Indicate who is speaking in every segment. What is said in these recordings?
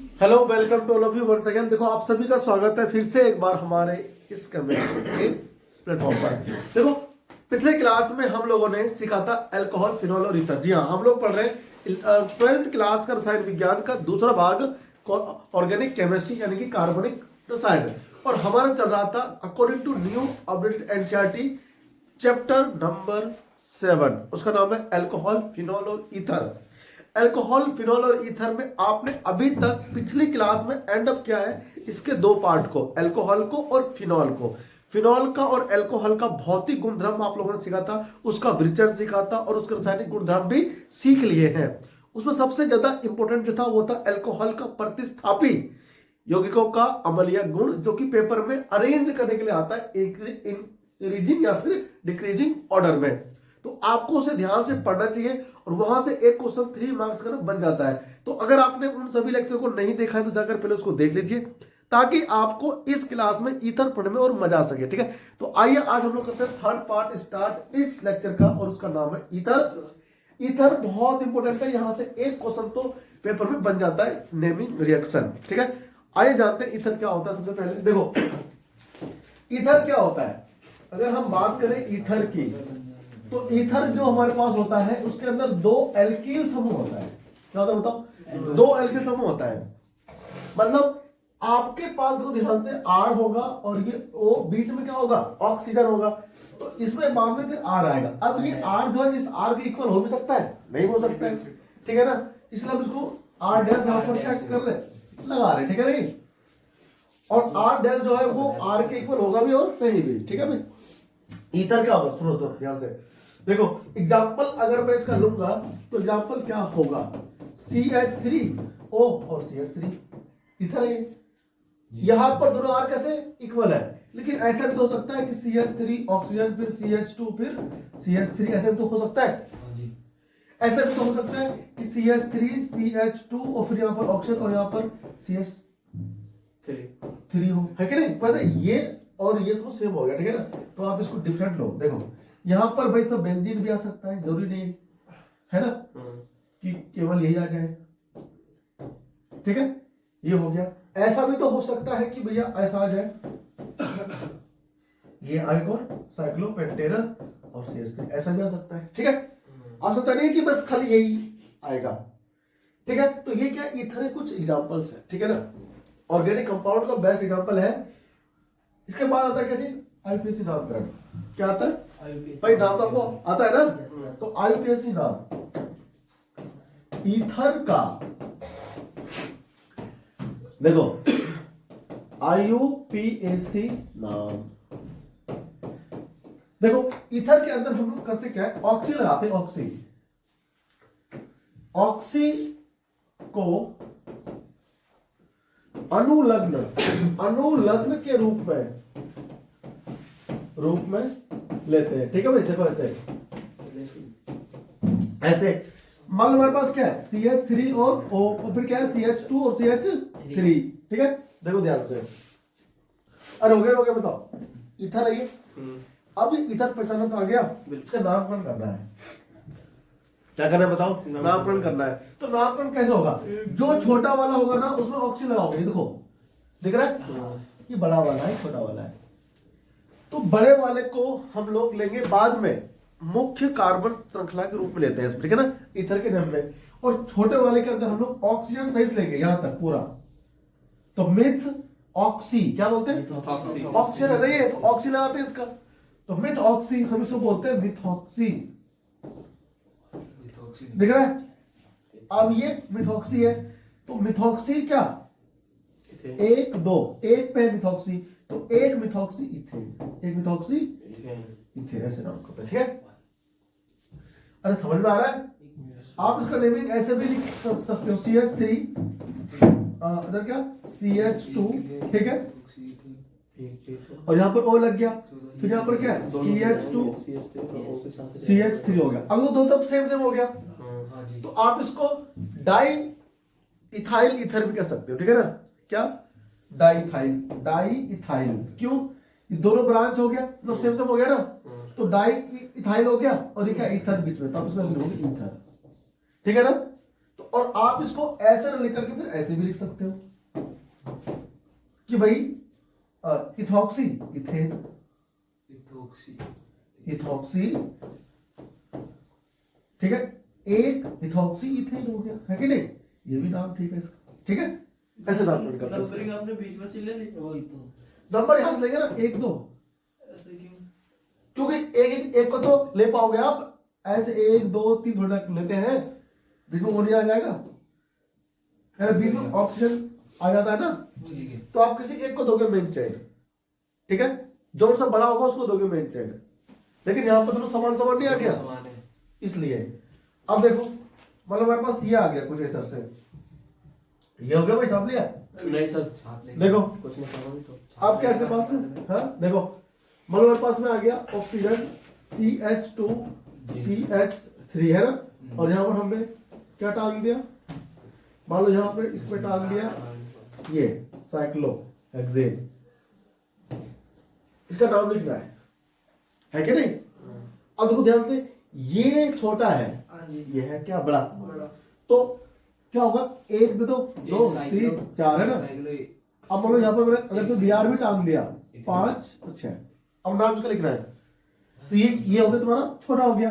Speaker 1: Hello, welcome to all of you once again. देखो, आप सभी का स्वागत है फिर से एक बार हमारे इस कम्युनिटी प्लेटफॉर्म पर। देखो, पिछले क्लास में हम लोगों ने सीखा था अल्कोहल, फिनॉल और ईथर। जी हाँ, हम लोग पढ़ रहे हैं 12th क्लास का रसायन विज्ञान का दूसरा भाग, ऑर्गेनिक केमिस्ट्री यानी कि कार्बनिक रसायन। और हमारा चल रहा था according to new updated NCERT chapter number 7। उसका नाम है अल्कोहल, फिनॉल और ईथर। अल्कोहल, फिनॉल और ईथर में आपने अभी तक पिछली क्लास में एंड अप किया है इसके दो पार्ट को, अल्कोहल को और फिनॉल को। फिनॉल का और अल्कोहल का भौतिक गुणधर्म आप लोगों ने सीखा था, उसका विचरण सीखा था और उसके रासायनिक गुणधर्म भी सीख लिए हैं। उसमें सबसे ज्यादा इंपॉर्टेंट जो था वो था अल्कोहल का प्रतिस्थापी यौगिकों का अम्लीय गुण, जो कि पेपर में अरेंज करने के लिए आता है इंक्रीजिंग या फिर डिक्रीजिंग ऑर्डर में। तो आपको उसे ध्यान से पढ़ना चाहिए और वहां से एक क्वेश्चन 3 मार्क्स का बन जाता है। तो अगर आपने उन सभी लेक्चर को नहीं देखा है तो जाकर पहले उसको देख लीजिए, ताकि आपको इस क्लास में ईथर पढ़ने में और मजा आ सके। ठीक है, तो आइए आज हम लोग करते हैं थर्ड पार्ट स्टार्ट इस लेक्चर का, और उसका नाम है ईथर। ईथर बहुत इंपॉर्टेंट है, यहां से एक क्वेश्चन तो पेपर में बन जाता है, नेमिंग रिएक्शन। ठीक है, आइए जानते हैं ईथर क्या होता है। सबसे पहले देखो, ईथर क्या होता है। अगर हम बात करें ईथर की, तो ईथर जो हमारे पास होता है उसके अंदर दो एल्किल समूह होता है। क्या होता है बताओ? दो एल्किल समूह होता है। मतलब आपके पास दो ध्यान से R होगा और ये O, बीच में क्या होगा? ऑक्सीजन होगा। तो इसमें बाद में फिर R आएगा। अब ये R जो है इस R के इक्वल हो भी सकता है, नहीं हो सकता है। ठीक है ना, इसलिए हम इसको R डैश यहाँ पर क्या कर रहे हैं, लगा रहे। ठीक है नहीं, और R डैश जो है वो R के इक्वल होगा भी और नहीं भी। ठीक है भाई, ईथर क्या होगा सुनो तो ध्यान से। देखो एग्जाम्पल अगर मैं इसका लूंगा तो एग्जाम्पल क्या होगा, CH3O और CH3 ईथर है। यहां पर दोनों R कैसे इक्वल है, लेकिन ऐसा भी तो हो सकता है कि CH3 ऑक्सीजन फिर CH2 फिर CH3, ऐसे भी तो हो सकता है। ऐसा भी तो हो सकता है कि CH3 CH2 और फिर यहां पर ऑक्सीजन और यहां पर CH3 हो, है कि नहीं? वैसे ये और ये तो सेम हो गया। ठीक है ना, तो आप इसको डिफरेंट लो। देखो यहां पर भाई तो बेंजीन भी आ सकता है, जरूरी नहीं है ना कि केवल यही आ जाए। ठीक है, ये हो गया। ऐसा भी तो हो सकता है कि भैया ऐसा आ जाए, ये आइकॉन साइक्लोपेंटेनल और CH3, ऐसा भी आ सकता है। ठीक है, आ सकता नहीं कि बस खाली यही आएगा। ठीक है, तो ये क्या ईथर है, कुछ एग्जांपल्स है। ठीक है ना, ऑर्गेनिक कंपाउंड का बेस्ट एग्जांपल है। इसके बाद आता है क्या चीज, आईपीएसी नामकरण। क्या आता है भाई, नाम तो आपको आता है ना। तो आईपीएसी नाम ईथर का, देखो आईयूपीएसी नाम। देखो ईथर के अंदर हम लोग करते क्या है, ऑक्सी लगाते हैं। ऑक्सी को अनुलग्न के रूप में लेते हैं। ठीक है भाई, देखो ऐसे मान लो हमारे पास क्या है, CH3 और O, और फिर क्या है CH2 और CH3। ठीक है, देखो ध्यान से। अरे हो गया बताओ, ईथर है ये। अब ईथर पहचाना तो आ गया, इसका नामकरण करना है। क्या करना है बताओ, नामकरण करना है। तो नामकरण कैसे होगा, जो छोटा वाला होगा ना उसमें ऑक्सीजन लगाओगे। देखो दिख रहा है, ये बड़ा वाला है, छोटा वाला है। तो बड़े वाले को हम लोग लेंगे बाद में, मुख्य कार्बन श्रृंखला के रूप में लेते हैं, ठीक है ना, ईथर के नाम में। और छोटे वाले के अंदर हम लोग ऑक्सीजन सहित लेंगे यहां तक पूरा। तो मिथ ऑक्सी, क्या बोलते हैं, ऑक्सीजन है ना, ये ऑक्सी लगाते हैं इसका। तो मिथ ऑक्सी हम इसको बोलते हैं मिथॉक्सी। दिख रहा है, अब ये मिथॉक्सी है। तो मिथॉक्सी क्या, एक दो, एक पे मिथॉक्सी, तो एक मिथॉक्सी इथेन, एक मिथॉक्सी इथेन, ऐसे नाम करते हैं। ठीक है, अरे समझ में आ रहा है? आप इसका नेमिंग ऐसे भी लिख सकते हो, CH3 इधर क्या CH2। ठीक है, और यहाँ पर O लग गया, फिर यहाँ पर क्या है CH2 CH3 हो गया। अब तो दो तब सेम हो गया। तो आप इसको डाई इथाइल ईथर भी कह सकते हो। ठीक है ना, क्या डाई इथाइल, क्यों, ये दोनों ब्रांच हो गया, मतलब सेम हो गया ना। तो डाई इथाइल हो गया और ये क्या ईथर बीच में, तब इसमें ईथर। ठीक है ना, तो और आप इसको ऐसे न लिख करके फिर ऐसे भी लिख सकते हो कि भाई इथॉक्सी इथेन, इथॉक्सी, ठीक है, एक इथॉक्सी इथेन हो गया, है कि नहीं? ये भी नाम ठीक है इसका, ठीक है, ऐसे नाम नोट करते हैं।
Speaker 2: आपने बीच में से ले ली वही तो
Speaker 1: नंबर यहां से लेंगे ना 1 2,
Speaker 2: ऐसे क्यों?
Speaker 1: क्योंकि एक को तो ले पाओगे आप, ऐसे 1 2 3 थोड़ा लेते हैं, बीच में वो नहीं आ जाएगा, अरे बीच में ऑप्शन आ जाता है ना,
Speaker 2: ठीक है।
Speaker 1: तो आप किसी एक को दोगे मेन चेन, ठीक है, जो सा बड़ा होगा उसको दोगे मेन चेन, लेकिन यहाँ पर तो समान समान नहीं आ गया,
Speaker 2: समान है
Speaker 1: इसलिए। अब देखो मतलब हमारे पास ये आ गया कुछ इस तरह से, ये हो गया भाई, छाप लिया,
Speaker 2: नहीं सर छाप लेंगे,
Speaker 1: देखो
Speaker 2: कुछ नहीं समझ तो
Speaker 1: आप कैसे पास में, हाँ देखो मतलब हमारे पास में आ गया ऑक्सीजन CH2 CH3 है ना, और यहाँ पर हमने क्या टांग दिया, मान लो यहाँ पे इसमें टांग दिया ये साइक्लोहेक्सेन, इसका नाम लिखना है कि नहीं? अब देखो ध्यान से, ये छोटा है, ये है क्या बड़ा, तो क्या होगा, 1 2 2 3 4 है ना। अब मान लो यहाँ पर अगर तो BR भी टांग दिया 5 तो 6, अब नाम इसका लिखना है, तो ये हो गया तुम्हारा छोटा हो गया,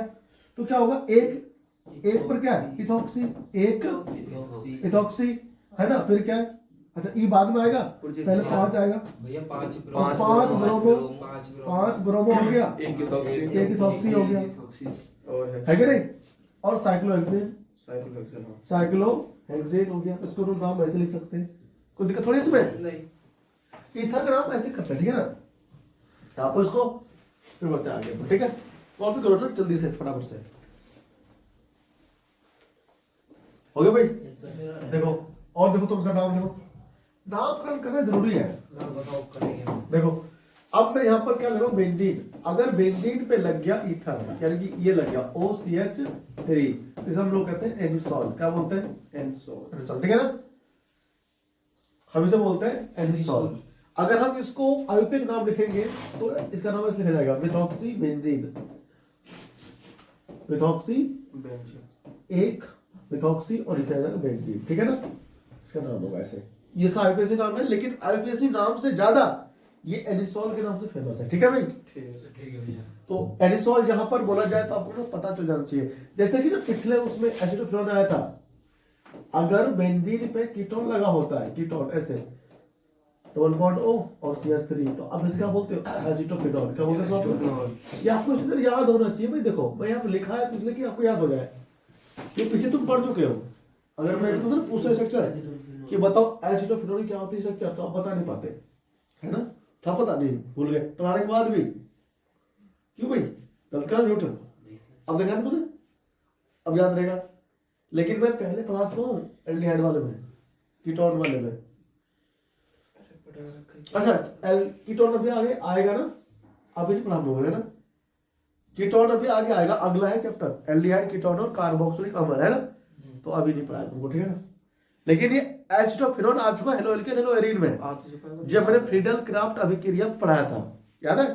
Speaker 1: तो क्या होगा, एक पर क्या है इथॉक्सी, एक इथॉक्सी है ना, फिर क्या है, अच्छा ई बाद में आएगा, पहले 5 आएगा
Speaker 2: भैया 5
Speaker 1: ब्रोमो हो गया,
Speaker 2: एक
Speaker 1: इथॉक्सी हो गया, है कि नहीं, और साइक्लोहेक्सेन हो गया, इसको तो नाम ऐसे लिख सकते हैं, कोई दिक्कत थोड़ी इसमें नहीं, ईथर का नाम ऐसे करते हैं, ठीक है ना। आप इसको फिर बढ़ते आगे, ठीक है, कॉपी करो ना जल्दी से फटाफट से, हो गया भाई। देखो और देखो, तुम उसका नाम देखो, नामकरण करना जरूरी है,
Speaker 2: बताओ करेंगे।
Speaker 1: देखो अब मैं यहाँ पर क्या लगा, बेंजीन, अगर बेंजीन पे लग गया ईथर, यानी कि ये लग गया OCH3, इसे हम लोग कहते हैं एनिसॉल, क्या बोलते हैं, एनिसॉल, ठीक है ना, हम इसे बोलते हैं एनिसॉल। अगर हम इसको आयुर्वेदिक नाम लिखेंगे तो इसका नाम ऐसे लिखा जाएगा मिथॉक्सी बेंजीन, मिथॉक्सी एक मिथॉक्सी और इसे जाएगा बेंजीन, ठीक है ना, इसका नाम होगा ऐसे, ये इसका आयुर्वेदिक नाम है, लेकिन आयुर्वेदिक नाम से ज्यादा ये एनिसॉल के नाम से फेमस है, ठीक है भाई,
Speaker 2: ठीक है भैया।
Speaker 1: तो एनिसॉल जहां पर बोला जाए तो आपको ना पता चल जाना चाहिए, जैसे कि ना पिछले उसमें एसिटोफिनोन आया था, अगर बेंजीन पे कीटोन लगा होता है, कीटोन ऐसे डबल बॉन्ड O और CH3, तो अब इसका बोलते हो एसिटोफिनोन, क्या बोलते हैं, ये आपको इस तरह याद होना चाहिए भाई। देखो मैं यहाँ पे लिखा है तो इसलिए कि आपको याद हो जाए, ये पीछे तुम पढ़ चुके हो, अगर मैं तो पूछे स्ट्रक्चर कि बताओ एसिटोफिनोन क्या होती है स्ट्रक्चर, तो आप बता नहीं पाते, है ना, था पता नहीं, भूल गए, पढ़ाने के बाद भी, क्यों भाई गलत करा झूठ, अब देखा ना तुमने, अब याद रहेगा, लेकिन मैं पहले पढ़ा चुका हूँ एल्डिहाइड वाले में, कीटोन वाले में, अच्छा कीटोन अभी आगे आएगा ना, अभी नहीं पढ़ा हम लोगों ने ना, कीटोन अभी आगे आएगा, अगला है चैप्टर एल्डिहाइड कीटोन और कार्बोक्सिलिक अम्ल, है ना, तो अभी नहीं पढ़ाया तुमको, ठीक है ना, लेकिन ये एसिटोफिनोन आ चुका है हेलो एल्केन हेलो एरीन में, जब मैंने फ्रीडल क्राफ्ट अभिक्रिया पढ़ाया था, याद है,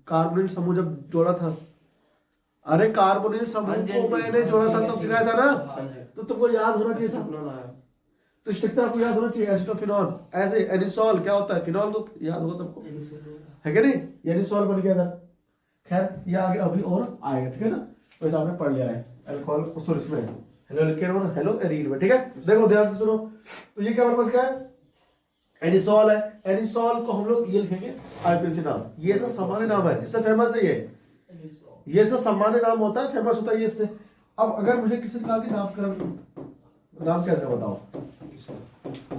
Speaker 1: कार्बोनिल समूह जब जोड़ा था, अरे कार्बोनिल समूह को मैंने जोड़ा था तब सिखाया था ना, तो तुमको याद होना चाहिए था, तो स्ट्रक्चर आपको याद होना चाहिए, एसिटोफिनोन ऐसे, एनिसॉल क्या होता है, फिनॉल तो याद होगा सबको, है क्या नहीं, एनिसॉल बन गया था, खैर ये आगे अभी और आएगा, ठीक है ना, वैसे आपने पढ़ लिया है अल्कोहल, सॉरी इसमें हेलो एल्केन और हेलो एरीन में, ठीक है, देखो ध्यान से सुनो, तो ये क्या हमारे पास क्या है, एनिसॉल है, एनिसॉल को हम लोग ये लिखेंगे आईपीसी नाम, ये सब सामान्य नाम है, इससे फेमस है ये सब सामान्य नाम होता है, फेमस होता है ये इससे। अब अगर मुझे किसी प्रकार के नामकरण, नाम कैसे बताओ,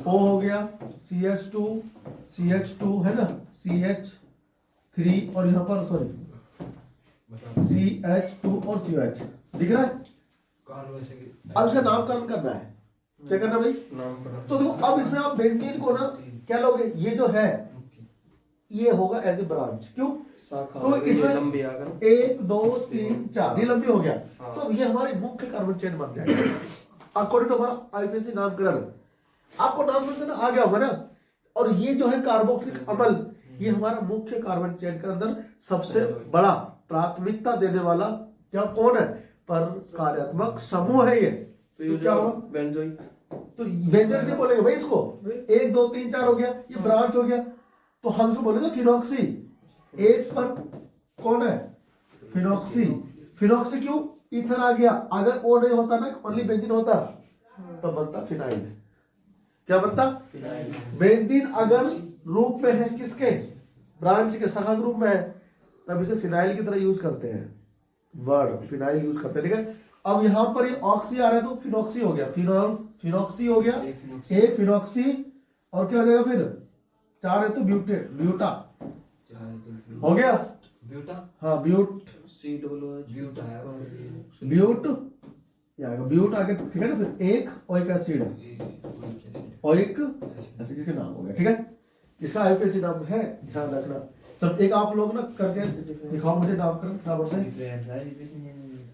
Speaker 1: O हो गया CH2 है ना, CH3 और यहाँ पर सॉरी CH2 और COH दिख रहा है, अब इसका नामकरण करना है, क्या करना भाई, तो देखो अब इसमें आप बेंजीन को ना क्या लोगे, ये जो है ये होगा एज ए ब्रांच, क्यों, तो इसमें 1 2 3 4 ये लंबी हो गया, तो ये हमारी मुख्य कार्बन चेन बन जाएगा अकॉर्डिंग टू हमारा आईपीसी नामकरण, आपको नामकरण करना आ गया होगा ना, और ये जो है कार्बोक्सिलिक अम्ल, ये हमारा मुख्य कार्बन चेन के अंदर सबसे बड़ा प्राथमिकता देने वाला क्या कौन है, पर कार्यात्मक समूह है ये, तो क्या होगा?
Speaker 3: बेंजोइक।
Speaker 1: तो बेंजोइक नहीं बोलेंगे भाई इसको, 1 2 3 4 हो गया, ये ब्रांच हो गया, तो हम इसको बोलेंगे फिनॉक्सी। एक पर कौन है? फिनॉक्सी। फिनॉक्सी क्यों? ईथर आ गया, अगर ओ नहीं होता ना, ओनली बेंजीन होता, तो बनता फिनाइल। क्या बनता? बेंजीन अगर रूप में है किसके? ब्रांच के, शाखा ग्रुप में है, तब इसे फिनाइल की तरह यूज करते हैं, वर्ड फिनाइल यूज करते हैं। ठीक है, अब यहां पर ये ऑक्सी आ रहा है तो फिनॉक्सी हो गया, फिनॉल फिनॉक्सी हो गया, एक फिनॉक्सी, और क्या हो जाएगा फिर? 4 है तो ब्यूटेट, ब्यूटा हो गया।
Speaker 2: ब्यूटा,
Speaker 1: हाँ but,
Speaker 3: C W H.
Speaker 2: Buta है और
Speaker 1: ब्यूट ये आएगा, ब्यूट आगे, ठीक है ना। फिर एक ओइक एसिड, ओइक एसिड इसके नाम हो गया। ठीक है, इसका आईपीएसी नाम है, ध्यान रखना। चलो एक आप लोग ना करके दिखाओ मुझे नामकरण फटाफट से।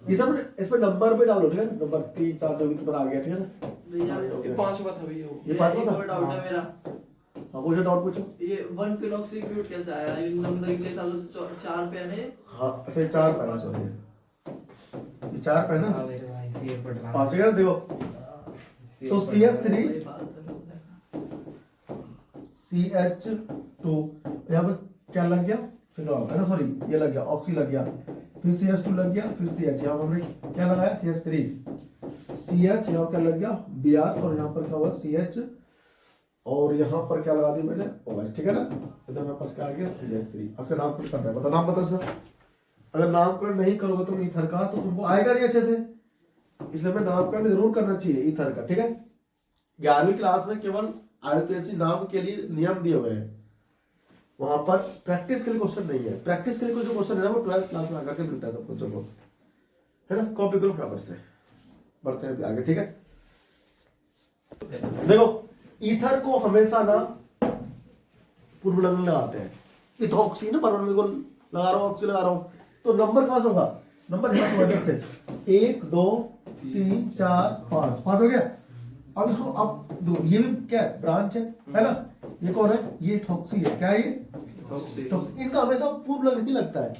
Speaker 1: ये सब इस पे नंबर भी डालो, ठीक है, नंबर 3 4 जो भी तुम्हारा आ गया, ठीक है ना।
Speaker 3: ये 5वां था भैया वो।
Speaker 1: ये 5वां था।
Speaker 4: और डाउट है मेरा,
Speaker 1: हाँ पूछो, डाउट पूछो।
Speaker 4: ये 1 फिनॉक्सीब्यूट कैसे आया? इन नंबर के लिए चालू 4 पे है।
Speaker 1: हाँ अच्छा, ये 4 पे है, सॉरी ये 4 पे है ना।
Speaker 2: मेरे भाई सी पर ड्रामा।
Speaker 1: हाँ ठीक है, देखो तो CH3 CH2 यहाँ पर क्या लग गया? फिनॉल है ना, सॉरी ये लग गया, ऑक्सी लग गया, फिर CH2 लग गया, फिर CH, यहाँ पर हमने क्या लगाया? CH3, CH यहाँ क्या लग गया? Br, और यहाँ पर क्या हुआ? CH, और यहाँ पर क्या लगा दी मैंने? OH। ठीक है ना, इधर मेरे पास क्या आ गया? CH3। उसका नामकरण करना है, बता नाम बता उसका। अगर नामकरण नहीं करोगे तुम ईथर का तो तुमको आएगा नहीं अच्छे से, इसलिए मैं नामकरण जरूर करना चाहिए ईथर का। ठीक है, 11वीं क्लास में केवल आईपीएससी नाम के लिए नियम दिए हुए हैं, वहां पर प्रैक्टिस के लिए क्वेश्चन नहीं है। प्रैक्टिस के लिए जो क्वेश्चन है ना वो 12th क्लास में आकर के मिलता है सबको। चलो है ना, कॉपी करो फटाफट से, बढ़ते हैं आगे। ठीक है, देखो ईथर को हमेशा ना पूर्वलग्न लगाते हैं। इथॉक्सी ना परमाणु को लगा रहा हूं, ऑक्सी लगा रहा हूं, तो नंबर कहां से होगा? नंबर यहाँ से वजह से 1 2 3 4 5 5 हो गया। अब इसको अब दो, ये भी क्या है? ब्रांच है ना। ये कौन है? ये इथॉक्सी है। क्या है ये? इथॉक्सी। इनका हमेशा पूर्व लग्न ही लगता है।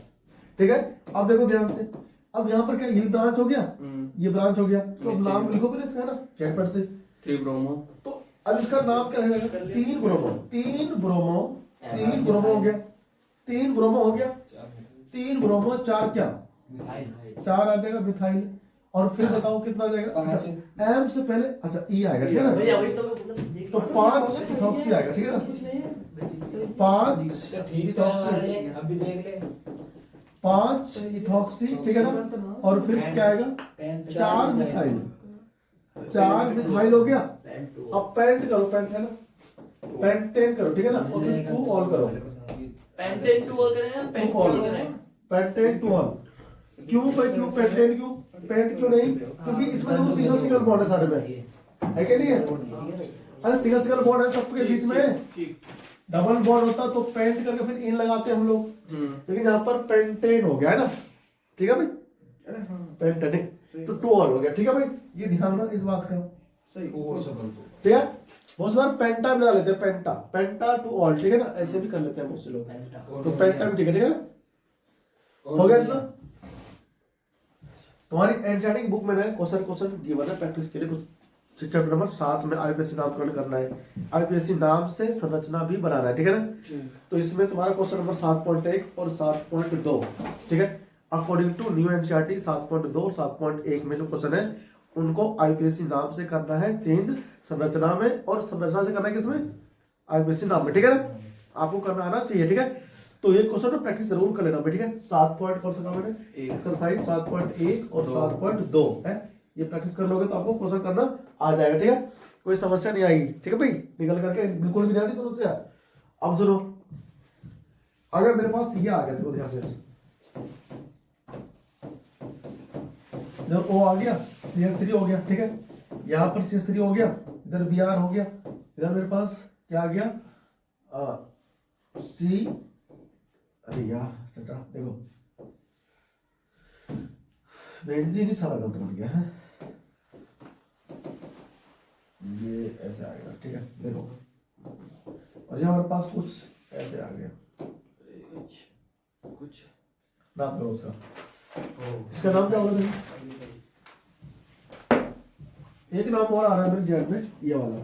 Speaker 1: ठीक है, अब देखो ध्यान से, अब यहाँ पर क्या ये ब्रांच हो गया, ये ब्रांच हो गया, तो अब नाम लिखो पहले इसका ना चैटपैड से।
Speaker 3: 3 ब्रोमो।
Speaker 1: तो अब इसका नाम क्या रहेगा? 3 ब्रोमो, 3 ब्रोमो, 3 ब्रोमो हो गया, 3 ब्रोमो हो गया, 3 ब्रोमो 4 क्या? 4 आ जाएगा मिथाइल। और फिर बताओ कितना आ जाएगा? एम से पहले अच्छा ई आएगा, ठीक है ना।
Speaker 4: भैया वही तो मैं बोल रहा
Speaker 1: तो 5 इथॉक्सी आएगा, ठीक है ना। 5 इथॉक्सी,
Speaker 2: अभी देख ले
Speaker 1: 5 इथॉक्सी, ठीक है ना। और फिर क्या आएगा? 4 मिथाइल, 4 मिथाइल हो गया। अब पेंट करो, पेंट है ना, पेंटेन करो, ठीक है ना। और फिर 2 ऑल करो,
Speaker 4: पेंटेन 2 ऑल करें या पेंट 2 ऑल करें?
Speaker 1: Pentane 2 all. क्यों भाई, क्यों पेंटेन, क्यों पेंट क्यों नहीं? क्योंकि इसमें जो सिंगल सिंगल बॉन्ड है सारे में, है कि नहीं है? अरे सिंगल सिंगल बॉन्ड है सबके बीच में, डबल बॉन्ड होता तो पेंट करके फिर इन लगाते हम लोग, लेकिन यहाँ पर पेंटेन हो गया है ना। ठीक है भाई, पेंटेन तो 2 ऑल हो गया। ठीक है भाई, ये ध्यान रखना इस बात का।
Speaker 3: सही।
Speaker 1: ठीक है, बहुत बार पेंटा बना लेते हैं, पेंटा पेंटा 2 ऑल, ठीक है ना, ऐसे भी कर लेते हैं बहुत से लोग। तो पेंटा भी ठीक है, ठीक है ना। हो गया इतना। तुम्हारी एनसीईआरटी की बुक में क्वेश्चन गिवन है प्रैक्टिस के लिए कुछ। चैप्टर नंबर 7 में आईपीएससी नामकरण करना है, आईपीएससी नाम से संरचना भी बनाना है, ठीक है ना। तो इसमें तुम्हारा क्वेश्चन नंबर 7.1 और 7.2, ठीक है। अकॉर्डिंग टू न्यू एनसीईआरटी 7.2 और 7.1 में जो क्वेश्चन है उनको आईपीएससी नाम से करना है चेंज, संरचना में, और संरचना से करना है किसमें? आईपीएससी नाम में, ठीक है ना। आपको करना आना चाहिए, ठीक है। तो ये क्वेश्चन प्रैक्टिस जरूर कर लेना, ठीक है। 7 पॉइंट कौन सा था मैंने? एक्सरसाइज 7.1 और 7.2 है, ये प्रैक्टिस कर लोगे तो आपको क्वेश्चन करना आ जाएगा, ठीक है। कोई समस्या नहीं आएगी, ठीक है भाई, निकल करके बिल्कुल भी नहीं आती समस्या। अब सुनो, अगर मेरे पास ये आ गया, देखो ध्यान से, जब ओ आ गया, CH3 हो गया, ठीक है, यहाँ पर CH3 हो गया, इधर Br हो गया, इधर मेरे पास क्या आ गया? C, अरे यार चाचा देखो, बेंजीन ही सारा गलत बन गया है, ये ऐसे आ गया, ठीक है, देखो। और ये हमारे पास कुछ ऐसे आ गया,
Speaker 3: कुछ
Speaker 1: नाम करो उसका, इसका नाम क्या होगा? देखो एक नाम और आ रहा है मेरे जहन में, ये वाला।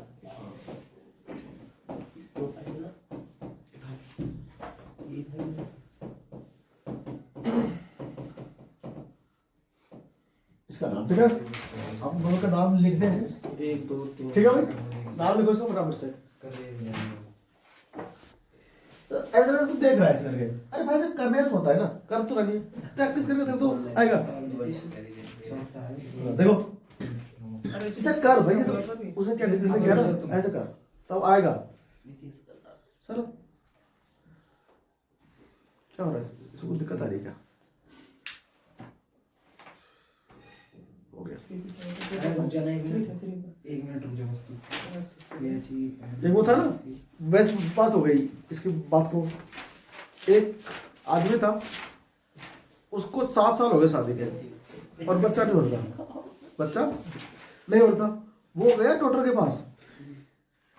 Speaker 1: इसका नाम, ठीक है, आप दोनों का नाम लिख दें,
Speaker 3: 1 2 3
Speaker 1: ठीक है भाई, नाम लिखो इसका फटाफट से। ऐसा ना तू देख रहा है इस करके, अरे भाई से करने से होता है ना, कर तो रही प्रैक्टिस करके देख तो आएगा। देखो इसे कर भाई, उसने क्या नीतीश ने किया ना, ऐसे कर तब आएगा। चलो क्या हो रहा है, इसको दिक्कत आ रही है क्या? हो गया,
Speaker 2: एक मिनट रुक जाओ।
Speaker 1: एक वो था ना, वैसे बात हो गई इसकी बात को। एक आदमी था, उसको 7 साल हो गए शादी के और बच्चा नहीं होता, बच्चा नहीं होता। वो गया डॉक्टर के पास,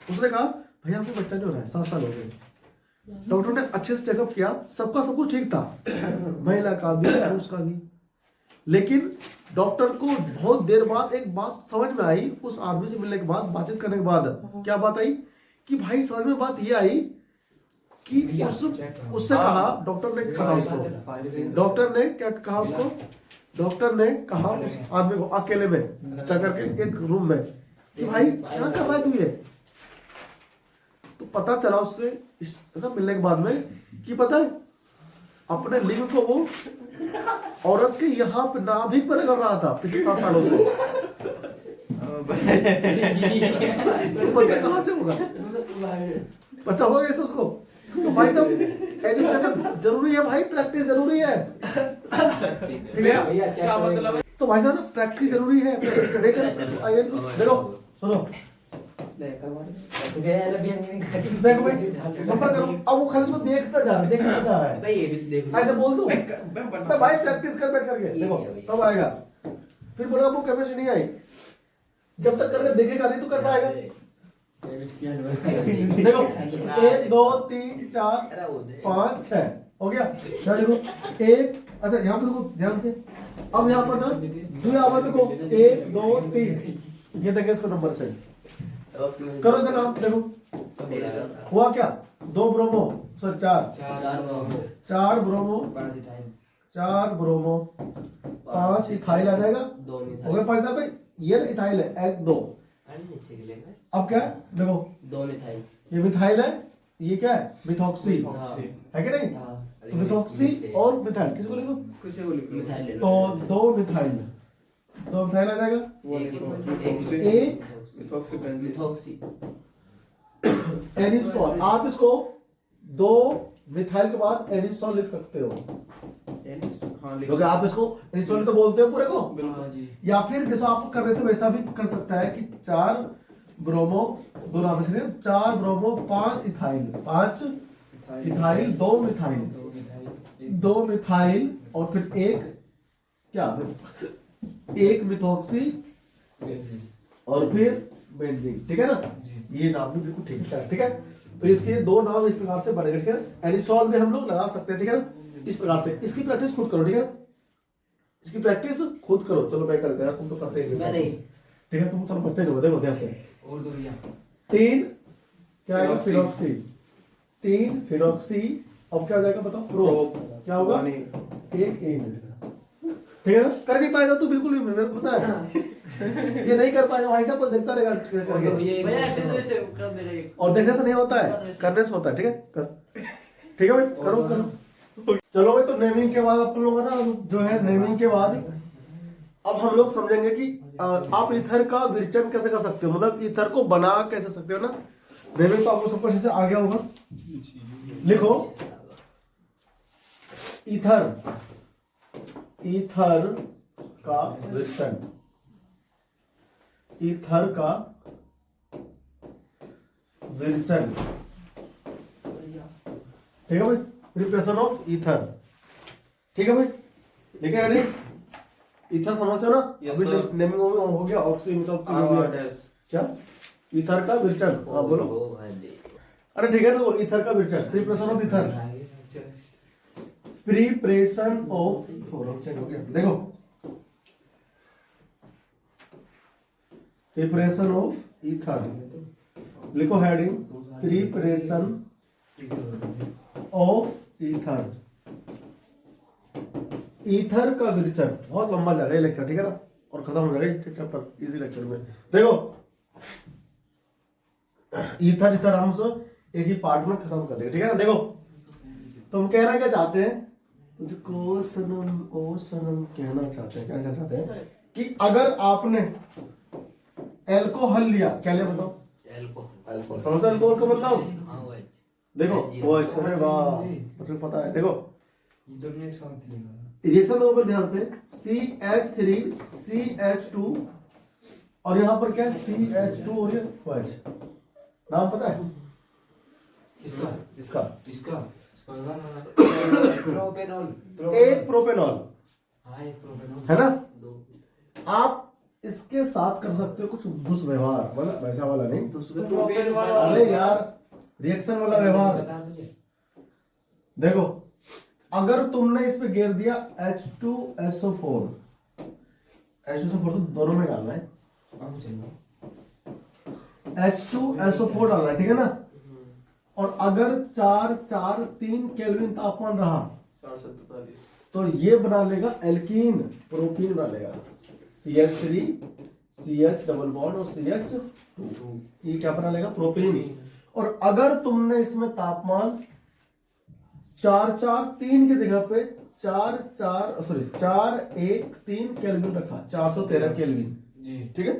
Speaker 1: उसने कहा भैया आपको बच्चा नहीं हो रहा है, 7 साल हो गए। डॉक्टर ने अच्छे से चेकअप किया, सबका सब कुछ ठीक था, महिला का भी पुरुष का भी। लेकिन डॉक्टर को बहुत देर बाद एक बात समझ में आई, उस आदमी से मिलने के बाद, बातचीत करने के बाद। क्या बात आई कि भाई समझ में बात ये आई कि उससे कहा, डॉक्टर ने कहा उसको, डॉक्टर ने क्या कहा उसको, डॉक्टर ने कहा उस आदमी को अकेले में जाकर के एक रूम में कि भाई क्या कर रहा है तू ये। तो पता चला उससे ना मिलने के बाद में कि पता है अपने लिंग को वो औरत के यहाँ पे नाभिक पर कर रहा था पिछले 7 सालों से। तो बच्चा कहाँ से होगा, बच्चा होगा कैसे उसको? तो भाई साहब एजुकेशन जरूरी है भाई, प्रैक्टिस जरूरी है, ठीक है?
Speaker 3: क्या मतलब है?
Speaker 1: तो भाई साहब ना प्रैक्टिस जरूरी है। देखो सुनो, देखो भाई नंबर करो, अब वो खाली उसको देखता जा रहा है, ऐसे बोल दो भाई प्रैक्टिस कर बैठ करके, देखो तब आएगा। फिर बोलेगा वो केमिस्ट्री नहीं आई, जब तक करके देखेगा नहीं तो कैसा आएगा? देखो 1 2 3 4 5 6 हो गया। क्या देखो एक, अच्छा यहाँ पे देखो ध्यान से, अब यहाँ पर ना दो, यहाँ पर देखो 1 2 3, ये देंगे इसको नंबर से, करो इसका नाम। देखो हुआ क्या, 2 ब्रोमो सॉरी 4 ब्रोमो 5 इथाइल आ जाएगा, हो गया 5 भाई। ये इथाइल है 1 2, अब क्या है देखो
Speaker 2: 2 मिथाइल,
Speaker 1: ये मिथाइल है, ये क्या है मिथॉक्सी है कि नहीं? तो मिथॉक्सी और मिथाइल किसी को लिखो,
Speaker 2: मिथाइल
Speaker 1: तो 2 मिथाइल आ जाएगा। एक
Speaker 2: मिथॉक्सी
Speaker 1: एनिसोल, आप इसको 2 मिथाइल के बाद एनिसोल लिख सकते हो, क्योंकि आप इसको एनिसोल तो बोलते हो पूरे को। या फिर जैसा आप कर रहे थे वैसा भी कर सकता है कि 4 ब्रोमो 2 नाम से 4 ब्रोमो 5 इथाइल, 5 इथाइल 2 मिथाइल और फिर एक क्या, एक मिथॉक्सी और फिर बेंजीन, ठीक है ना? ये नाम भी बिल्कुल ठीक है, ठीक है? तो इसके 2 नाम इस प्रकार से बनेंगे, ठीक है? एनिसोल में हम लोग लगा सकते हैं, ठीक है ना? इस प्रकार से इसकी प्रैक्टिस खुद करो, ठीक है ना? इसकी प्रैक्टिस खुद करो। चलो मैं करते हैं, तुम तो करते ही
Speaker 2: मैं नहीं,
Speaker 1: ठीक है? तुम चलो बच्चे जो देखो ध्यान से,
Speaker 2: और दो भैया
Speaker 1: 3 क्या आएगा फिनॉक्सी, 3 फिनॉक्सी, अब क्या हो जाएगा बताओ, प्रो क्या होगा, एक ए मिलेगा, ठीक है ना? कर नहीं पाएगा तू बिल्कुल भी, मेरे को पता है ये नहीं कर पाएगा भाई साहब, देखता रहेगा करके,
Speaker 4: भैया ऐसे तो इसे कर देगा ये।
Speaker 1: और देखने से नहीं होता है, करने से होता है, ठीक है? कर, ठीक है भाई, करो। चलो भाई, तो नेमिंग के बाद अपन लोग ना जो है, नेमिंग के बाद अब हम लोग समझेंगे कि आप ईथर का विरचन कैसे कर सकते हो, मतलब ईथर को बना कैसे सकते हो ना। नेमिंग तो आपको सबको अच्छे से आ गया होगा, लिखो ईथर, ईथर का विरचन, ईथर का विरचन, ठीक है भाई, प्रिपरेशन ऑफ ईथर, ठीक है भाई, ठीक है नहीं? ईथर समझते हो ना? अभी नेमिंग हो गया, ऑक्सी मिथॉक्सी हो गया, क्या ईथर का विरचन, हाँ बोलो। अरे ठीक है ना, ईथर का विरचन, preparation of ether, preparation of, देखो प्रिपरेशन ऑफ ईथर, लिखो heading preparation of ether. Ether का लेक्चर बहुत लंबा जा रहा है लेक्चर, ठीक है ना, और खत्म हो जाएगा चैप्टर इसी लेक्चर में। देखो ईथर हम सब एक ही पार्ट में खत्म कर देंगे, ठीक है ना। देखो तुम कहना क्या चाहते हैं, तुझको सनम ओ सनम कहना चाहते हैं, क्या कहना चाहते हैं कि अगर आपने एल्कोहल लिया, क्या लिया बताओ, एल्कोहल समझते हो एल्कोहल का मतलब,
Speaker 2: हाँ वो है।
Speaker 1: देखो वो अरे वाह मुझे पता है। देखो
Speaker 5: इधर ने साथ लेगा
Speaker 1: रिएक्शन देखो ध्यान से, CH3 CH2 और यहाँ पर क्या है CH2 और ये OH, नाम पता है
Speaker 5: इसका
Speaker 1: इसका,
Speaker 5: इसका प्रोपेनॉल
Speaker 1: एक प्रोपेनॉल
Speaker 5: हाँ एक प्रोपेनॉल
Speaker 1: है ना।
Speaker 2: दो
Speaker 1: आप इसके साथ कर सकते हो कुछ दुष्व्यवहार, मतलब वैसा वाला नहीं,
Speaker 3: प्रोपेन वाला
Speaker 1: अरे यार रिएक्शन वाला व्यवहार।
Speaker 5: बता तुझे
Speaker 1: देखो अगर तुमने इस पे गिर दिया H2SO4, H2SO4 तो दोनों में डालना है,
Speaker 5: अब चलो
Speaker 1: H2SO4 डालना है, ठीक है ना। और अगर 443 केल्विन तापमान रहा
Speaker 3: 443
Speaker 1: तो ये बना लेगा एल्कीन, प्रोपीन बना लेगा, CH3 CH डबल बॉन्ड और CH2, ये क्या बना लेगा प्रोपीन। और अगर तुमने इसमें तापमान 443 की जगह पे 413 केल्विन रखा, 413 केल्विन,
Speaker 5: जी
Speaker 1: ठीक है।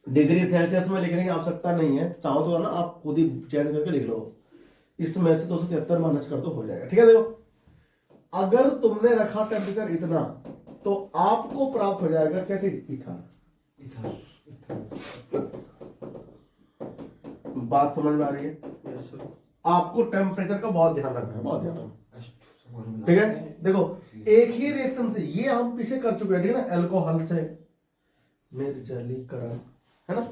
Speaker 1: डिग्री सेल्सियस में लिखने की आवश्यकता नहीं है, चाहो तो ना आप खुद ही चेंज करके लिख लो, इसमें से 273 माइनस कर दो हो जाएगा, ठीक है। देखो अगर तुमने रखा टेम्परेचर इतना तो आपको प्राप्त हो जाएगा क्या चीज, ईथर।
Speaker 5: इधर
Speaker 1: बात समझ में आ रही है,
Speaker 3: यस सर।
Speaker 1: आपको टेम्परेचर का बहुत ध्यान रखना है, बहुत ध्यान रखना, ठीक
Speaker 5: ठीक
Speaker 1: है। देखो एक ही रिएक्शन से ये हम पीछे कर चुके हैं, ठीक है ना, एल्कोहल से निर्जलीकरण, है ना,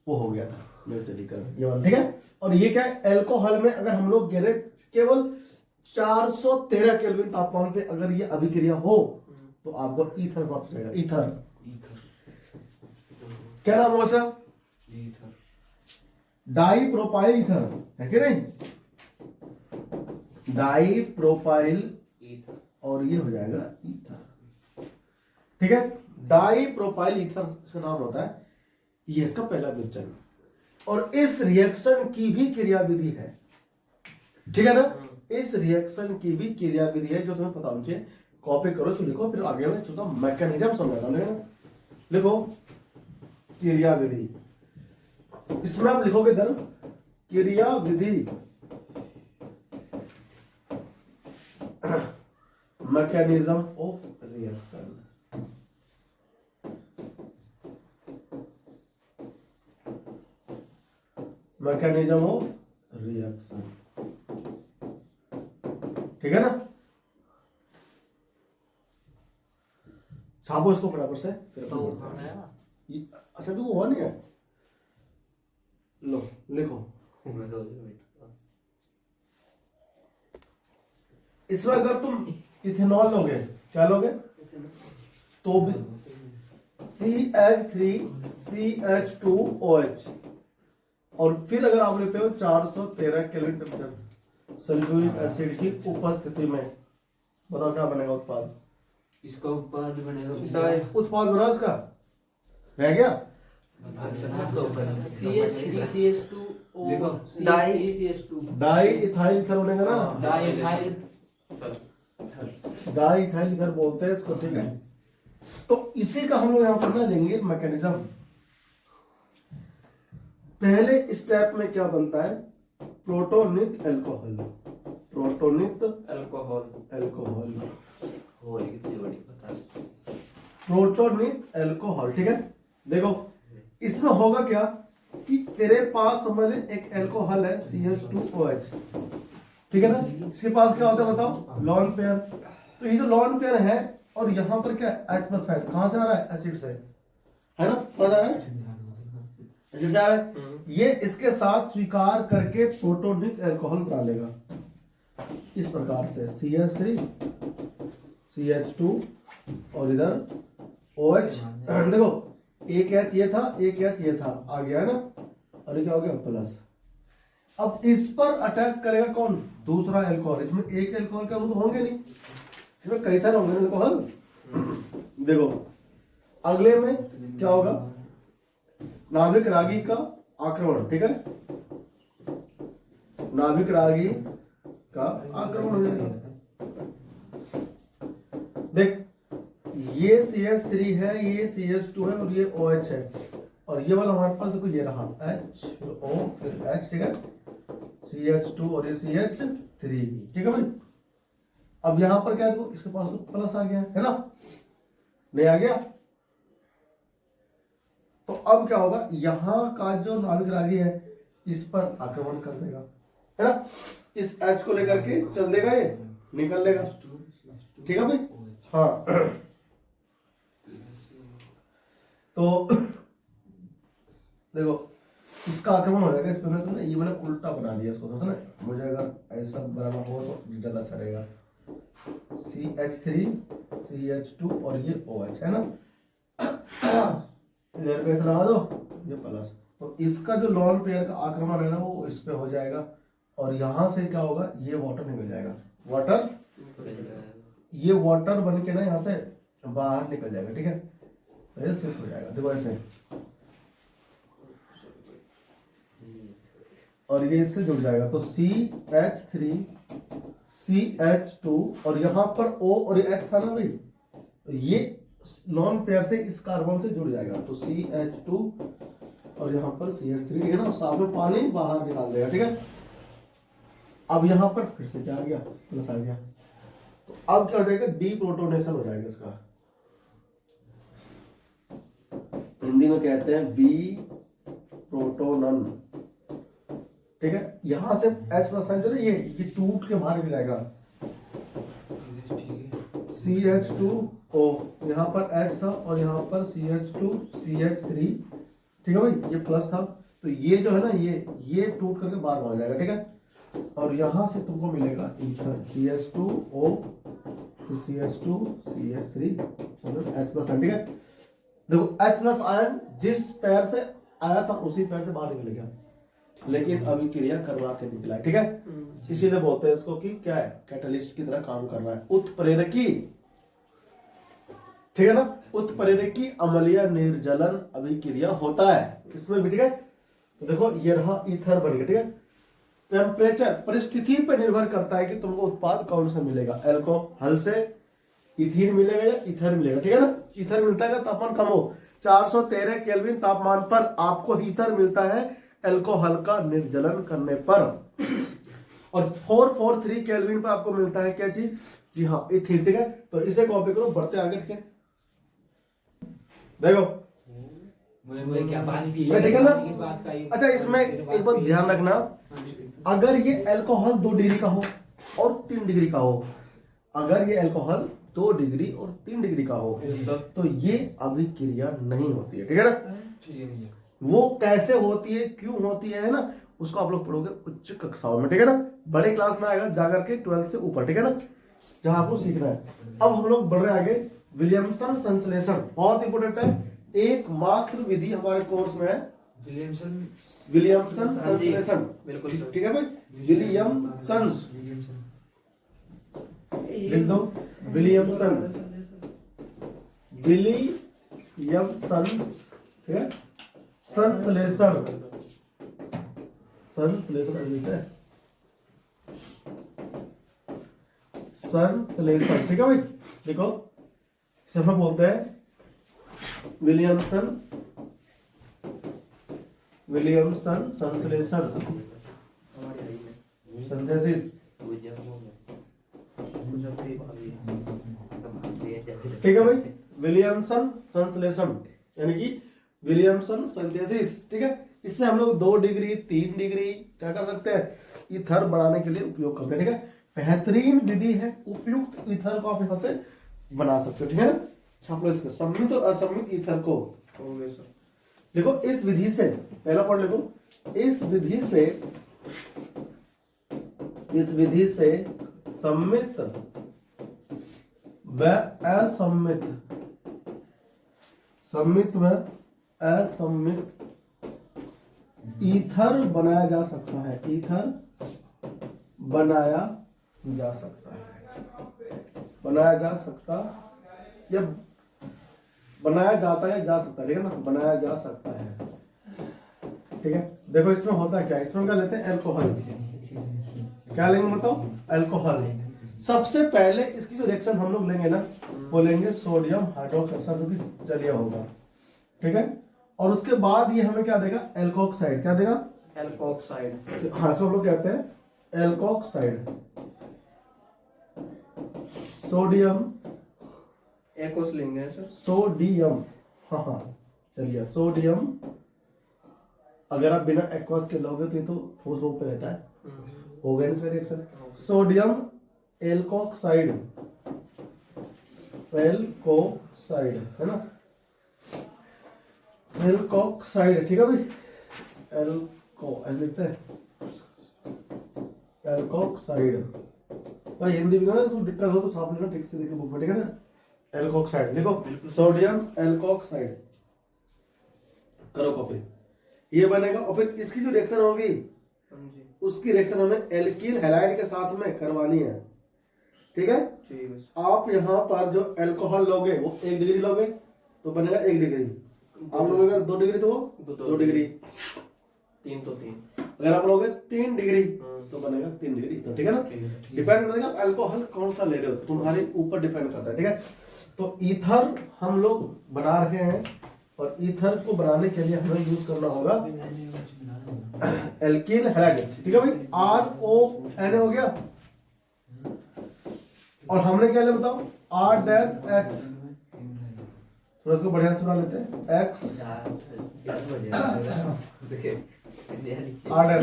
Speaker 1: वो हो गया था निर्जलीकरण, ये वाला, ठीक है। और ये क्या है, एल्कोहल में अगर हम लोग गिरे केवल 413 केल्विन तापमान पे अगर ये अभिक्रिया हो तो आपको ईथर प्राप्त हो जाएगा, ईथर। क्या नाम होगा सर, डाई प्रोपाइल ईथर, है कि नहीं, डाई प्रोपाइल और ये हो जाएगा ईथर, ठीक है। डाई प्रोपाइल ईथर इसका नाम होता है, ये इसका पहला विचलन। और इस रिएक्शन की भी क्रियाविधि है, ठीक है ना, इस रिएक्शन की भी क्रियाविधि है जो तुम्हें पता होनी चाहिए, कॉपी करो इसको लिखो, फिर आगे में इसका मैकेनिज्म समझाता हूं, लिखो क्रियाविधि, इसमें आप लिखोगे इधर क्रियाविधि, mechanism of reaction, mechanism of reaction, ठीक है ना। छापो इसको फटाफट से, फिर अपन बढ़ते हैं। अच्छा भी हुआ नहीं है, लो लिखो, इसमें अगर तुम इथेनॉल लोगे, क्या लोगे, तो भी CH3 CH2OH, और फिर अगर आप लेते हो 413 केल्विन टेम्परेचर सल्फ्यूरिक एसिड की उपस्थिति में, बताओ क्या बनेगा उत्पाद,
Speaker 5: इसका उत्पाद बनेगा
Speaker 3: डाई
Speaker 1: उत्पाद बना उसका, रह गया
Speaker 2: CH3 CH2
Speaker 5: देखो,
Speaker 2: CH3 CH2
Speaker 1: di ethyl ether बनेगा ना,
Speaker 2: डाइथाइल
Speaker 1: डाई इथाइल ईथर बोलते हैं इसको, ठीक है। तो इसी का हम लोग यहाँ पर ना लेंगे मैकेनिज्म। पहले स्टेप में क्या बनता है, प्रोटोनित अल्कोहल, प्रोटोनित
Speaker 3: अल्कोहल
Speaker 1: अल्कोहल,
Speaker 2: होली कितनी बड़ी पता है।
Speaker 1: प्रोटोनित अल्कोहल, ठीक है। देखो इसमें होगा क्या कि तेरे पास समझ ले एक अल्कोहल है CH2OH, ठीक है ना, इसके पास क्या होता है बताओ, लॉन पेयर। तो ये जो लॉन पेयर है और यहाँ पर क्या H+ है, कहां से आ रहा है, एसिड से, है ना, पता है एसिड से आ रहा है, ये इसके साथ स्वीकार करके प्रोटोनिक अल्कोहल बना लेगा इस प्रकार से, CH3 CH2 और इधर OH। देखो एक एच ये था, एक एच ये था, आ गया है ना, और ये क्या हो गया प्लस। अब इस पर अटैक करेगा कौन, दूसरा एल्कोहल। इसमें एक एल्कोहल के अणु तो होंगे नहीं, इसमें कई सारे होंगे एल्कोहल। देखो अगले में क्या होगा, नाभिक रागी का आक्रमण, ठीक है, नाभिक रागी का आक्रमण हो जाएगा। देख ये CH3 है, ये CH2 है और ये OH है, और ये वाला हमारे पास देखो ये रहा H फिर O फिर H, ठीक है, CH2 और ये CH3, ठीक है भाई। अब यहां पर क्या देखो, इसके पास तो प्लस आ गया है ना, नहीं आ गया, तो अब क्या होगा, यहां का जो नाभिक रागी है इस पर आक्रमण कर देगा, है ना, इस H को लेकर के चल देगा, ये निकल लेगा, ठीक है भाई। हाँ तो देखो इसका आक्रमण हो जाएगा इस पर, तुमने ये मैंने उल्टा बना दिया इसको, समझ ना, मुझे अगर ऐसा बनाना हो तो ज्यादा अच्छा रहेगा। CH3 CH2 और ये OH है ना, इधर पे ऐसा लगा दो, ये प्लस, तो इसका जो लॉन पेयर का आक्रमण है ना वो इस पे हो जाएगा, और यहां से क्या होगा, ये वाटर निकल जाएगा, वाटर, ये वाटर बन के ना यहाँ से बाहर निकल जाएगा, ठीक है, तो ये शिफ्ट हो जाएगा, देखो ऐसे, और ये इससे जुड़ जाएगा, तो CH3 CH2 और यहाँ पर O और ये H था ना भाई, तो ये लॉन पेयर से इस कार्बन से जुड़ जाएगा, तो CH2 और यहाँ पर CH3, है ना, साथ में पानी बाहर निकाल देगा, ठीक है। अब यहाँ पर फिर से क्या आ गया, प्लस आ गया, तो अब क्या हो जाएगा, डीप्रोटोनेशन हो जाएगा इसका, हिंदी में कहते हैं बी प्रोटोनन, ठीक है। यहां से H प्लस है जो ना, ये टूट के बाहर निकल जाएगा, CH2O, यहाँ पर H था और यहाँ पर CH2 CH3, ठीक है भाई, ये प्लस था, तो ये जो है ना ये टूट करके बाहर भाग जाएगा, ठीक है, और यहां से तुमको मिलेगा ether, CH2O CH2 CH3 H plus, ठीक है। देखो H प्लस आयन जिस पैर से आया था उसी पैर से बाहर निकल गया, लेकिन अभी क्रिया करवा के निकला है, ठीक है, इसीलिए बोलते हैं इसको कि क्या है, कैटलिस्ट की तरह काम कर रहा है, उत्प्रेरकी, ठीक है ना, उत्प्रेरकी अम्लीय निर्जलन अभिक्रिया होता है इसमें भी, ठीक है। तो देखो ये रहा ईथर बन गया, ठीक है। टेम्परेचर परिस्थिति पर निर्भर करता है कि तुमको उत्पाद कौन सा मिलेगा, अल्कोहल से इथीन मिलेगा या ईथर मिलेगा, ठीक है ना। ईथर मिलता है तापमान कम हो, 413 केल्विन तापमान पर आपको ईथर मिलता है अल्कोहल का निर्जलन करने पर, और 443 केल्विन पर आपको मिलता है क्या चीज, जी हाँ इथीन, ठीक है। तो इसे कॉपी करो, बढ़ते आगे, ठीक है। देखो
Speaker 5: मुझे क्या पानी पी
Speaker 1: ठीक है ना।
Speaker 5: किस बात का ये?
Speaker 1: अच्छा इसमें एक बात ध्यान रखना, अगर ये अल्कोहल 2 डिग्री का हो और 3 डिग्री का हो, अगर ये अल्कोहल 2 डिग्री और 3 डिग्री का हो तो ये अभिक्रिया नहीं होती है, ठीक है ना।
Speaker 5: ठीक है भैया।
Speaker 1: वो कैसे होती है, क्यों होती है ना, उसको आप लोग पढ़ोगे उच्च कक्षाओं में, ठीक है ना, बड़े क्लास में आएगा जाकर के 12th से ऊपर, ठीक है ना, जहां आपको सीखना है। अब हम लोग बढ़ रहे आगे, विलियमसन संश्लेषण बहुत इंपोर्टेंट है, एकमात्र विधि हमारे कोर्स में है विलियमसन संश्लेषण,
Speaker 3: बिल्कुल सर।
Speaker 1: ठीक है भाई, विलियमसन लिख दो, विलियमसन ठीक है, संश्लेषण लिखा है, संश्लेषण, ठीक है भाई। देखो इसे हम बोलते हैं विलियमसन संश्लेषण, सिंथेसिस, ठीक है भाई, विलियमसन संश्लेषण यानी कि विलियमसन सिंथेसिस, ठीक है। इससे हम लोग 2 डिग्री 3 डिग्री क्या कर सकते हैं, ईथर बनाने के लिए उपयोग करते हैं, ठीक है। बेहतरीन विधि है, उपयुक्त ईथर को आप यहाँ से बना सकते हो, ठीक है ना। छाप लो इसको, सम्मिलित और असम्मित ईथर को, देखो इस विधि से, पहला पढ़ लिखो, इस विधि से सम्मित व असम्मित, सम्मित व असममित ईथर बनाया जा सकता है, ईथर बनाया जा सकता है, बनाया जा सकता या बनाया जाता है, जा सकता है, ठीक है ना, बनाया जा सकता है, ठीक है। देखो इसमें होता क्या है, इसमें क्या लेते हैं अल्कोहल, क्या लेंगे बताओ, अल्कोहल। सबसे पहले इसकी जो रिएक्शन हम लोग लेंगे ना, वो लेंगे सोडियम हाइड्रोक्साइड, जो कि जलीय होगा, ठीक है। और उसके बाद ये हमें क्या देगा, एल्कोक्साइड, क्या देगा,
Speaker 3: एल्कोक्साइड।
Speaker 1: हाँ इसको हम लोग कहते हैं एल्कोक्साइड। सोडियम
Speaker 3: एक्वस लेंगे सर।
Speaker 1: सोडियम, हाँ हाँ चलिए, सोडियम अगर आप बिना एक्वस के लोगे तो ये तो ठोस रूप पे रहता है, हो गया इसका रिएक्शन। सोडियम एल्कोक्साइड, एल्कोक्साइड है ना, एल्कोक्साइड, ठीक है भाई, एल्को ऐसे लिखते हैं एल्कोक्साइड। भाई हिंदी में ना तो दिक्कत हो तो छाप लेना ठीक से, देखिए बुक में, ठीक है ना, एल्कोक्साइड देखो, सोडियम एल्कोक्साइड करो कॉपी, ये बनेगा। और फिर इसकी जो रिएक्शन होगी उसकी रिएक्शन हमें एल्किल हैलाइड के साथ में करवानी है, ठीक है। आप यहाँ पर जो अल्कोहल लोगे वो 1 डिग्री लोगे तो बनेगा 1 डिग्री, आप लोगे अगर 2 डिग्री तो वो 2 डिग्री,
Speaker 3: 3 तो 3,
Speaker 1: अगर आप लोगे 3 डिग्री तो बनेगा 3 डिग्री, तो ठीक है ना, डिपेंड करेगा आप अल्कोहल कौन सा ले रहे हो, तुम्हारे ऊपर डिपेंड करता है, ठीक है। तो ईथर हम लोग बना रहे हैं, और ईथर को बनाने के लिए हमें यूज करना होगा एल्किल हैलाइड, ठीक है भाई, RON हो गया। और हमने क्या लिया बताओ, R-X, थोड़ा इसको बढ़िया सुना लेते हैं, X R-,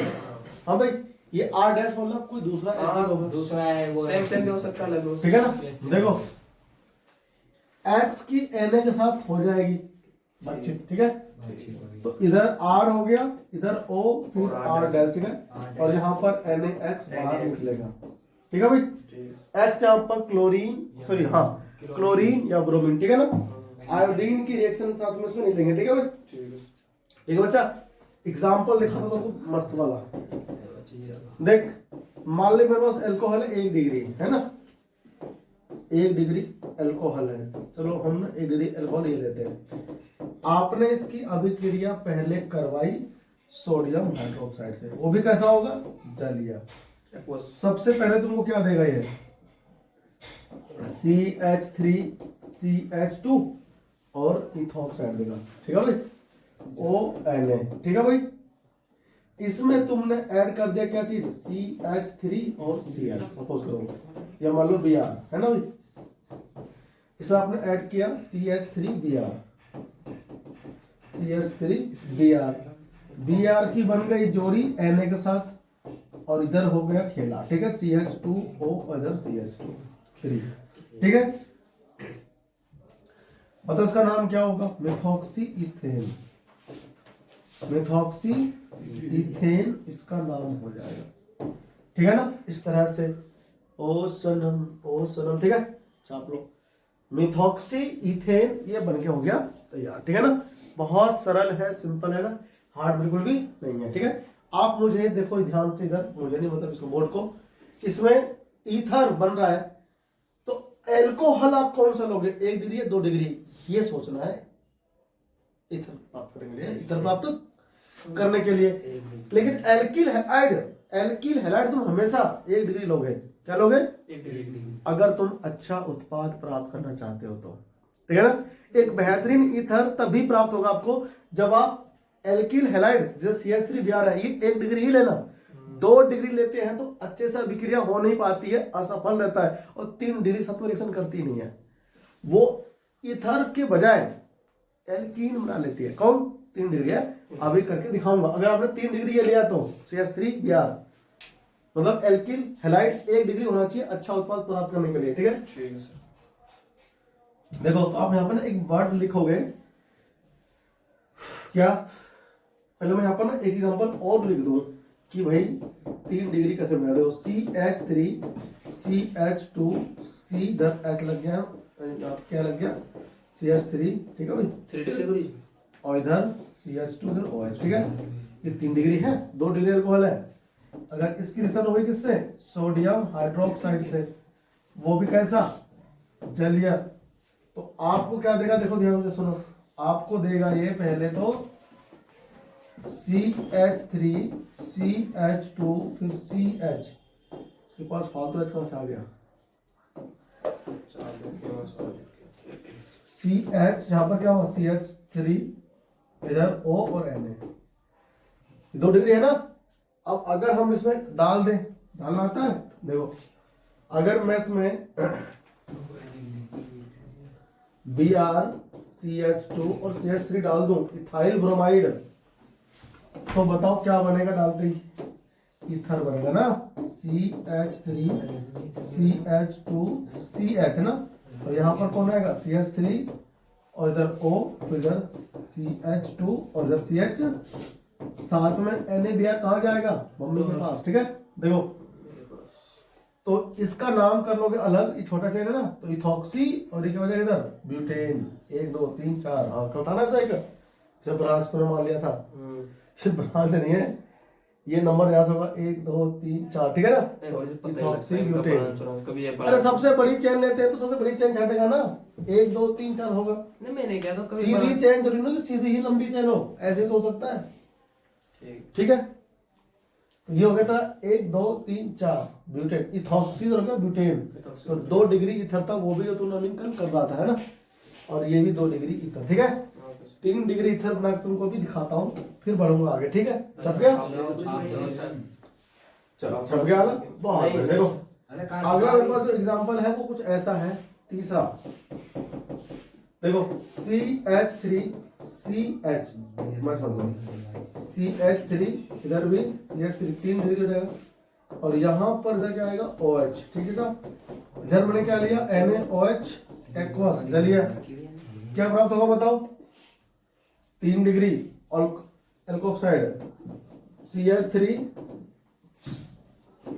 Speaker 1: हाँ भाई ये R- मतलब कोई दूसरा एल्किल होगा,
Speaker 2: दूसरा है वो
Speaker 3: सेम सेम भी हो सकता है, अलग हो
Speaker 1: ठीक है ना। देखो X की Na के साथ हो जाएगी बातचीत, ठीक है, तो इधर R हो गया, इधर O, फिर R-, ठीक है, और यहाँ पर NaX बाहर निकलेगा, ठीक है भाई। X यहाँ पर क्लोरीन, सॉरी हाँ क्लोरीन या ब्रोमीन, ठीक है ना, आयोडीन की रिएक्शन साथ में इसमें नहीं लेंगे, ठीक है भाई। ठीक है बच्चा, एग्जांपल दिखा दो तो मस्त वाला, देख मान ले मेरे पास अल्कोहल है 1 डिग्री है ना, 1 डिग्री अल्कोहल है, चलो हम 1 डिग्री अल्कोहल ये लेते हैं। आपने इसकी अभिक्रिया पहले करवाई सोडियम हाइड्रोक्साइड से, वो भी कैसा होगा, जलीय। सबसे पहले तुमको क्या देगा ये, CH3 CH2 और इथॉक्साइड देगा, ठीक है भाई, ONA, ठीक है भाई। इसमें तुमने ऐड कर दिया क्या चीज, CH3 और Cl, सपोज करो या मान लो Br है ना भाई, इसमें आपने ऐड किया CH3Br, CH3Br, Br की बन गई जोड़ी Na के साथ, और इधर हो गया खेला, ठीक है, CH2O और इधर CH2, ठीक है। मतलब इसका नाम क्या होगा, मेथॉक्सी इथेन, मेथॉक्सी इथेन इसका नाम हो जाएगा, ठीक है ना, इस तरह से ओ सनम, ठीक है, छाप लो, मेथॉक्सी इथेन ये बन के हो गया तैयार, ठीक है ना। बहुत सरल है, सिंपल है ना, हार्ड बिल्कुल भी नहीं है, ठीक है। आप मुझे देखो ध्यान से इधर, मुझे नहीं मतलब इसको बोर्ड को, इसमें ईथर बन रहा है तो एल्कोहल आप कौन सा लोगे, 1 डिग्री या 2 डिग्री, ये सोचना है। ईथर प्राप्त करेंगे, ईथर प्राप्त करने के लिए, लेकिन एल्किल हैलाइड, एल्किल हैलाइड तुम हमेशा 1 डिग्री लोगे, क्या लोगे,
Speaker 3: 1 डिग्री।
Speaker 1: अगर तुम अच्छा उत्पाद प्राप्त करना चाहते हो तो, ठीक है ना। एक बेहतरीन ईथर तभी प्राप्त होगा आपको जब आप एल्किल हैलाइड जो CH3Br है ये 1 डिग्री ही लेना, 2 डिग्री लेते हैं तो अच्छे से अभिक्रिया हो नहीं पाती है, असफल रहता है, और 3 डिग्री सत्व रिएक्शन करती नहीं है, वो ईथर के बजाय एल्कीन बना लेती है। कौन, 3 डिग्री है, अभी करके दिखाऊंगा। अगर आपने 3 डिग्री ये लिया तो CH3Br मतलब एल्किल हैलाइड 1 डिग्री होना चाहिए अच्छा उत्पाद प्राप्त करने के लिए, ठीक है।
Speaker 3: ठीक है सर।
Speaker 1: देखो तो आप यहाँ पर ना एक वर्ड लिखोगे, क्या, पहले मैं यहाँ पर ना एक एग्जांपल और लिख दूं कि भाई 3 डिग्री कैसे बना दो, CH3 CH2 C 10 H लग गया, क्या लग गया, CH3, ठीक है भाई,
Speaker 3: 3 डिग्री
Speaker 1: और इधर CH2 इधर OH, ठीक है। ये 3 डिग्री है, 2 डिग्री अल्कोहल है। अगर इसकी रिएक्शन होगी किससे, सोडियम हाइड्रोक्साइड से, वो भी कैसा, जलीय, तो आपको क्या देगा, देखो ध्यान से सुनो, आपको देगा ये पहले तो CH3 CH2 फिर CH, इसके पास फालतू H कहां से आ गया, CH, यहाँ पर क्या हुआ CH3, इधर O और Na, 2 डिग्री है ना। अब अगर हम इसमें डाल दें, डालना आता है, देखो अगर मैं इसमें BrCH2 और CH3 डाल दूं, इथाइल ब्रोमाइड, तो बताओ क्या बनेगा डालते ही, ईथर बनेगा ना, CH3 CH2 CH ना, तो यहाँ पर कौन आएगा CH3 और इधर O, तो इधर CH2 और इधर CH, साथ में NaBr कहाँ जाएगा, मम्मी के पास, ठीक है। देखो तो इसका नाम कर लोगे अलग, ये छोटा चेन है ना, तो इथॉक्सी, और ये क्या हो जाएगा इधर ब्यूटेन, 1 2 3 4, कल था ना ऐसा एक, जब ब्रांच तो मान लिया था, ब्रांच नहीं है, ये नंबर याद होगा 1 2 3 4, ठीक है ना, तो इथॉक्सी ब्यूटेन। अरे सबसे बड़ी चेन लेते हैं तो सबसे बड़ी चेन छाटेगा ना, 1 2 3 4 होगा,
Speaker 3: नहीं मैंने क्या, तो कभी
Speaker 1: सीधी चेन जरूरी नहीं कि सीधी ही लंबी चेन हो, ऐसे भी हो सकता है, ठीक है। तो ये हो गया था 1 2 3 4 ब्यूटेन, इथॉक्सी हो गया ब्यूटेन, तो 2 डिग्री ईथर था, वो भी तो नामिकरण कर रहा था, है ना, और ये भी 2 डिग्री ईथर, ठीक है। 3 डिग्री ईथर बना के तुमको भी दिखाता हूँ, फिर बढ़ूंगा आगे, ठीक है। छप गया, चलो छप गया ना, बहुत बढ़िया। देखो अगला मेरे पास जो एग्जांपल है वो कुछ ऐसा है, तीसरा देखो CH3 CH, मैं समझ CH3, इधर भी CH3, 3 डिग्री हो जाएगा, और यहाँ पर इधर क्या आएगा OH, ठीक है साहब। इधर मैंने क्या लिया NaOH एक्वस, जलीय, क्या प्राप्त होगा बताओ, 3 डिग्री एल्कोक्साइड,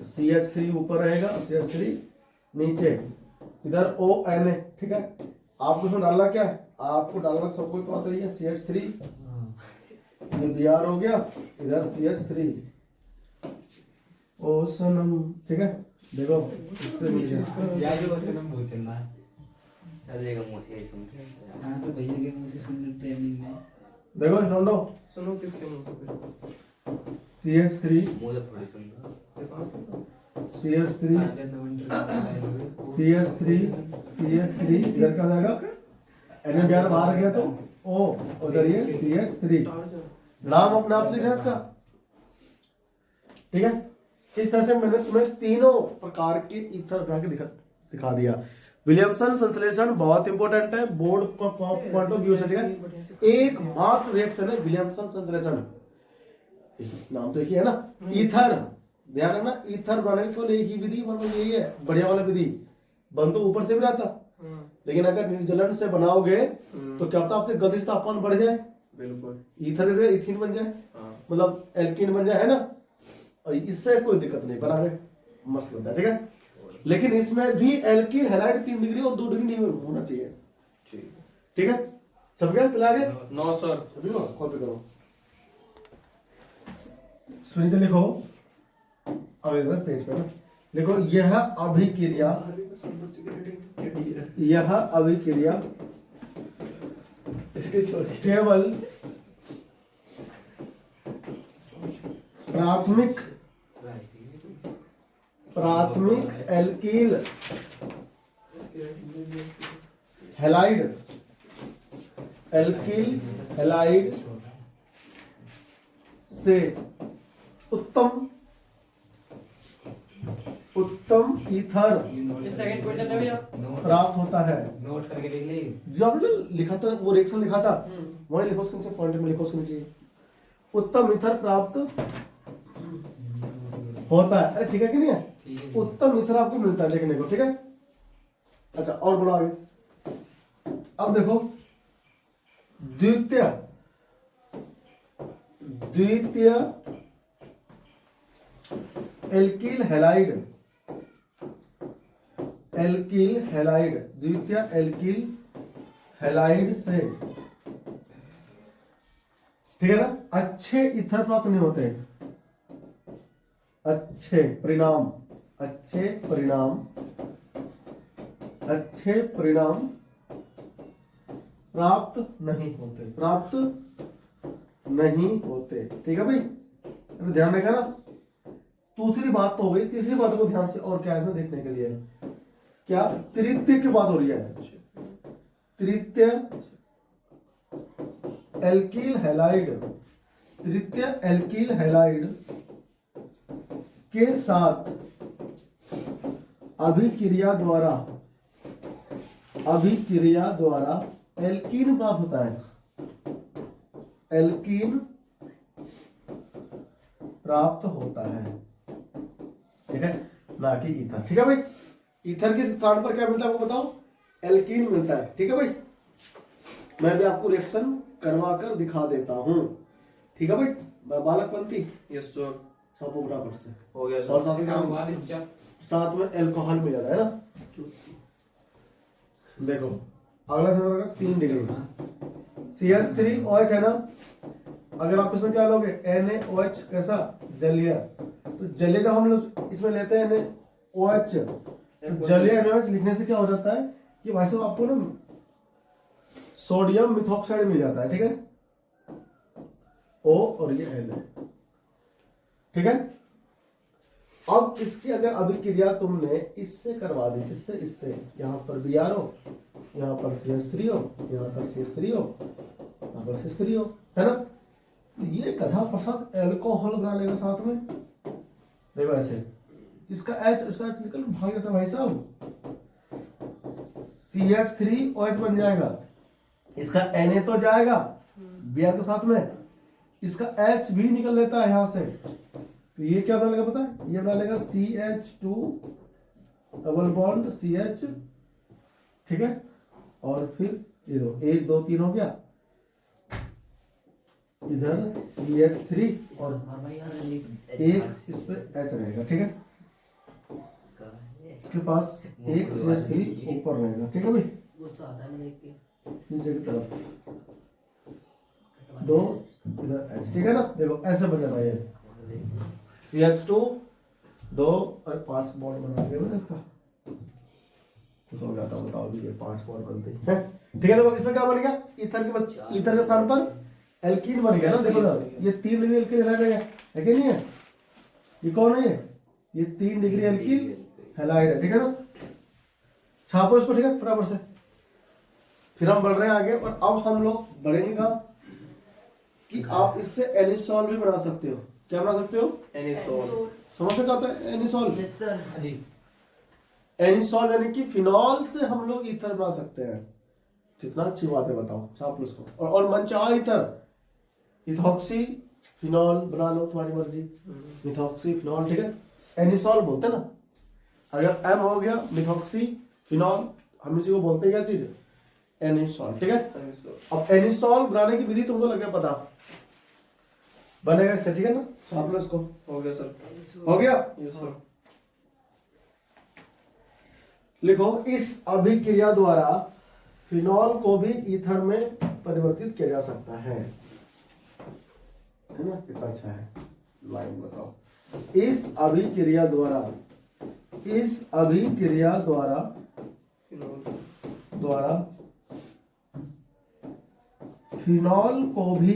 Speaker 1: CH3 ऊपर रहेगा, CH3 नीचे, इधर ONa, ठीक है। आपको इसमें डालना क्या है, आपको डालना सबको तो आता ही है CH3, ये Br हो गया, इधर CH3, ओ सनम, ठीक है। देखो इससे नीचे
Speaker 5: यार ये बस हम बहुत चल रहा है।
Speaker 2: चलेगा मुझे ही सुन के।
Speaker 5: हाँ तो भैया के मुंह से सुन लो ट्रेनिंग में।
Speaker 1: देखो ढूंढो,
Speaker 3: सुनो किसके मुंह से फिर,
Speaker 1: CH3
Speaker 2: मुझे थोड़ी सुन लो।
Speaker 1: CH3 CH3 इधर क्या हो जाएगा, NaBr बाहर गया तो O, उधर ये CH3, नाम अपने आप से लिखना इसका, ठीक है। इस तरह से मैंने तुम्हें तीनों प्रकार के ईथर बना के दिखा दिया। विलियमसन संश्लेषण बहुत इंपॉर्टेंट है बोर्ड पॉइंट ऑफ व्यू से, ठीक है। एकमात्र रिएक्शन है विलियमसन संश्लेषण, नाम तो एक ही है ना, ईथर, ध्यान रखना, ईथर बनाने की केवल एक ही विधि, मतलब यही है बढ़िया वाला विधि, बन तो ऊपर से भी रहता, लेकिन अगर निर्जलन से बनाओगे तो क्या पता आपसे गतिज तापमान बढ़ जाए,
Speaker 3: बिल्कुल
Speaker 1: ईथर से इथीन बन जाए, मतलब एल्कीन बन जाए, है ना, और इससे कोई दिक्कत नहीं, बना मस्त बनता है, ठीक है। लेकिन इसमें भी एल्कीन हैलाइड 3 डिग्री और 2 डिग्री नहीं होना चाहिए, ठीक है। सब गया, चला गया,
Speaker 3: 9 सर,
Speaker 1: सभी को कॉपी करो, नीचे लिखो, अब इधर पेज पे ना लिखो, यह अभिक्रिया, यह अभिक्रिया केवल प्राथमिक एल्कील हैलाइड से उत्तम ईथर
Speaker 3: इस सेकंड क्वेश्चन है भैया,
Speaker 1: प्राप्त होता है।
Speaker 5: नोट करके लिख ले।
Speaker 1: जो आपने लिखा था वो रिएक्शन लिखा था, वही लिखो उसके नीचे, पॉइंट में लिखो उसके नीचे, उत्तम ईथर प्राप्त होता है। अरे ठीक है कि नहीं है, उत्तम ईथर आपको मिलता है देखने को, ठीक है। अच्छा और बोलो आगे, अब देखो द्वितीय एल्कील हैलाइड से ठीक है ना। अच्छे ईथर प्राप्त नहीं होते, अच्छे परिणाम, अच्छे परिणाम, अच्छे परिणाम प्राप्त नहीं होते, प्राप्त नहीं होते। ठीक है भाई, अभी ध्यान रखा ना। दूसरी बात तो हो गई, तीसरी बात को ध्यान से और क्या है इसमें देखने के लिए, क्या तृतीय की बात हो रही है। तृतीय एल्किल हैलाइड, तृतीय एल्किल हैलाइड के साथ अभिक्रिया द्वारा, अभिक्रिया द्वारा एल्कीन प्राप्त होता है, एल्कीन प्राप्त होता है। ठीक है, ना कि ईथर। ठीक है भाई, ईथर के स्थान पर क्या मिलता है आपको बताओ, एल्कीन मिलता है। ठीक है भाई, मैं भी आपको रिएक्शन करवा कर दिखा देता हूं। ठीक है भाई, बालकपंथी
Speaker 3: यस सर,
Speaker 1: छापो बराबर से,
Speaker 3: हो गया
Speaker 1: और
Speaker 3: सर।
Speaker 1: साथ में क्या हुआ? साथ में अल्कोहल मिला है ना। देखो अगला नंबर का 3 डिग्री CH3OH है ना। अगर आप इसमें क्या लोगे NaOH, कैसा जलीय, तो जलीय जब हम लोग इसमें लेते हैं NaOH, तो जलीय NaOH लिखने से क्या हो जाता है कि भाई साहब आपको ना सोडियम मिथॉक्साइड मिल जाता है। ठीक है, O और ये L है। ठीक है, अब इसकी अगर अभिक्रिया तुमने इससे करवा दी, किससे, इससे, यहाँ पर BRO, यहाँ पर CH3O, यहाँ पर CH3O, यहाँ पर CH3O, है ना। तो ये गधा प्रसाद एल्कोहल बना लेगा साथ में। देखो ऐसे, इसका H, इसका H निकल भाग जाता है भाई साहब, CH3OH बन जाएगा, इसका Na तो जाएगा Br के साथ में, इसका H भी निकल लेता है यहाँ से। तो ये क्या बना लेगा पता है, ये बना लेगा CH2 डबल बॉन्ड CH। ठीक है, और फिर ये दो 1 2 3 हो गया, इधर CH3 और एक इस पे H रहेगा। ठीक है, इसके पास एक CH3 ऊपर रहेगा। ठीक है भाई, नीचे की तरफ 2 इधर H। ठीक है ना, देखो ऐसे बन जाता है ये CH2 2 और 5 बॉन्ड बना दिया मैंने इसका, कुछ हो जाता बताओ भी, ये 5 बॉन्ड बनते हैं। ठीक है, देखो इसमें क्या बन गया, ईथर के ईथर के स्थान पर एल्कीन बन गया ना। देखो ना, ये 3 डिग्री एल्कीन हैलाइड है कि नहीं है, ये कौन है, ये 3 डिग्री एल्कीन हैलाइड है। ठीक है ना, छापो इसको। ठीक है, बराबर से। फिर हम बढ़ रहे हैं आगे, और अब हम लोग बढ़ेंगे कहाँ कि आप इससे एनिसॉल भी बना सकते हो। क्या बना सकते हो,
Speaker 3: एनिसोल।
Speaker 1: समझ में क्या होता है एनिसॉल?
Speaker 3: Yes sir. हाँ जी।
Speaker 1: एनिसॉल यानी कि फिनॉल से हम लोग ईथर बना सकते हैं। कितना अच्छी बात है बताओ, छाप लो इसको। और मनचाहा ईथर, इथॉक्सी फिनॉल बना लो, तुम्हारी मर्जी, मिथॉक्सी फिनॉल। ठीक है, एनिसॉल बोलते हैं ना। अगर M हो गया मिथॉक्सी फिनॉल, हम इसी को बोलते हैं क्या चीज, एनिसॉल। ठीक है, अब एनिसॉल बनाने की विधि तुमको लग गया पता, बनेगा इससे। ठीक है ना, छाप लो इसको।
Speaker 3: हो गया सर।
Speaker 1: हो गया,
Speaker 3: यस सर।
Speaker 1: लिखो, इस अभिक्रिया द्वारा फिनॉल को भी ईथर में परिवर्तित किया जा सकता है ना। कितना अच्छा है, लाइन बताओ। इस अभिक्रिया द्वारा, इस अभिक्रिया द्वारा फिनॉल को भी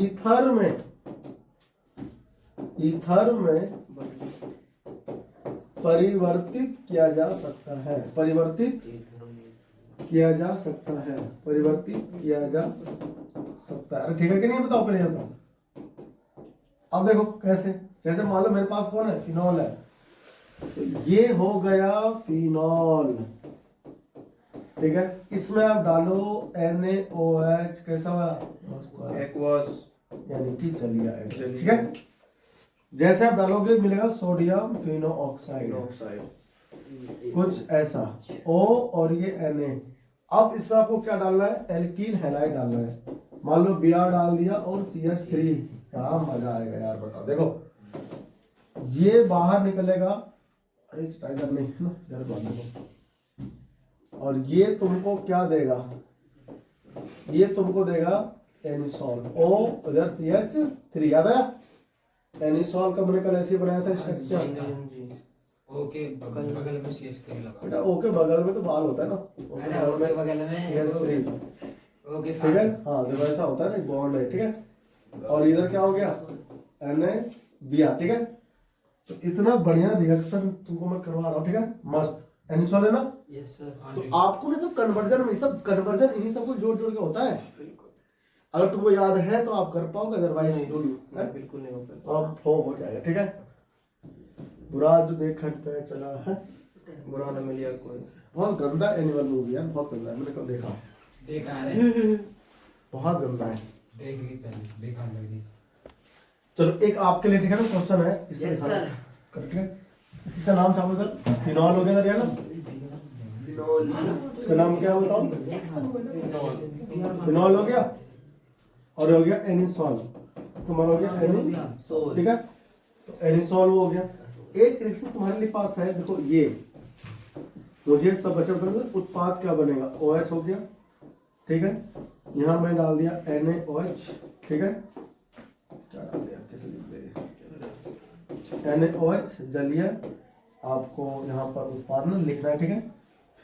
Speaker 1: ईथर में परिवर्तित किया जा सकता है, परिवर्तित किया जा सकता है, परिवर्तित किया जा सकता है। अरे ठीक है कि नहीं बताओ पहले बताओ। अब देखो कैसे, जैसे मान लो मेरे पास कौन है, फिनॉल है, तो ये हो गया फिनॉल। ठीक है, इसमें आप डालो NaOH, कैसा वाला,
Speaker 3: एक्वस,
Speaker 1: यानी कि जलीय। ठीक है, जैसे आप डालोगे मिलेगा सोडियम फिनोऑक्साइड, कुछ ऐसा O और ये Na। अब इसमें आपको क्या डालना है, एल्कीन हैलाइड डालना है। मान लो Br डाल दिया और CH3, क्या मजा आएगा यार बताओ। देखो ये बाहर निकलेगा, अरे इधर नहीं ना, इधर बाहर देखो, और ये तुमको क्या देगा, ये तुमको देगा एनिसॉल, O उधर CH3, याद है? एनिसॉल का मैंने कल ऐसे ही बनाया था स्ट्रक्चर।
Speaker 5: ओके बगल में CH3 लगा।
Speaker 1: बेटा O के बगल में तो बाल होता है ना, O के
Speaker 5: अरे
Speaker 1: बगल
Speaker 5: ओके
Speaker 1: में
Speaker 5: बगल में
Speaker 1: CH3,
Speaker 5: ओके
Speaker 1: ठीक है। हाँ जब ऐसा होता है ना बॉन्ड है, ठीक है। और इधर क्या हो गया, NaBr, ठीक है। तो इतना बढ़िया रिएक्शन तुमको मैं करवा रहा हूँ, ठीक है, मस्त। एनिसॉल है ना?
Speaker 4: Yes sir.
Speaker 1: तो आपको ना सब कन्वर्जन में, सब कन्वर्जन इन्हीं सबको जोड़ जोड़ के होता है। अगर तुमको याद है तो आप कर पाओगे, अदरवाइज
Speaker 4: बिल्कुल नहीं हो पाएगा।
Speaker 1: अब हो जाएगा, ठीक है। बुरा जो देख हटता है चला है,
Speaker 4: बुरा न मिलिया कोई।
Speaker 1: बहुत गंदा एनिमल मूवी है, बहुत गंदा है, मैंने कल देखा,
Speaker 5: देखा है,
Speaker 1: बहुत गंदा है।
Speaker 5: देख ली पहले, देखा लगी।
Speaker 1: चलो एक आपके लिए, ठीक है ना, क्वेश्चन है इससे
Speaker 4: यस सर।
Speaker 1: करके, इसका नाम क्या होगा सर? फिनॉल हो गया सर, ना?
Speaker 4: फिनोल।
Speaker 1: इसका नाम क्या बताओ? फिनॉल हो गया, और हो गया एनिसॉल, तुम्हारा हो गया एनिसॉल, ठीक है। तो एनिसॉल वो हो गया। एक रिएक्शन तुम्हारे लिए पास है, देखो ये, मुझे सब बच्चे बताओ उत्पाद क्या बनेगा। OH हो गया, ठीक है। यहाँ मैं डाल दिया NaOH, ठीक है। क्या डाल दिया, कैसे लिख दे, NaOH जलीय, आपको यहाँ पर उत्पादन लिखना है, ठीक है।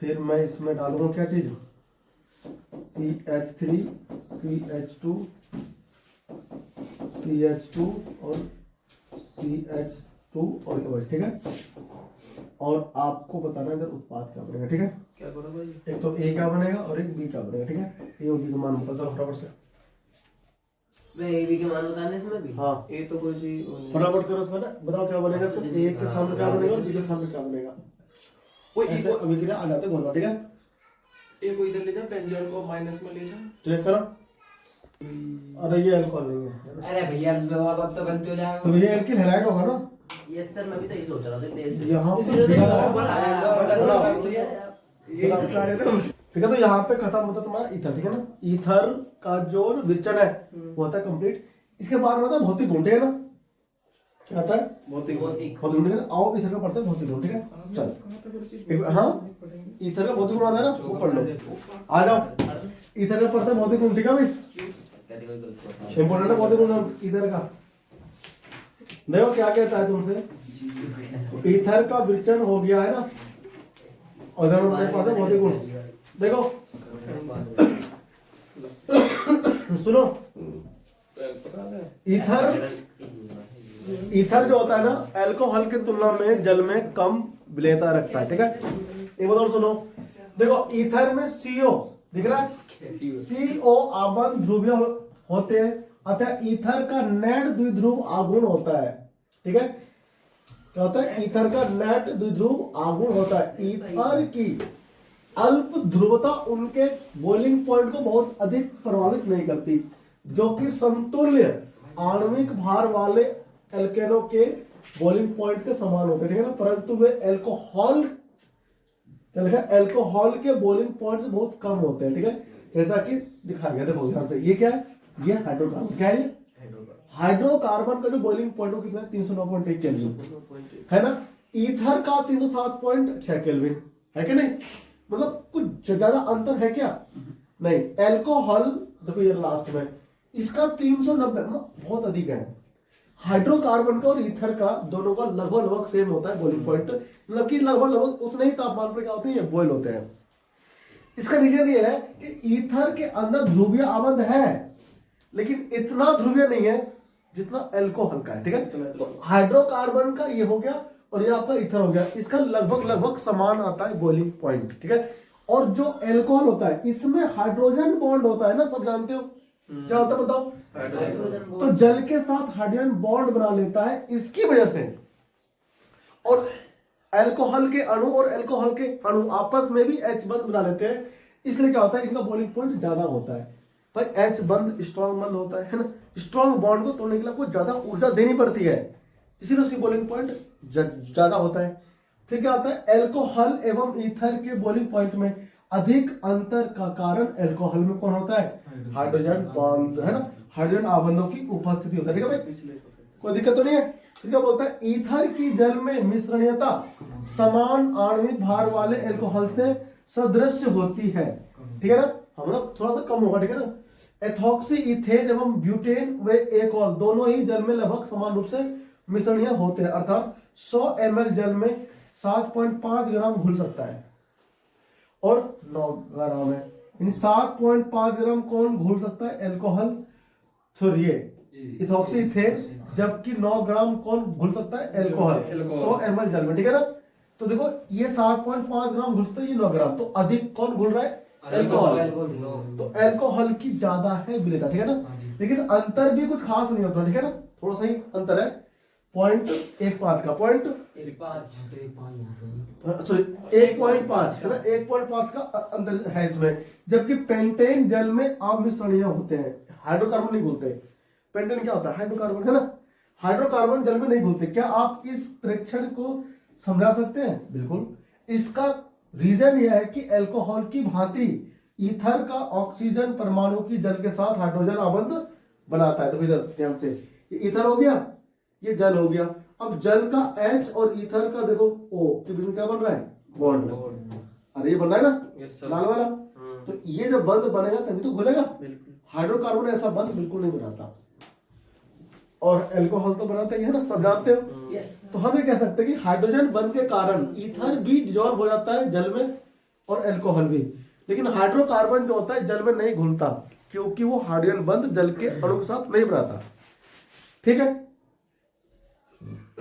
Speaker 1: फिर मैं इसमें डालूंगा क्या चीज, CH3, CH2, CH2 और CH2 और OH, ठीक है। और आपको बताना है इधर उत्पाद क्या बनेगा, ठीक है।
Speaker 4: क्या करो भाई?
Speaker 1: एक तो A क्या बनेगा और एक B क्या बनेगा, ठीक है। A और B का मान बता दो फटाफट से।
Speaker 4: मैं AB के मान बताने इसमें भी?
Speaker 1: हाँ
Speaker 4: A तो कोई चीज वो नहीं।
Speaker 1: फटाफट करो उसका ना, बताओ क्या बनेगा। तो A के सामने क्या बनेगा और B के सामने क्या बनेगा, ऐसे अभिक्रिया आ जाते बोलना, ठीक है।
Speaker 3: ए को इधर ले जा, बेंजीन को माइनस में ले जा।
Speaker 1: चेक करो, अरे ये अल्कोहल नहीं है,
Speaker 5: अरे भैया अब तो गलती हो जाएगा।
Speaker 1: तो ये एल्किल हैलाइड होगा ना।
Speaker 4: यस सर, मैं भी तो यही सोच रहा था देर से।
Speaker 1: यहाँ
Speaker 4: इसीलिए तो
Speaker 1: दिया
Speaker 4: बताओ,
Speaker 1: है,
Speaker 4: बस।
Speaker 1: ठीक है। तो यहाँ पे खत्म होता है तुम्हारा ईथर, ठीक है ना। ईथर का जो विरचन है वो होता है कंप्लीट। इसके बाद में होता है भौतिक गुण, ठीक है ना। क्या आता है,
Speaker 4: भौतिक।
Speaker 1: भौतिक गुण, ठीक है। आओ ईथर का पढ़ते हैं भौतिक गुण, ठीक है। चल हाँ, ईथर का भौतिक गुण आता है ना, वो पढ़ लो। आ जाओ, ईथर का पढ़ते हैं भौतिक गुण, ठीक है भाई। इंपॉर्टेंट है भौतिक गुण ईथर का। देखो क्या कहता है तुमसे, ईथर का विरचन हो गया है ना, और इधर हमारे पास है भौतिक गुण। देखो सुनो, ईथर जो होता है ना, अल्कोहल की तुलना में जल में कम विलेयता रखता है, ठीक है। एक बात और सुनो, देखो ईथर में CO दिख रहा है, CO आबंध ध्रुवीय होते हैं, अतः ईथर का नेट द्विध्रुव आगुण होता है, ठीक है। क्या होता है, ईथर का नेट द्विध्रुव आगुण होता है। ईथर की अल्प ध्रुवता उनके बॉइलिंग पॉइंट को बहुत अधिक प्रभावित नहीं करती, जो कि समतुल्य आणविक भार वाले एल्केनों के बॉइलिंग पॉइंट के समान होते हैं, ठीक है ना। परंतु वे अल्कोहल, क्या लिखा है, अल्कोहल के बॉइलिंग पॉइंट से बहुत कम होते हैं, ठीक है। जैसा कि दिखा गया, देखो यहाँ से, ये क्या है, ये हाइड्रोकार्बन, क्या है ये हाइड्रोकार्बन का जो बॉइलिंग पॉइंट हो कितना है, 309.1 केल्विन है ना। ईथर का 307.6 केल्विन है कि नहीं, मतलब कुछ ज्यादा अंतर है क्या, नहीं। अल्कोहल देखो ये लास्ट में, इसका 390 बहुत अधिक है। हाइड्रोकार्बन का और ईथर का दोनों का लगभग सेम होता है बॉइलिंग पॉइंट, मतलब कि लगभग उतने ही तापमान पर क्या होते हैं, ये बॉयल होते हैं। इसका रीजन ये है कि ईथर के अंदर ध्रुवीय आबंध है, लेकिन इतना ध्रुवीय नहीं है जितना अल्कोहल का है, ठीक है। तो हाइड्रोकार्बन का ये हो गया और ये आपका ईथर हो गया, इसका लगभग समान आता है बॉइलिंग पॉइंट, ठीक है। और जो अल्कोहल होता है इसमें हाइड्रोजन बॉन्ड होता है ना, सब जानते हो क्या होता है बताओ, तो जल के साथ हाइड्रोजन बॉन्ड बना लेता है, इसकी वजह से। और अल्कोहल के अणु और अल्कोहल के अणु आपस में भी H बंध बना लेते हैं, इसलिए क्या होता है, इनका बॉइलिंग पॉइंट ज्यादा होता है। भाई H बंध स्ट्रॉन्ग बंध होता है ना, स्ट्रॉन्ग बॉन्ड को तोड़ने के लिए आपको ज्यादा ऊर्जा देनी पड़ती है, इसीलिए उसकी बॉइलिंग पॉइंट ज्यादा होता है। फिर क्या होता है, अल्कोहल एवं ईथर के बॉइलिंग पॉइंट में अधिक अंतर का कारण अल्कोहल में कौन होता है, हाइड्रोजन बॉन्ड, है ना, हाइड्रोजन आबंधों की उपस्थिति होता है, ठीक है भाई, कोई दिक्कत तो नहीं है। फिर क्या बोलता है, ईथर की जल में मिश्रणीयता समान आणविक भार वाले अल्कोहल से सदृश होती है, ठीक है ना। हाँ मतलब थोड़ा सा कम होगा, ठीक है ना। एथॉक्सी इथेन एवं ब्यूटेन व एल्कोहल दोनों ही जल में लगभग समान रूप से मिश्रणीय होते हैं, अर्थात 100 ml जल में 7.5 ग्राम घुल सकता है और 9 ग्राम है। इन 7.5 ग्राम कौन घुल सकता है? एल्कोहल, सॉरी ये इथॉक्सी इथेन, जबकि 9 ग्राम कौन घुल सकता है? एल्कोहल 100 ml जल में, ठीक है ना। तो देखो ये 7.5 ग्राम घुलता है, ये 9 ग्राम, तो अधिक कौन घुल रहा है? एल्कोहल। तो एल्कोहल की ज्यादा है विलेयता, ठीक है ना। लेकिन अंतर भी कुछ खास नहीं होता, ठीक है ना, थोड़ा सा ही अंतर है 0.15 का, सॉरी 1.5 है ना, 1.5 का अंतर है इसमें। जबकि पेंटेन जल में अमिश्रणीय होते हैं, हाइड्रोकार्बन नहीं घुलते। पेंटेन क्या होता है? हाइड्रोकार्बन, है ना। हाइड्रोकार्बन जल में नहीं घुलते। क्या आप इस प्रेक्षण को समझा सकते हैं? बिल्कुल। इसका रीजन यह है कि अल्कोहल की भांति ईथर का ऑक्सीजन परमाणु की जल के साथ हाइड्रोजन आबंध बनाता है। तो इधर ध्यान से, ये ईथर हो गया, ये जल हो गया। अब जल का H और ईथर का देखो O के बीच में क्या बन रहा है? बॉन्ड। अरे ये बन रहा है ना लाल वाला, तो ये जब बंद बनेगा तभी तो घुलेगा। हाइड्रोकार्बन ऐसा बंद बिल्कुल नहीं बनाता, और अल्कोहल तो बनाता ही है ना, सब जानते हो। तो हम ये कह सकते हैं कि हाइड्रोजन बंद के कारण ईथर भी डिजॉल्व हो जाता है जल में, और अल्कोहल भी। लेकिन हाइड्रोकार्बन जो होता है जल में नहीं घुलता, क्योंकि वो हाइड्रोजन बंद जल के अणु के साथ नहीं बनाता, ठीक है।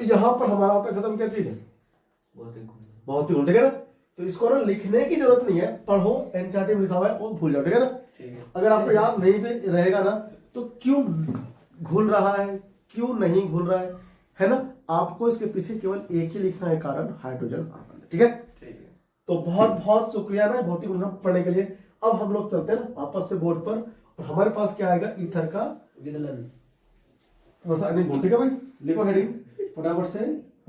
Speaker 1: यहां पर हमारा होता है खत्म क्या चीज है? बहुत ही, ठीक है ना। तो इसको ना लिखने की जरूरत नहीं है, पढ़ो, एनसीईआरटी में लिखा हुआ है वो भूल जाओ, ठीक है ना। अगर आपको याद नहीं भी रहेगा ना, तो क्यों घुल रहा है, क्यों नहीं घुल रहा है ना, आपको इसके पीछे केवल एक ही लिखना है कारण, हाइड्रोजन आबंध, ठीक है। तो बहुत बहुत शुक्रिया ना भौतिक गुण पढ़ने के लिए। अब हम लोग चलते हैं ना वापस से बोर्ड पर, और हमारे पास क्या आएगा? ईथर का रासायनिक गुण, ठीक है भाई। लिखो हेडिंग फटाफट से,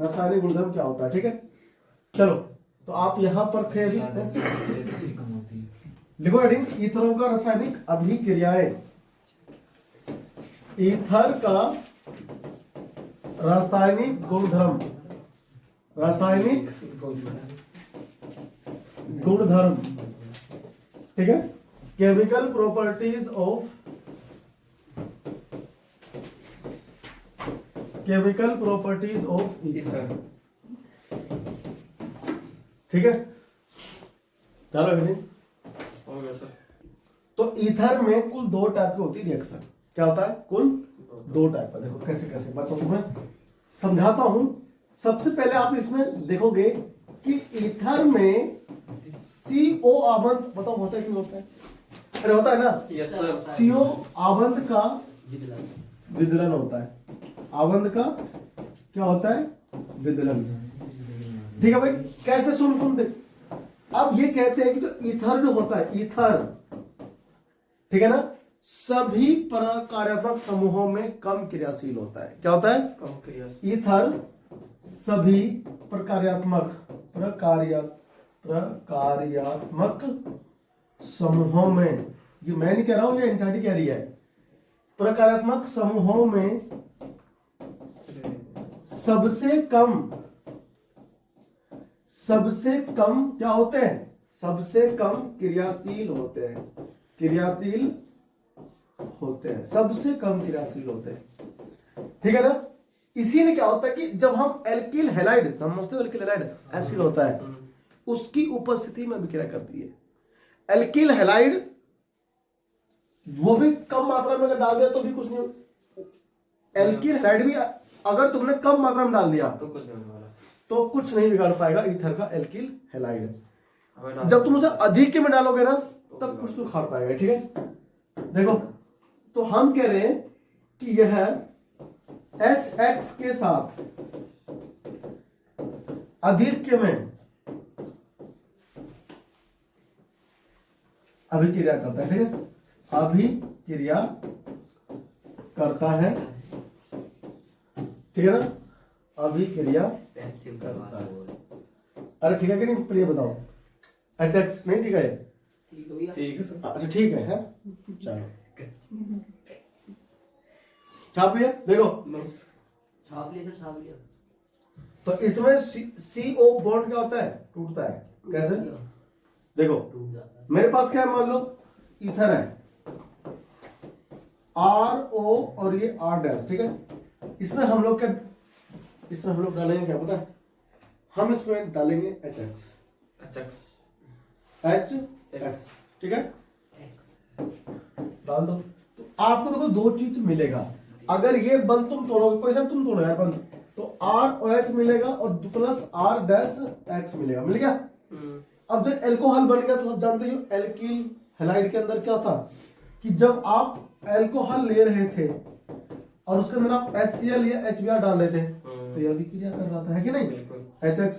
Speaker 1: रासायनिक गुणधर्म क्या होता है, ठीक है। चलो, तो आप यहां पर थे अभी, लिखो हेडिंग ईथरों का रासायनिक अभिक्रियाएं। ईथर का रासायनिक गुणधर्म, रासायनिक गुणधर्म, ठीक है। Chemical properties of, chemical properties of ether, ठीक है। चलो हेडिंग
Speaker 3: हो गया सर।
Speaker 1: तो ईथर में कुल 2 टाइप की होती है रिएक्शन। क्या होता है? कुल 2 टाइप का। देखो कैसे कैसे मैं तो तुम्हें समझाता हूं। सबसे पहले आप इसमें देखोगे कि ईथर में CO आबंध, बताओ होता है कि नहीं होता है? अरे होता है ना।
Speaker 3: Yes sir.
Speaker 1: CO आबंध का विदलन होता है। आबंध का क्या होता है? विदलन, ठीक है भाई। कैसे? सुन देख। अब ये कहते हैं कि जो ईथर जो होता है, ईथर, ठीक है ना, सभी प्रकार्यात्मक समूहों में कम क्रियाशील होता है। क्या होता है?
Speaker 3: कम क्रियाशील।
Speaker 1: ईथर सभी प्रकार्यात्मक समूहों में, ये मैं नहीं कह रहा हूं, ये एनसीईआरटी कह रही है, प्रकार्यात्मक समूहों में सबसे कम क्या होते हैं? सबसे कम क्रियाशील होते हैं, क्रियाशील होते हैं, सबसे कम क्रियाशील होते हैं, ठीक है ना। इसीलिए क्या होता है कि जब हम एल्किल हैलाइड, समझते हो एल्किल हैलाइड एसिड होता है, उसकी उपस्थिति में विक्रिया करती है। एल्किल हैलाइड वो भी कम मात्रा में अगर डाल दिया तो भी कुछ नहीं, एल्किल हैलाइड भी अगर तुमने कम मात्रा में डाल दिया
Speaker 3: तो कुछ नहीं होने वाला,
Speaker 1: तो कुछ नहीं बिगाड़ पाएगा ईथर का एल्किल हैलाइड। जब तुम उसे अधिक के में डालोगे ना, तब कुछ तो खाड़ पाएगा, ठीक है। देखो, तो हम कह रहे हैं कि यह HX के साथ अधिक्य में अभिक्रिया करता है, ठीक है। अभिक्रिया करता है, ठीक है ना, अभिक्रिया करता है। अरे ठीक है कि नहीं? प्रिय बताओ, HX नहीं ठीक है?
Speaker 3: ठीक है सर।
Speaker 1: अच्छा ठीक है, चलो छाप लिया। देखो
Speaker 4: छाप लिया सर, छाप लिया।
Speaker 1: तो इसमें CO बॉन्ड क्या होता है? टूटता है। कैसे? देखो
Speaker 4: टूट जाता है।
Speaker 1: मेरे पास क्या है, मान लो ईथर है, RO और ये R डैश, ठीक है। इसमें हम लोग डालेंगे क्या पता है, हम इसमें डालेंगे HX, ठीक है, डाल दो। तो आपको देखो दो चीज मिलेगा, अगर ये बंद तुम तोड़ोगे, कोई सब तुम तोड़ो यार बंद, तो ROH मिलेगा और प्लस R डैश X मिलेगा, मिल गया। अब जब एल्कोहल बन गया तो आप जानते हो एल्किल हैलाइड के अंदर क्या था कि जब आप एल्कोहल ले रहे थे और उसके अंदर आप HCl या HBr डाल रहे थे तो ये अभिक्रिया कर रहा था, है कि नहीं, HX,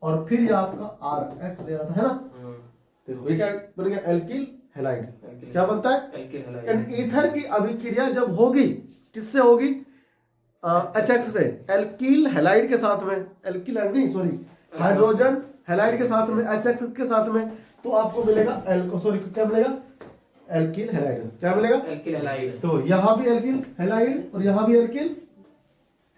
Speaker 1: और फिर ये आपका RH दे रहा था, है ना। देखो ये क्या बन गया, एल्किल हैलाइड। क्या बनता है, एंड ईथर की अभिक्रिया जब होगी किससे होगी, HX से, एल्किल हैलाइड के साथ में, एल्किल नहीं सॉरी हाइड्रोजन हैलाइड के साथ में, HX के साथ में, तो आपको मिलेगा क्या मिलेगा, एल्किल हैलाइड। क्या मिलेगा,
Speaker 3: एल्किल हैलाइड।
Speaker 1: तो यहाँ भी एल्किल हैलाइड और यहाँ भी एल्किल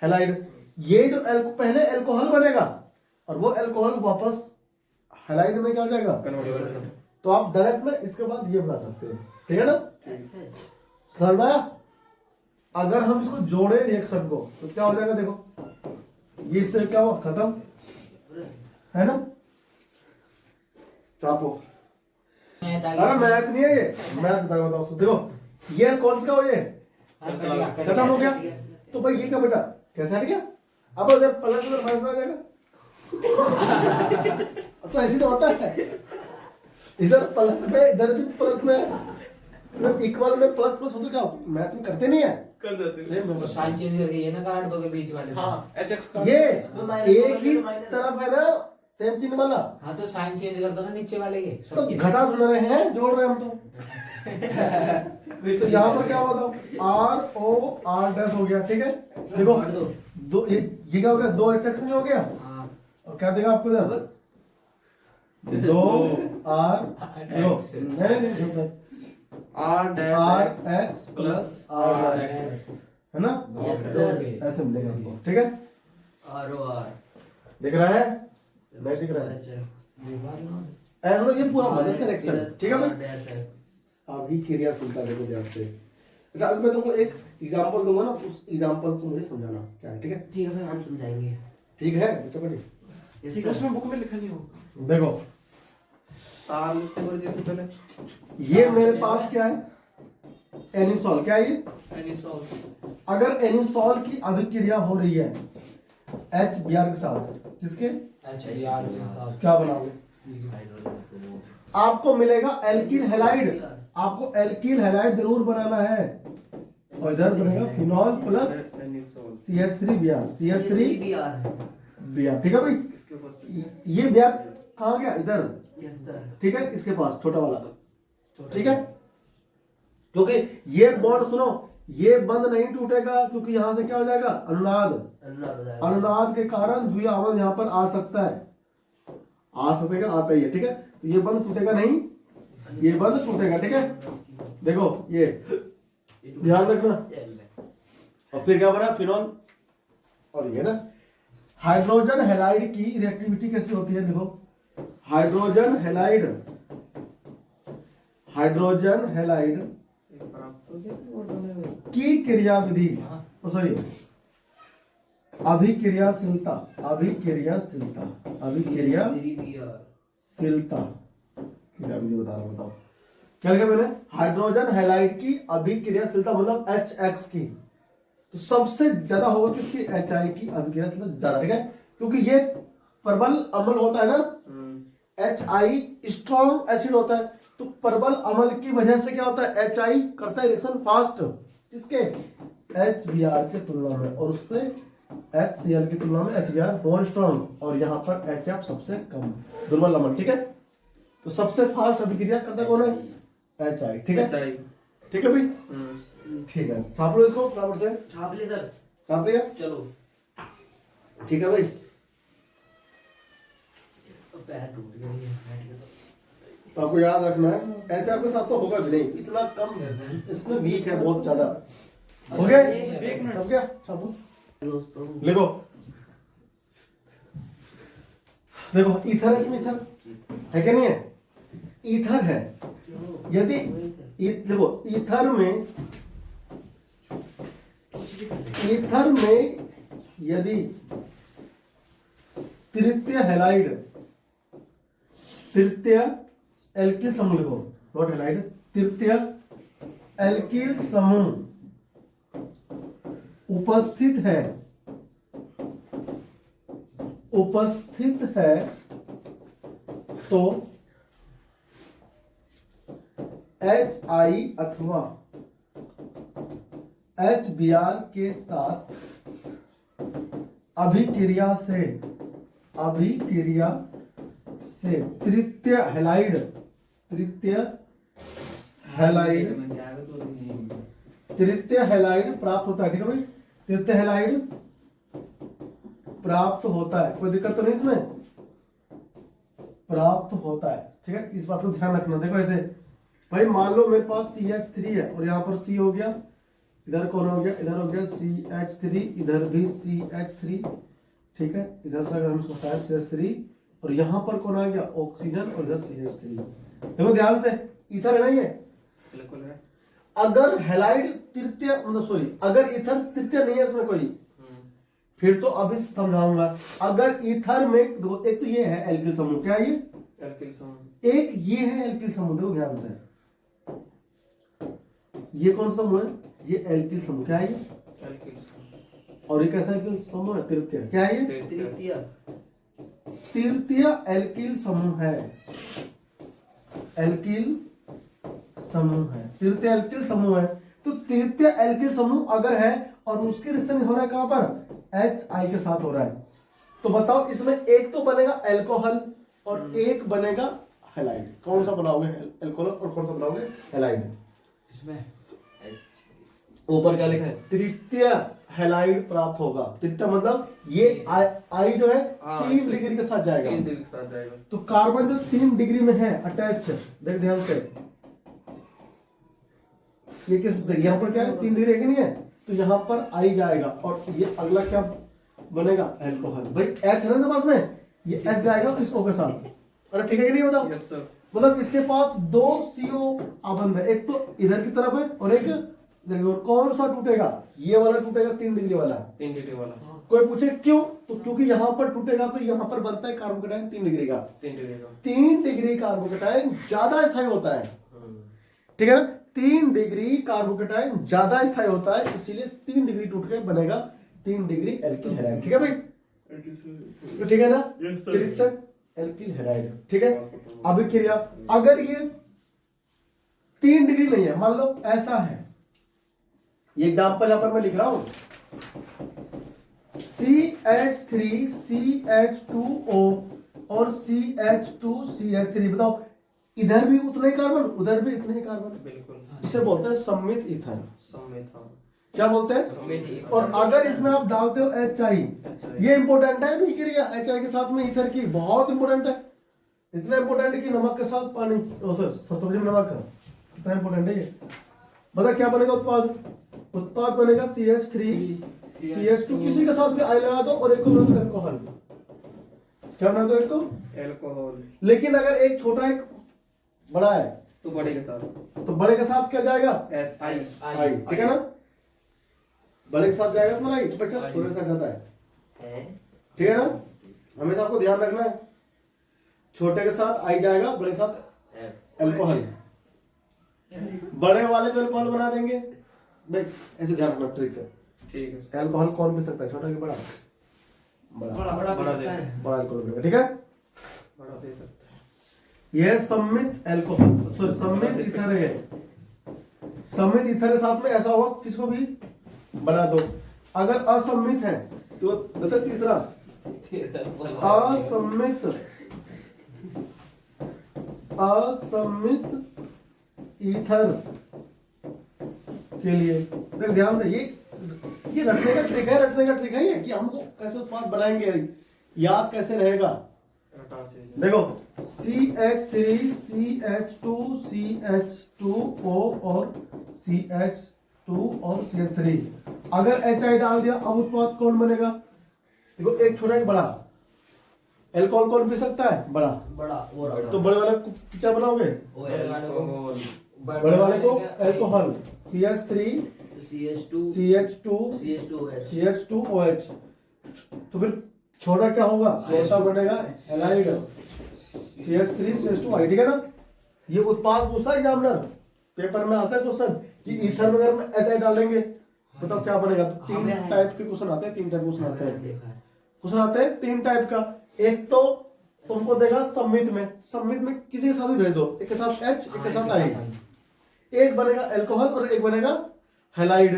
Speaker 1: हैलाइड। ये जो पहले एल्कोहल बनेगा और वो एल्कोहल वापस हैलाइड में क्या हो जाएगा, तो आप डायरेक्ट में इसके बाद ये बना सकते हो, ठीक है ना, समझ में आया। अगर हम इसको जोड़े रिएक्शन को तो क्या हो जाएगा, देखो ये इससे क्या हुआ, खत्म, है ना। चापो, अरे मैथ नहीं है ये, मैथ बताओ, देखो ये कौन सा हो, ये खत्म हो गया, तो भाई ये क्या बचा, कैसे हट गया, अब उधर प्लस उधर माइनस आ जाएगा तो ऐसे तो होता है, इधर प्लस में इधर भी प्लस में, इक्वल में प्लस प्लस हो तो क्या, मैथ में करते नहीं है,
Speaker 3: कर देते
Speaker 1: सेम
Speaker 5: तो साइन चेंज करके ये ना काट दोगे बीच वाले।
Speaker 3: हाँ, HX का
Speaker 1: ये
Speaker 4: तो माइनस
Speaker 1: एक ही तरफ है ना, सेम चिन्ह वाला,
Speaker 5: हाँ तो साइन चेंज कर दो ना नीचे वाले के
Speaker 1: तो
Speaker 5: सबके।
Speaker 1: घटा सुन रहे हैं, जोड़ रहे हैं हम तो यहाँ पर क्या हुआ था, ROR डैश हो गया, ठीक है। देखो दो ये क्या हो गया, दो HX नहीं हो गया,
Speaker 5: हाँ
Speaker 1: और क्या देगा आपको इधर, दो R, देखो नहीं
Speaker 3: R dash
Speaker 1: RX plus R है ना, ऐसे मिलेगा आपको, ठीक है।
Speaker 4: ROR
Speaker 1: दिख रहा है, नहीं दिख रहा है, ऐसा ये पूरा मतलब इसका रिएक्शन, ठीक है भाई। अभी क्रियाशीलता देखो ध्यान से, अच्छा अभी मैं तुमको एक एग्जांपल दूंगा ना, उस एग्जांपल को मुझे समझाना क्या है, ठीक है,
Speaker 4: ठीक है, हम समझाएंगे।
Speaker 1: ठीक है बच्चा पढ़िए।
Speaker 3: ठीक है, उसमें बुक में लिखा नहीं होगा,
Speaker 1: देखो
Speaker 3: तार लिखते हुए जैसे पहले
Speaker 1: ये मेरे पास क्या है, एनिसॉल, क्या है ये,
Speaker 3: एनिसॉल।
Speaker 1: अगर एनिसॉल की अभिक्रिया हो रही है HBr के साथ, किसके,
Speaker 5: HBr के साथ
Speaker 1: क्या बनाओगे, आपको मिलेगा एल्किल हैलाइड, आपको एल्किल हैलाइड जरूर बनाना है, और इधर बनेगा phenol plus
Speaker 3: anisole
Speaker 1: CH3Br,
Speaker 4: CH3Br
Speaker 1: Br, ठीक है भाई।
Speaker 3: इसके पास
Speaker 1: ये Br कहाँ गया, इधर,
Speaker 4: यस सर।
Speaker 1: ठीक है, इसके पास छोटा वाला, ठीक है, क्योंकि ये बॉन्ड सुनो, ये बंद नहीं टूटेगा क्योंकि यहाँ से क्या हो जाएगा, अनुनाद, अनुनाद के कारण द्वितीय अम्ल यहाँ पर आ सकता है, आ सकेगा, आता ही है, ठीक है। तो ये बंद टूटेगा नहीं, ये बंद टूटेगा, ठीक है। देखो ये ध्यान रखना, और फिर क्या बना, फिनॉल, और ये ना हाइड्रोजन हैलाइड की रिएक्टिविटी कैसी होती है, देखो हाइड्रोजन हैलाइड की क्रियाविधि, सॉरी अभिक्रियाशीलता क्रियाविधि बता रहा हूं, बताओ क्या लिखा मैंने, हाइड्रोजन हैलाइड की अभिक्रियाशीलता मतलब HX की, तो सबसे ज्यादा होगा किसकी, HI की अभिक्रियाशीलता ज्यादा, ठीक है, क्योंकि ये प्रबल अम्ल होता है ना, HI स्ट्रॉन्ग एसिड होता है, तो प्रबल अम्ल की वजह से क्या होता है, HI करता है रिएक्शन फास्ट, किसके, HBr के तुलना में, और उससे HCl की तुलना में HBr बहुत स्ट्रॉन्ग, और यहाँ पर HF सबसे कम दुर्बल अम्ल, ठीक है। तो सबसे फास्ट अभिक्रिया करता कौन है, HI, ठीक है, ठीक है भाई, ठीक है, छाप लो इसको फटाफट से,
Speaker 4: छाप ले सर,
Speaker 1: छाप लिया,
Speaker 4: चलो।
Speaker 1: ठीक है भाई।
Speaker 4: पैर टूट गया,
Speaker 1: तो आपको याद रखना है, HF के साथ तो होगा भी नहीं, इतना कम इसमें वीक है, बहुत ज्यादा हो गया, एक मिनट हो गया, छापो, लिखो, देखो ईथर, इसमें ईथर है क्या नहीं है, ईथर है, यदि देखो ईथर में यदि तृतीय हैलाइड, तृतीय एल्किल समूह, लिखो नॉट हैलाइड, तृतीय एल्किल समूह उपस्थित है तो HI अथवा HBr के साथ अभिक्रिया से तृतीय हैलाइड प्राप्त होता है। ठीक है भाई, तृतीय हैलाइड प्राप्त होता है, कोई दिक्कत तो नहीं इसमें, प्राप्त होता है। ठीक है, इस बात को ध्यान रखना। देखो ऐसे भाई, मान लो मेरे पास CH3 है और यहाँ पर C हो गया, इधर कौन हो गया, इधर हो गया CH3, इधर भी CH3। ठीक है, इधर से अगर हम सोचते हैं CH3 और यहाँ पर कौन आ गया, ऑक्सीजन, और इधर CH3। देखो ध्यान से, ईथर है ना ये,
Speaker 3: बिल्कुल है।
Speaker 1: अगर हैलाइड तृतीय, मतलब सॉरी, अगर ईथर तृतीय नहीं है इसमें कोई, फिर तो अभी समझाऊंगा। अगर ईथर में देखो, एक तो ये है एल्किल समूह, क्या है ये,
Speaker 3: एल्किल समूह,
Speaker 1: एक ये है एल्किल समूह, देखो ध्यान से, ये कौन सा समूह है, ये एल्किल समूह, क्या है ये,
Speaker 3: एल्किल समूह,
Speaker 1: और ये कैसा एल्किल समूह है, तृतीय, क्या है ये, तृतीय एल्किल समूह है, एल्किल समूह है, तृतीय एल्किल समूह है। तो तृतीय एल्किल समूह अगर है और उसके रिएक्शन हो रहा है कहां पर, HI के साथ हो रहा है, तो बताओ इसमें एक तो बनेगा अल्कोहल और एक बनेगा हैलाइड। कौन सा बनाओगे, अल्कोहल और कौन सा बनाओगे, हैलाइड।
Speaker 5: इसमें
Speaker 1: ऊपर क्या लिखा है, तृतीय हैलाइड प्राप्त होगा। तृतीय मतलब ये I जो है 3 डिग्री के साथ जाएगा,
Speaker 3: 3 डिग्री के साथ जाएगा।
Speaker 1: तो कार्बन जो 3 डिग्री में है अटैच, देख ध्यान से, ये किस, यहाँ पर क्या है, 3 डिग्री है कि नहीं है, तो यहाँ पर I जाएगा और ये अगला क्या बनेगा, अल्कोहल। भाई H है ना पास में, ये H जाएगा इस O के साथ। अरे ठीक है कि नहीं, बताओ।
Speaker 3: Yes sir.
Speaker 1: मतलब इसके पास 2 CO आबंध है, एक तो इधर की तरफ है और एक, और कौन सा टूटेगा, ये वाला टूटेगा, 3 डिग्री वाला।
Speaker 3: 3 डिग्री वाला,
Speaker 1: कोई पूछे क्यों, तो क्योंकि यहाँ पर टूटेगा तो यहाँ पर बनता है कार्बोकेटाइन 3 डिग्री का।
Speaker 3: 3 डिग्री का,
Speaker 1: 3 डिग्री कार्बोकेटाइन ज्यादा स्थायी होता है, ठीक है ना, 3 डिग्री कार्बोकेटाइन ज्यादा स्थायी होता है, इसीलिए 3 डिग्री टूट के बनेगा 3 डिग्री एल्किल हैलाइड। ठीक है भाई, तो ठीक है ना, तृतीय एल्किल हैलाइड। ठीक है, अभिक्रिया अगर ये 3 डिग्री नहीं है, मान लो ऐसा है, ये एग्जांपल यहां पर मैं लिख रहा हूं, CH3 CH2O और CH2CH3, बताओ इधर भी उतना ही कार्बन, उधर भी इतने ही कार्बन,
Speaker 3: बिल्कुल।
Speaker 1: इसे बोलते हैं सम्मित ईथर।
Speaker 3: सम्मित, हाँ।
Speaker 1: क्या बोलते हैं, और अगर इसमें आप डालते हो HI, ये इंपॉर्टेंट है अभिक्रिया HI के साथ में ईथर की, बहुत इंपॉर्टेंट है, इतना इंपॉर्टेंट है कि नमक के साथ पानी, सब्जी में नमक का, इतना इंपॉर्टेंट है ये। बता क्या बनेगा उत्पाद बनेगा CH3 CH2, किसी के साथ भी I लगा दो और एक को बना दो अल्कोहल, क्या बना दो, एक को
Speaker 3: अल्कोहल।
Speaker 1: लेकिन अगर एक छोटा एक बड़ा है
Speaker 3: तो बड़े के साथ,
Speaker 1: तो बड़े के साथ क्या जाएगा,
Speaker 3: I,
Speaker 1: I, ठीक है ना, बड़े के साथ जाएगा तुम्हारा I, बच्चा छोटे के साथ जाता है, ठीक है ना, हमेशा आपको ध्यान रखना है, छोटे के साथ I जाएगा, बड़े के साथ अल्कोहल, बड़े वाले को अल्कोहल बना देंगे भाई, ऐसे ध्यान रखना, ट्रिक है।
Speaker 3: ठीक है।
Speaker 1: अल्कोहल कौन पी सकता है, छोटा कि बड़ा,
Speaker 3: बड़ा दे सकते,
Speaker 1: बड़ा अल्कोहल पिएगा, ठीक है,
Speaker 3: बड़ा दे सकते हैं।
Speaker 1: यह सम्मित अल्कोहल, सॉरी सम्मित ईथर है, सम्मित ईथर के साथ में ऐसा होगा, किसको भी बना दो। अगर असम्मित है तो बता, तीसरा असम्मित ईथर के लिए, देख ध्यान से, ये रटने का ट्रिक है ये, कि हमको कैसे उत्पाद बनाएंगे, याद कैसे रहेगा। देखो CH3 CH2 CH2O और CH2 और CH3, अगर HI डाल दिया, अब उत्पाद कौन बनेगा, देखो एक छोटा एक बड़ा, एल्कोहल कौन पी सकता है? बड़ा।
Speaker 5: बड़ा वो रहा।
Speaker 1: तो बड़े वाले को क्या बनाओगे?
Speaker 5: बड़े वाले को
Speaker 1: बड़े वाले को alcohol CH3
Speaker 4: CH2
Speaker 1: CH2
Speaker 4: CH2OH।
Speaker 1: तो फिर छोटा क्या होगा? छोटा बनेगा हैलाइड CH3 CH2I, ठीक है ना? ये उत्पाद पूछता है एग्जामिनर, पेपर में आता है क्वेश्चन कि ईथर में अगर HI डालेंगे बताओ क्या बनेगा? तो तीन टाइप के क्वेश्चन आते हैं, तीन टाइप क्वेश्चन आते हैं। क्वेश्चन आते हैं तीन टाइप का। एक तो तुमको देगा सम्मित में किसी के साथ भी भेज दो, एक के साथ H एक के साथ I, एक बनेगा एल्कोहल और एक बनेगा हैलाइड।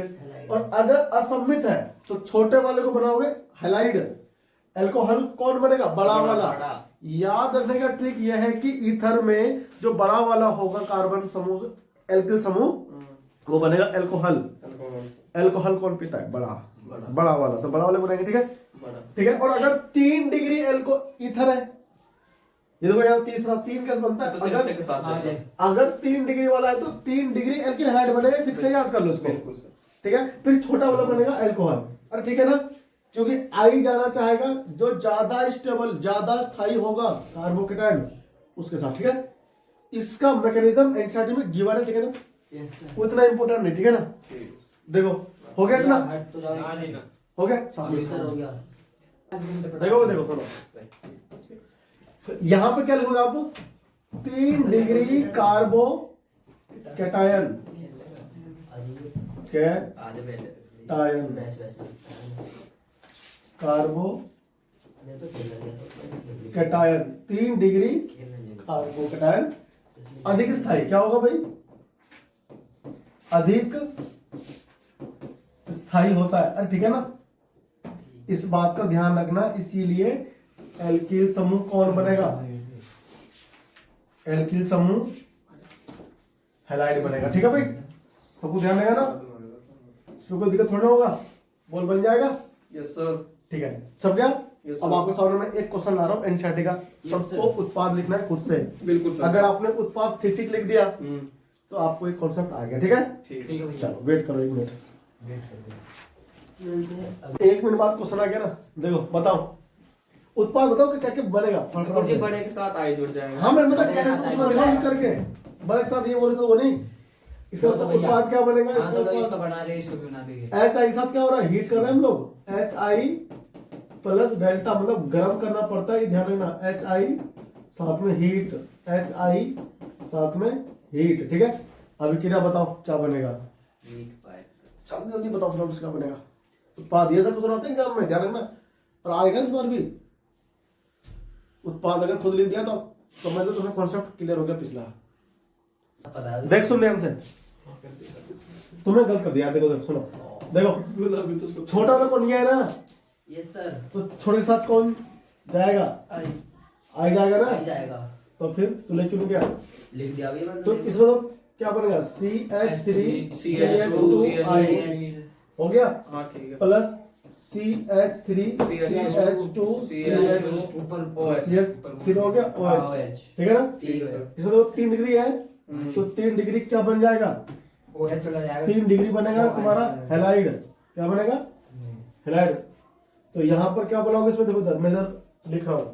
Speaker 1: और अगर असम्मित है तो छोटे वाले को बनाओगे हैलाइड, एल्कोहल कौन बनेगा? बड़ा वाला। याद रखने का ट्रिक यह है कि ईथर में जो बड़ा वाला होगा कार्बन समूह, एल्किल समूह, वो बनेगा एल्कोहल। एल्कोहल कौन पीता है? बड़ा वाला, तो बड़ा वाले बनेंगे, ठीक है? ठीक है। और अगर 3 डिग्री एल्को ईथर है, ये देखो यार तीसरा 3 कैसे बनता है? अगर 3 डिग्री वाला है तो 3 डिग्री एल्किल हैलाइड बनेगा, फिर से याद कर लो इसको, ठीक है? फिर छोटा वाला बनेगा एल्कोहल। अरे ठीक है ना, क्योंकि आई जाना चाहेगा जो ज्यादा स्टेबल, ज्यादा स्थायी होगा कार्बोकेटाइन उसके साथ, ठीक है? इसका मैकेनिज्म एनसीईआरटी में गिवन है, ठीक है ना? उतना इंपोर्टेंट नहीं, ठीक है ना? देखो हो गया इतना, हो गया?
Speaker 5: हो गया।
Speaker 1: देखो थोड़ा यहां पे क्या लिखोगे आप? 3 degree कार्बो cation, कार्बो cation 3 degree कार्बो cation अधिक स्थायी क्या होगा भाई? अधिक स्थायी होता है। अरे ठीक है ना, इस बात का ध्यान रखना। इसीलिए एल्किल समूह कौन बनेगा? एल्किल समूह हैलाइड बनेगा, ठीक है भाई? सबको ध्यान रहेगा ना, इसमें कोई दिक्कत थोड़ा होगा, बोल बन जाएगा।
Speaker 3: यस सर,
Speaker 1: ठीक है, सब क्या?
Speaker 3: Yes,
Speaker 1: अब
Speaker 3: sir.
Speaker 1: आपके सामने मैं एक क्वेश्चन ला रहा हूँ एनसीईआरटी का, सबको उत्पाद लिखना है खुद से।
Speaker 3: बिल्कुल सर।
Speaker 1: अगर आपने उत्पाद ठीक ठीक लिख दिया तो आपको एक कॉन्सेप्ट आ गया, ठीक है?
Speaker 3: ठीक
Speaker 5: ठीक है भैया।
Speaker 1: चलो वेट करो 1 मिनट,
Speaker 5: वेट कर दे।
Speaker 1: 1 मिनट बाद क्वेश्चन आ गया ना। देखो बताओ, उत्पाद बताओ कि क्या क्या बनेगा?
Speaker 3: और जी बड़े के साथ आई जुड़ जाएगा।
Speaker 1: हाँ मैं मतलब
Speaker 5: बड़े
Speaker 1: क्या
Speaker 5: के साथ
Speaker 1: उसमें लिखा लिख करके बड़े के साथ ये बोले तो वो नहीं, इसका
Speaker 5: वो तो भैया।
Speaker 1: उत्पाद क्या बनेगा?
Speaker 5: हाँ, तो लोग इसका
Speaker 1: इसका
Speaker 5: बना रहे, इसको भी बना देंगे।
Speaker 1: HI के साथ क्या हो रहा है? हीट कर रहे हैं हम लोग, HI प्लस डेल्टा, मतलब गर्म करना पड़ता है, ये ध्यान रखना। HI साथ में हीट, HI साथ में हीट, ठीक है? अभी क्रिया बताओ क्या बनेगा? जल्दी जल्दी बताओ फ्रेंड्स क्या बनेगा? उत्पाद ये सब कुछ होते हैं एग्जाम में, ध्यान रखना। और आएगा इस बार भी उत्पाद, अगर खुद लिख दिया तो आप समझ लो तुम्हें कॉन्सेप्ट क्लियर हो गया पिछला। देख सुन ध्यान से, तुम्हें गलत कर दिया। देखो देखो सुनो, देखो छोटा तो कौन है ना?
Speaker 4: यस सर,
Speaker 1: तो छोटे के साथ कौन जाएगा? आई जाएगा ना?
Speaker 4: आ जाएगा।
Speaker 1: तो फिर तू लिख क्यों गया?
Speaker 4: लिख दिया अभी मैंने।
Speaker 1: तो इसमें तो क्या बनेगा? CH3 CH2I हो गया,
Speaker 3: हाँ ठीक है।
Speaker 1: प्लस CH3 CH2 CH
Speaker 5: ऊपर
Speaker 1: CH3 हो गया OH,
Speaker 4: OH।
Speaker 1: ठीक है ना?
Speaker 3: ठीक है सर।
Speaker 1: इसमें तो 3 डिग्री है, तो 3 डिग्री क्या बन जाएगा?
Speaker 5: वो है चला जाएगा।
Speaker 1: 3 डिग्री बनेगा तुम्हारा हैलाइड। क्या बनेगा? हैलाइड। तो यहाँ पर क्या बनाओगे? इसमें देखो सर, मैं इधर लिख रहा हूँ,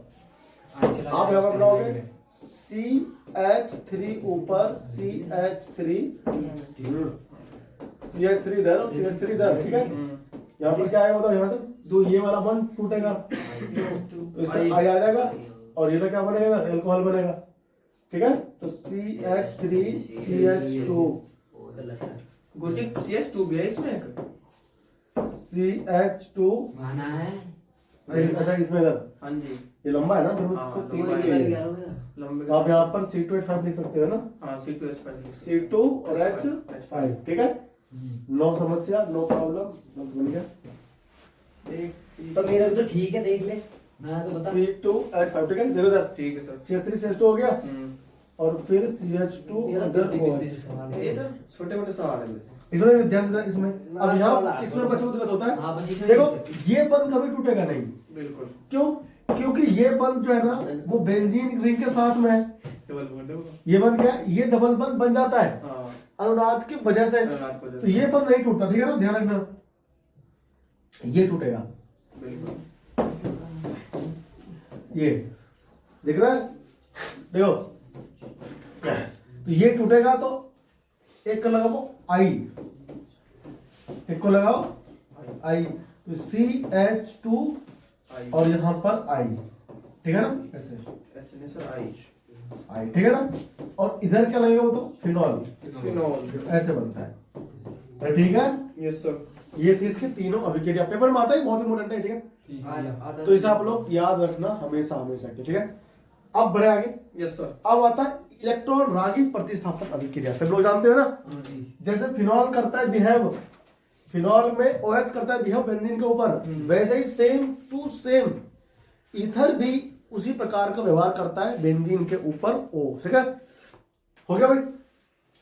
Speaker 1: आप यहाँ पर बनाओगे CH3 ऊपर CH3 इधर और CH3 इधर, ठीक है? यहाँ पर क्या आएगा बताओ? यहाँ से तो ये वाला बॉन्ड टूटेगा तो इसमें I आ जाएगा और ये क्या बनेगा? इधर एल्कोहल बनेगा, ठीक है? तो CH3 CH2
Speaker 3: गुरुजी CS2 भी है इसमें।
Speaker 1: CH2
Speaker 5: माना है।
Speaker 1: अच्छा इसमें इधर
Speaker 3: हाँ जी,
Speaker 1: ये लंबा है ना, फिर
Speaker 3: हाँ,
Speaker 1: उसको 3
Speaker 3: लंबा
Speaker 1: डिग्री
Speaker 3: है।
Speaker 1: है।
Speaker 3: लंबे
Speaker 1: तो आप यहाँ पर C2H5 लिख सकते हो ना,
Speaker 3: हाँ C2H5
Speaker 1: C2 और H5, ठीक है? नो समस्या, नो प्रॉब्लम, बन गया।
Speaker 4: तो मेरा भी तो ठीक है, देख ले। मैं तो बता।
Speaker 1: C2H5, ठीक है? देखो इधर
Speaker 3: ठीक है सर।
Speaker 1: CH3 CH2 हो गया और फिर CH2 इधर
Speaker 3: ये तो छोटे मोटे सवाल है वैसे।
Speaker 1: इसमें ध्यान देना। इसमें अब यहाँ इसमें बच्चों को दिक्कत होता
Speaker 5: हाँ,
Speaker 1: है,
Speaker 5: बस इसमें
Speaker 1: देखो ये बंद कभी टूटेगा नहीं।
Speaker 3: बिल्कुल।
Speaker 1: क्यों? क्योंकि ये बंद जो है ना वो बेंजीन रिंग के साथ में है।
Speaker 3: डबल बॉन्ड होगा।
Speaker 1: ये बंद क्या है? ये डबल बंद बन जाता है
Speaker 3: हाँ,
Speaker 1: अनुनाद की वजह से।
Speaker 3: अनुनाद की वजह
Speaker 1: तो
Speaker 3: से।
Speaker 1: ये बंद नहीं टूटता, ठीक है ना? ध्यान रखना, ये टूटेगा।
Speaker 3: बिल्कुल।
Speaker 1: ये दिख रहा है, देखो तो ये टूटेगा तो एक को लगाओ आई, एक को लगाओ आई, तो CH2 और यहां पर आई, ठीक है ना, ऐसे आई, ठीक है ना। और इधर क्या लगेगा वो तो फिनॉल,
Speaker 3: फिनॉल।
Speaker 1: ऐसे बनता है, तो ठीक है।
Speaker 3: Yes sir.
Speaker 1: ये थी इसकी तीनों अभिक्रिया, पेपर में आता है, बहुत इंपॉर्टेंट है, ठीक है। तो इसे आप लोग याद रखना हमेशा हमेशा के, ठीक है। अब बढ़े आगे।
Speaker 3: Yes sir.
Speaker 1: अब आता है इलेक्ट्रॉन रागी प्रतिस्थापन अभिक्रिया, सब लोग जानते हो ना। जैसे फिनॉल करता है बिहेव, फिनॉल में OH करता है बिहेव बेंजीन के ऊपर, वैसे ही सेम टू सेम ईथर भी उसी प्रकार का व्यवहार करता है बेंजीन के ऊपर O, ठीक है। हो गया भाई,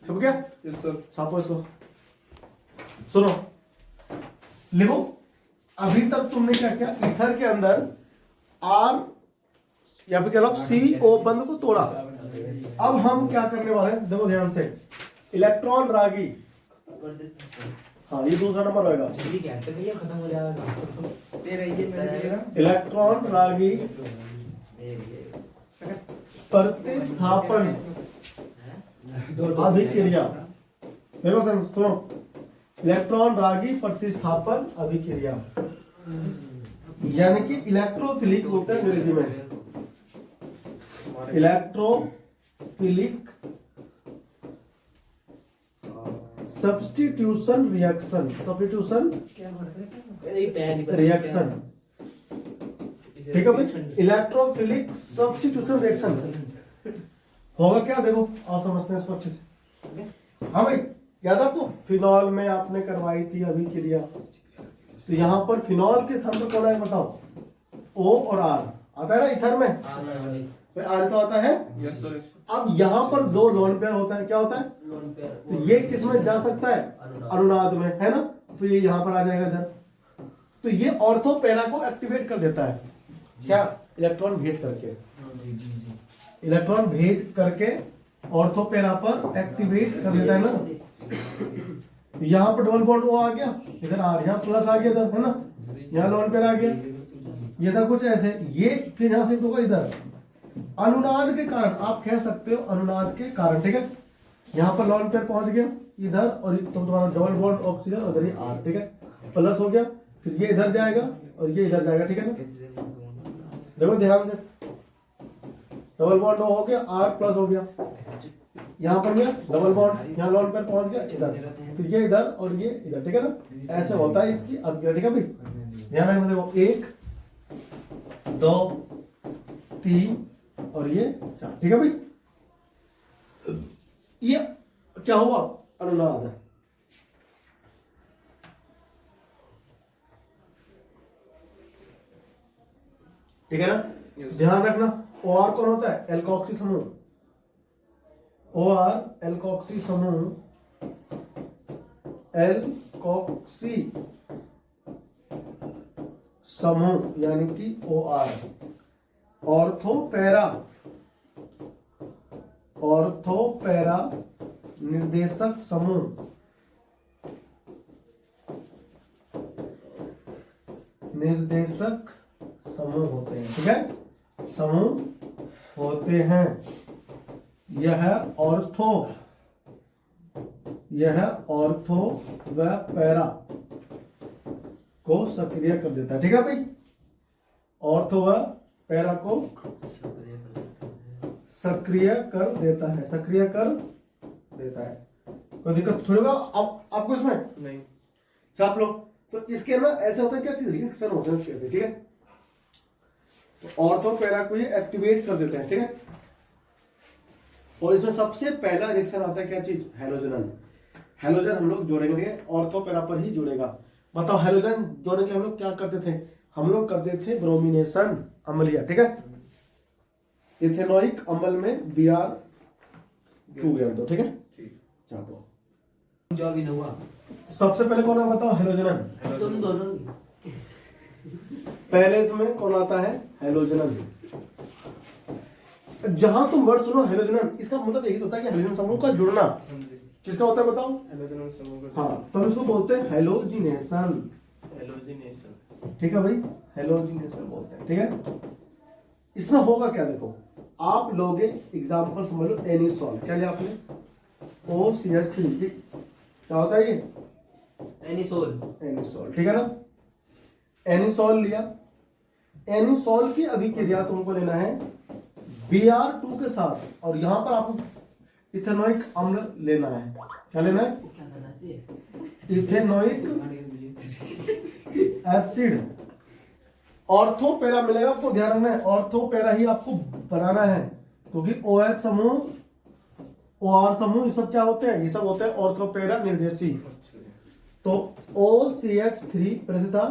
Speaker 1: सब गया।
Speaker 3: Yes sir.
Speaker 1: छापो इसको, सुनो लिखो। अभी तक तुमने क्या किया, ईथर के अंदर R या फिर कह लो CO बंध को तोड़ा। अब हम क्या करने वाले हैं, देखो ध्यान से, इलेक्ट्रॉन रागी, हाँ ये दूसरा नंबर होगा,
Speaker 5: जल्दी क्या तो भैया खत्म हो जाएगा।
Speaker 3: तेरा ये मैंने
Speaker 1: इलेक्ट्रॉन रागी प्रतिस्थापन अभिक्रिया। देखो सर सुनो, इलेक्ट्रॉन रागी प्रतिस्थापन अभिक्रिया, यानी कि इलेक्ट्रोफिलिक बोलते हैं अंग्रेजी में, electrophilic substitution reaction, substitution reaction, ठीक है भाई। इलेक्ट्रोफिलिक सब्स्टिट्यूशन रिएक्शन होगा क्या, देखो और समझते हैं इसको अच्छे से। हाँ भाई, याद आपको फिनॉल में आपने करवाई थी अभिक्रिया, तो यहाँ पर फिनॉल के स्थान पर कौन है बताओ, O और R आता है ना इथर में, R तो आता है।
Speaker 3: Yes sir.
Speaker 1: अब यहाँ पर दो लोन पेयर होता है, क्या होता है, तो ये किस में जा सकता है, अनुनाद में, है ना, फिर ये यहाँ पर आ जाएगा इधर, तो ये ऑर्थो पैरा को एक्टिवेट कर देता है, क्या, इलेक्ट्रॉन भेज करके, इलेक्ट्रॉन भेज करके ऑर्थो पैरा पर एक्टिवेट कर देता है ना। यहाँ पर डबल बॉन्ड O आ गया, इधर R, यहाँ प्लस आ गया इधर, है ना, यहाँ लोन पेयर आ गया, ये था कुछ ऐसे, ये फिर यहाँ शिफ्ट होगा इधर, अनुनाद के कारण, आप कह सकते हो अनुनाद के कारण, ठीक है। यहाँ पर लॉन पेयर पहुंच गया इधर, और तुम्हारा डबल बॉन्ड ऑक्सीजन और इधर ये R, ठीक है, प्लस हो गया, फिर ये इधर जाएगा और ये इधर जाएगा, ठीक है ना। देखो ध्यान से, डबल बॉन्ड हो गया, R प्लस हो गया, यहाँ पर गया डबल बॉन्ड, यहाँ लॉन पेयर पहुंच गया इधर, फिर ये इधर और ये इधर, ठीक है ना। ऐसे होता है इसकी अभिक्रिया, ठीक है भाई, ध्यान रखना। देखो 1 2 3 और ये 4, ठीक है भाई। ये क्या हुआ, अनुनाद है, ठीक है ना। ध्यान रखना, OR कौन होता है, एल्कोक्सी समूह, OR एल्कोक्सी समूह, एल्कोक्सी समूह यानी कि OR। ऑर्थोपैरा, ऑर्थोपैरा निर्देशक समूह, निर्देशक समूह होते हैं, ठीक है, समूह होते हैं। यह ऑर्थो, यह ऑर्थो व पैरा को सक्रिय कर देता है, ठीक है भाई, ऑर्थो व पैरा को सक्रिय कर देता है, सक्रिय कर देता है, कोई दिक्कत थोड़ी होगा आपको इसमें
Speaker 3: नहीं।
Speaker 1: आप लोग तो इसके ना ऐसे होता है, क्या चीज रिएक्शन होता है इसके ऐसे, ठीक है। तो ऑर्थो पैरा को ये एक्टिवेट कर देते हैं, ठीक है। और इसमें सबसे पहला रिएक्शन आता है, क्या चीज, हैलोजन। हैलोजन हम लोग जोड़ेंगे, ऑर्थो पैरा पर ही जुड़ेगा। बताओ हैलोजन जोड़ने के लिए हम लोग क्या करते थे, हम लोग करते थे ब्रोमिनेशन अम्लीय, ठीक है। इथेनोइक अम्ल में Br2 गया तो, ठीक है। चलो
Speaker 5: जो भी ना हुआ
Speaker 1: सबसे पहले कौन है बताओ, हैलोजन।
Speaker 5: तुम दोनों
Speaker 1: पहले इसमें कौन आता है, हैलोजन। जहां तुम वर्ड सुनो हैलोजन, इसका मतलब यही तो होता है कि हैलोजन समूह का जुड़ना किसका होता है बताओ,
Speaker 3: हैलोजन समूह का।
Speaker 1: हाँ, तो इसको बोलते हैं हैलोजिनेशन,
Speaker 3: हैलोजिनेशन,
Speaker 1: ठीक है भाई, हैलोजिनेशन बोलते हैं, ठीक है। इसमें होगा क्या देखो, आप लोगे एग्जाम्पल समझ लो एनिसॉल, क्या लिया आपने OCH3, क्या होता है ये
Speaker 5: एनिसोल।
Speaker 1: एनिसॉल, ठीक है ना। एनिसॉल लिया, एनिसॉल की अभिक्रिया तुमको लेना है Br2 के साथ, और यहां पर आपको इथेनोइक अम्ल लेना है। क्या लेना है?
Speaker 5: क्या करना है?
Speaker 1: Ethanoic acid. ऑर्थो पैरा मिलेगा आपको, ध्यान रखना है ऑर्थो पैरा ही आपको बनाना है, क्योंकि OH समूह, OR समूह, ये सब क्या होते हैं? ये सब होते हैं ऑर्थो पैरा निर्देशी। तो OCH3 प्रसिद्धा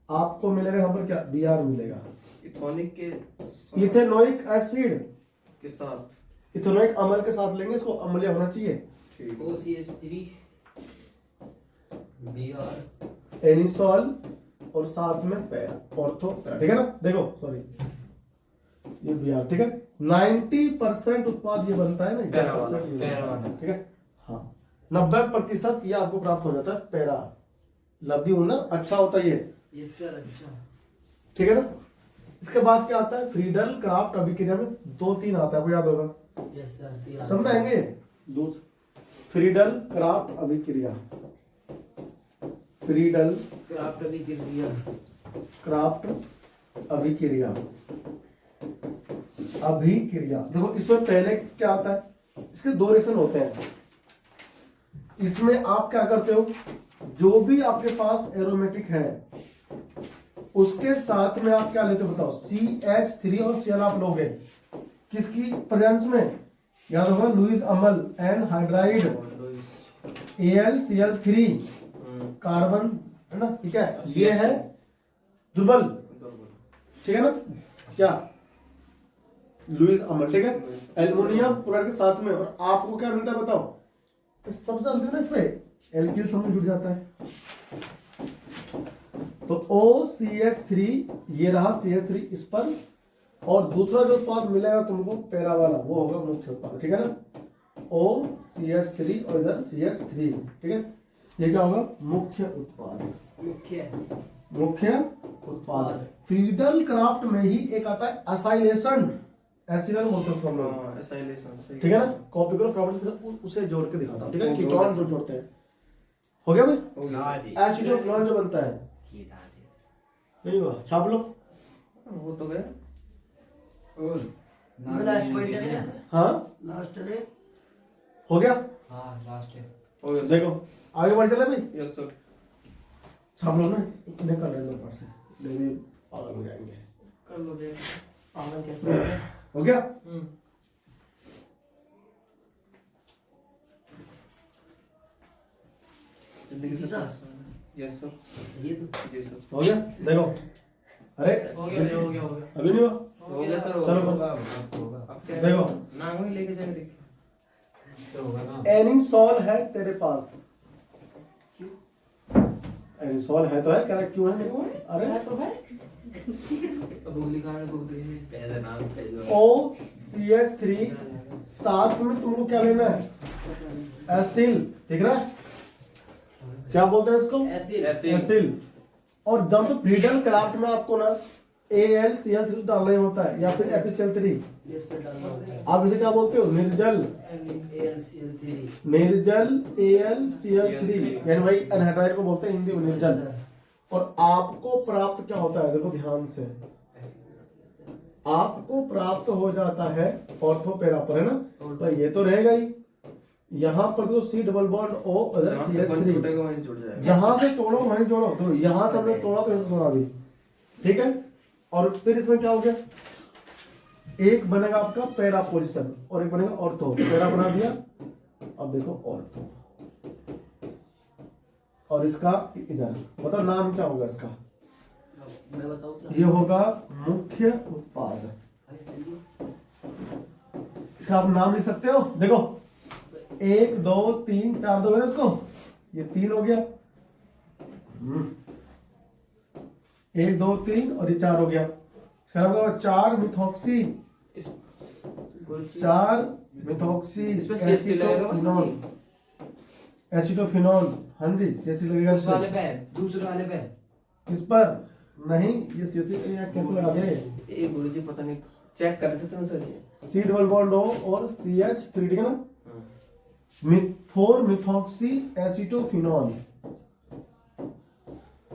Speaker 1: आपको मिलेगा यहाँ पर क्या, Br मिलेगा।
Speaker 3: इथोनिक के
Speaker 1: इथेनोइक एसिड,
Speaker 3: के साथ,
Speaker 1: इथेनोइक अम्ल के साथ लेंगे, इसको अम्लीय होना चाहिए।
Speaker 3: ठीक है।
Speaker 5: OCH3 Br
Speaker 1: एनिसॉल और साथ में पैरा, ऑर्थो पैरा, ठीक है ना। देखो सॉरी, ये Br, ठीक है। 90% उत्पाद ये बनता है ना,
Speaker 3: पैरा वाला,
Speaker 1: 10% ये
Speaker 3: पैरा
Speaker 1: बनता है,
Speaker 3: वाला।
Speaker 1: ठीक है। हाँ, 90% ये आपको प्राप्त हो जाता है पैरा। लब्धि होना अच्छा होता है ये,
Speaker 5: यस सर। अच्छा
Speaker 1: ठीक है ना। इसके बाद क्या आता है, फ्रीडल क्राफ्ट अभिक्रिया में 2-3 आता है, आपको याद होगा,
Speaker 5: यस सर।
Speaker 1: समझाएंगे दूध। फ्रीडल क्राफ्ट अभिक्रिया, फ्रीडल
Speaker 5: क्राफ्ट भी गिर दिया।
Speaker 1: क्राफ्ट अभिक्रिया, अभिक्रिया देखो इसमें पहले क्या आता है, इसके 2 रिएक्शन होते हैं। इसमें आप क्या करते हो, जो भी आपके पास एरोमेटिक है उसके साथ में आप क्या लेते हो बताओ, CH3 और Cl आप लोगे, किसकी प्रेजेंस में, याद होगा लुईस अम्ल एनहाइड्राइड AlCl3 कार्बन, है ना, ठीक है। ये है दुर्बल, ठीक है ना, क्या लुईस अम्ल, ठीक है। एल्युमिनियम क्लोराइड के साथ में, और आपको क्या मिलता है बताओ, तो सब जानते हो ना, इसमें एल्किल समूह जुड़ जाता है। तो OCH3 ये रहा, CH3 इस पर, और दूसरा जो उत्पाद मिलेगा तुमको पैरा वाला, वो होगा मुख्य उत्पाद, ठीक है ना। OCH3 और इधर CH3, ठीक है। ये क्या होगा, मुख्य उत्पाद, मुख्य उत्पाद। फ्रीडल क्राफ्ट में ही एक आता है एसाइलेशन, एसिडल बोलते हैं उसको हम लोग,
Speaker 3: हाँ, एसाइलेशन, सही।
Speaker 1: ठीक है ना। कॉपी करो प्रॉपर्टी, उसे जोड़ के दिखाता हूं, ठीक है। कीटोन जो जोड़ते हैं, हो गया भाई।
Speaker 3: हो गया।
Speaker 1: एसिड ऑफ क्लोराइड जो बनता है, नहीं हुआ, छाप लो।
Speaker 3: वो तो गया।
Speaker 5: लास्ट पॉइंट है।
Speaker 1: हाँ
Speaker 4: लास्ट है
Speaker 1: हो गया,
Speaker 5: हाँ लास्ट है।
Speaker 3: हो गया।
Speaker 1: देखो आगे बढ़ चले भाई,
Speaker 3: यस सर।
Speaker 1: छाप लो ना, इन्हें कर लेना ऊपर से, नहीं भी पागल हो जाएंगे।
Speaker 4: कर लो भैया।
Speaker 5: पागल कैसे हो गए?
Speaker 1: हो गया,
Speaker 3: यस सर।
Speaker 5: ये तो
Speaker 3: जी सर।
Speaker 1: हो गया, देखो, अरे
Speaker 4: हो गया हो गया हो गया
Speaker 1: अभी नहीं हुआ,
Speaker 3: हो गया सर।
Speaker 1: चलो
Speaker 5: होगा, अब होगा।
Speaker 3: अब क्या है?
Speaker 1: देखो
Speaker 3: ना वही लेके जाके देखिए।
Speaker 5: तो होगा ना।
Speaker 1: एनिसॉल है तेरे पास, एनिसॉल है तो है, कह रहा क्यों है, अरे है तो है।
Speaker 5: अब लिखा है तो पहले नाम पहले
Speaker 1: OCH3 साथ में तुमको क्या लेना है, एसिल, ठीक है ना, क्या बोलते हैं इसको, एसिल। और जब तो फ्रीडल क्राफ्ट में आपको ना AlCl3 डालना ही होता है, या फिर FeCl3,
Speaker 5: यस सर डालना होगा।
Speaker 1: आप इसे क्या बोलते हो, निर्जल,
Speaker 5: AlCl3
Speaker 1: निर्जल AlCl3, यानी भाई एनहाइड्राइड को बोलते हैं हिंदी में निर्जल। और आपको प्राप्त क्या होता है, देखो ध्यान से, आपको प्राप्त हो जाता है ऑर्थो पैरा पर, है ना, तो ये तो रहेगा ही। यहाँ पर तो C double bond O other
Speaker 3: जहाँ से बंद
Speaker 1: CH3,
Speaker 3: टूटेगा वहीं जुड़ जाएगा।
Speaker 1: जहां से तोड़ो वहीं जोड़ो, तो यहां से हमने तोड़ा तो इसमें तोड़ा भी, ठीक है। और फिर इसमें क्या हो गया, एक बनेगा आपका पैरा पोजीशन और एक बनेगा ऑर्थो, पैरा बना दिया। अब देखो ऑर्थो, और इसका इधर मतलब नाम क्या होगा इसका,
Speaker 5: मैं बताऊं क्या?
Speaker 1: ये होगा मुख्य उत्पाद। इसका आप नाम लिख सकते हो, देखो 1 2 3 4 दोगे ना इसको, ये 3 हो गया, 1 2 3 और ये 4 हो गया। इसका नाम होगा 4 मिथॉक्सी, 4 मिथॉक्सी
Speaker 3: इसमें CH3 लगेगा बस
Speaker 1: एसिटोफिनॉल, एसिटोफिनॉल, हाँ जी CH3 लगेगा
Speaker 5: उस वाले
Speaker 1: इसमें।
Speaker 5: पे, दूसरे वाले पे।
Speaker 1: इस पर नहीं, ये CH3 कैसे लगा दे,
Speaker 3: ये गुरुजी पता नहीं चेक करते थे ना सर ये।
Speaker 1: C डबल बॉन्ड O और CH3, ठीक है ना। 4 मिथॉक्सी एसीटोफिनॉल,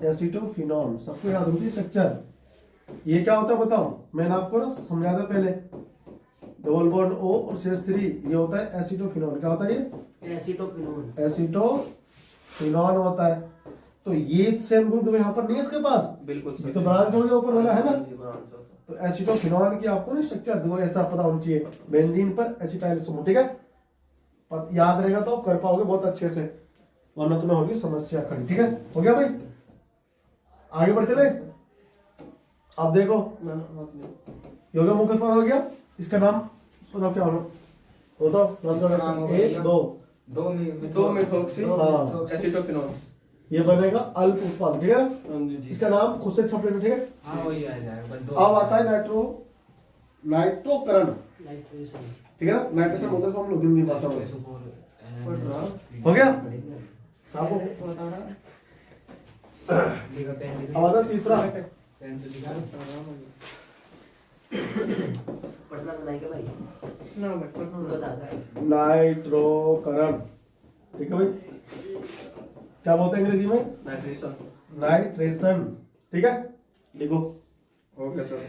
Speaker 1: एसीटोफिनॉल सबको याद होती है स्ट्रक्चर। ये क्या होता है बताओ, मैंने आपको ना समझाया था पहले, डबल बॉन्ड O और CH3, ये होता है एसीटोफिनॉल। क्या होता है ये?
Speaker 4: एसीटोफिनोन।
Speaker 1: एसीटोफिनॉल होता है। तो ये सेम ग्रुप तो यहाँ पर नहीं है इसके पास,
Speaker 3: बिल्कुल
Speaker 1: ये तो ब्रांच हो गया ऊपर वाला, है ना।
Speaker 3: जी, ब्रांच होता
Speaker 1: तो एसीटोफिनॉल की आपको ना स्ट्रक्चर देखो ऐसा पता होना चाहिए, बेंजीन पर एसिटाइल समूह, ठीक है। याद रहेगा तो आप कर पाओगे बहुत अच्छे से, वरना तुम्हें होगी समस्या खड़ी, ठीक है। हो गया भाई, आगे बढ़ चले। अब देखो
Speaker 3: ना ना हाथ में।
Speaker 1: योगा मुख्य हो गया, इसका नाम बताओ क्या होगा, बताओ।
Speaker 5: इसका नाम होगा
Speaker 1: एक
Speaker 5: क्या?
Speaker 1: दो
Speaker 3: दो मिथॉक्सी
Speaker 1: हाँ।
Speaker 3: एसीटोफिनॉल।
Speaker 1: ये बनेगा अल्प उत्पाद, ठीक है।
Speaker 3: हाँ जी जी।
Speaker 1: इसका नाम खुद से छप लेना, ठीक है।
Speaker 5: हाँ वही आ जाएगा, बस दो।
Speaker 1: अब आता है नाइट्रोकरण,
Speaker 4: नाइट्रेशन।
Speaker 1: ठीक है ना। नाइट्रोजन होता है इसको हम लोग हिंदी भाषा में।
Speaker 5: H2SO4
Speaker 1: हो गया आपको।
Speaker 5: लिखा पेन लिखा।
Speaker 1: अब आता है तीसरा,
Speaker 5: पेन से लिखा।
Speaker 4: पढ़ना बनाई के भाई
Speaker 3: ना मैं पढ़ना
Speaker 4: बता दे।
Speaker 1: नाइट्रोकरण, ठीक है भाई। क्या बोलते हैं अंग्रेजी में?
Speaker 3: नाइट्रेशन।
Speaker 1: नाइट्रेशन, ठीक है। लिखो।
Speaker 3: Okay sir.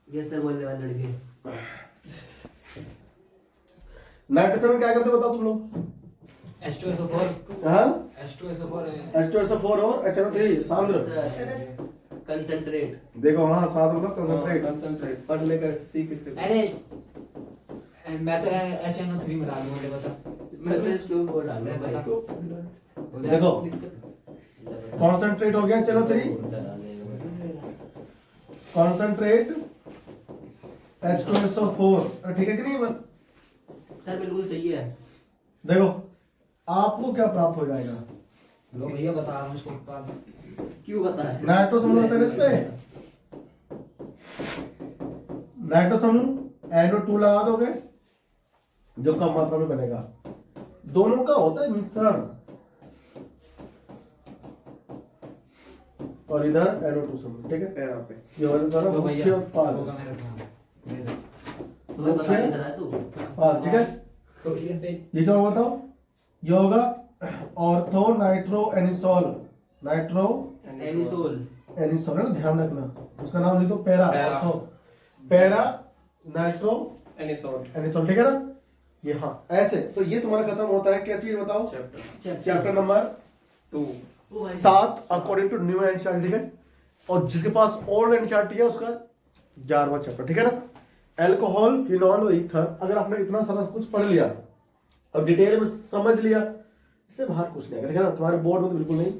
Speaker 4: यस सर बोलने वाले लड़के।
Speaker 1: नाइट्रोजन में क्या करते हो बताओ तुम लोग?
Speaker 5: H2SO4
Speaker 1: हाँ,
Speaker 5: H2SO4
Speaker 1: H2SO4 और HNO3 सांद्र।
Speaker 4: कंसंट्रेट।
Speaker 1: देखो हाँ, सांद्र मतलब कंसंट्रेट।
Speaker 3: कंसंट्रेट पढ़ लेकर सीख इससे।
Speaker 5: अरे मैं तो HNO3 में डाल दूंगा, बता।
Speaker 4: मैं तो इसके ऊपर डाल रहा
Speaker 5: बता।
Speaker 4: भाई।
Speaker 1: देखो कॉन्सेंट्रेट हो गया, चलो 3 कॉन्सेंट्रेट H2SO4, ठीक है कि नहीं।
Speaker 4: सर बिल्कुल सही है।
Speaker 1: देखो आपको क्या प्राप्त हो जाएगा,
Speaker 5: लो भैया बता रहा हूँ इसको उत्पाद।
Speaker 4: क्यों बता है?
Speaker 1: नाइट्रो समूह होता है ना इसमें, नाइट्रो समूह NO2 लगा दोगे जो कम मात्रा में बनेगा। दोनों का होता है मिश्रण, और इधर NO2 समूह, ठीक है।
Speaker 3: पैरा पे।
Speaker 1: ये होता है
Speaker 5: लो
Speaker 1: मुख्य
Speaker 5: भैया
Speaker 1: उत्पाद,
Speaker 5: होगा मेरे पास। दे दे।
Speaker 4: तुम्हें बता नहीं चला है तू?
Speaker 1: उत्पाद, ठीक है।
Speaker 5: तो ये पे
Speaker 1: ये क्या होगा बताओ? ये होगा ortho nitro anisole, nitro
Speaker 4: anisole.
Speaker 1: Anisole है ना, ध्यान रखना। उसका नाम लिख दो para, ortho para nitro
Speaker 3: anisole.
Speaker 1: Anisole, ठीक है ना। ये हाँ ऐसे। तो ये तुम्हारा खत्म होता है, क्या चीज बताओ?
Speaker 3: Chapter
Speaker 1: chapter number
Speaker 3: 2।
Speaker 1: 7 according to new NCERT, ठीक है। और जिसके पास ओल्ड एनसीईआरटी है उसका 11वां चैप्टर, ठीक है ना। अल्कोहल, फिनॉल और ईथर। अगर आपने इतना सारा कुछ पढ़ लिया और डिटेल में समझ लिया, इससे बाहर कुछ नहीं आएगा, ठीक है ना। तुम्हारे बोर्ड में तो बिल्कुल नहीं,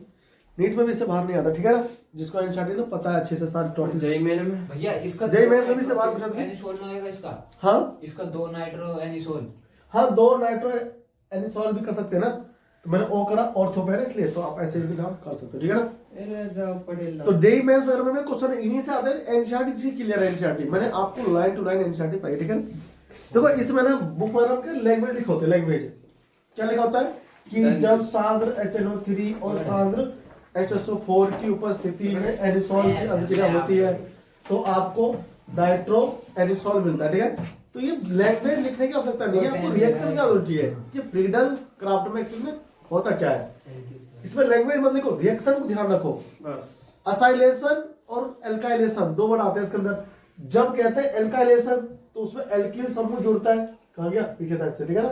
Speaker 1: नीट में भी इससे बाहर नहीं आता, ठीक है ना। जिसको एनसीईआरटी ना पता है अच्छे से सारे टॉपिक।
Speaker 3: जय मेरे में
Speaker 5: भैया इसका
Speaker 1: जय मैं सभी से बात पूछा था।
Speaker 5: एनिसोल ना आएगा इसका।
Speaker 1: हाँ
Speaker 5: इसका 2 नाइट्रो एनिसोल।
Speaker 1: हाँ, 2 नाइट्रो एनिसोल भी कर सकते हैं ना। तो मैंने ओ करा ऑर्थोपेरा, इसलिए तो आप ऐसे भी नाम कर सकते हो, ठीक है ना।
Speaker 3: अरे जाओ पढ़ेल।
Speaker 1: तो जेई मेंस वगैरह में क्वेश्चन इन्हीं से आते हैं। एनसीईआरटी से क्लियर है, एनसीईआरटी मैंने आपको लाइन टू लाइन एनसीईआरटी पढ़ाई, ठीक है ना। देखो इसमें ना बुक में ना लैंग्वेज लिखा होता है। लैंग्वेज क्या लिखा होता है कि जब सांद्र HNO3 और सांद्र H2SO4 की उपस्थिति में एनिसोल की अभिक्रिया होती है तो आपको नाइट्रो एनिसोल मिलता है, ठीक है। तो ये लैंग्वेज लिखने की आवश्यकता नहीं है, आपको रिएक्शन से होनी चाहिए कि फ्रीडल क्राफ्ट में एक्चुअली में होता क्या है। इसमें लैंग्वेज मत लिखो, रिएक्शन को ध्यान रखो।
Speaker 3: बस
Speaker 1: असाइलेशन और एल्काइलेशन 2 वर्ड आते हैं इसके अंदर। जब कहते हैं एल्काइलेशन तो उसमें एल्किल समूह जुड़ता है, कहां गया पीछे तक से, ठीक है ना।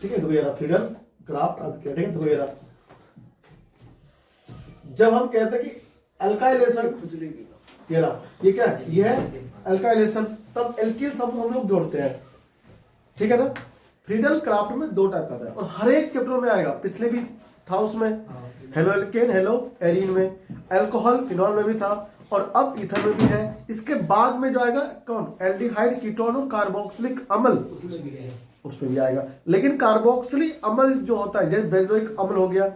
Speaker 1: ठीक है, तो ये रहा फ्रीडल क्राफ्ट अब क्या, ठीक है। तो ये रहा जब हम कहते हैं कि अल्काइलेशन,
Speaker 3: खुजली की
Speaker 1: ये रहा, ये क्या है, ये है अल्काइलेशन, तब एल्किल समूह हम लोग जोड़ते हैं, ठीक है ना। फ्रीडल क्राफ्ट में 2 टाइप का था और हर एक चैप्टर में आएगा। पिछले भी था उसमें, हेलो एल्केन, हेलो एरीन में, अल्कोहल फिनॉल में भी था और अब ईथर में भी है। इसके बाद में जो आएगा कौन, एल्डिहाइड, कीटोन और कार्बोक्सिलिक अम्ल,
Speaker 5: उसमें भी है।
Speaker 1: उसमें भी आएगा। लेकिन कार्बोक्सिलिक अम्ल जो होता है, जैसे बेंजोइक अम्ल हो गया,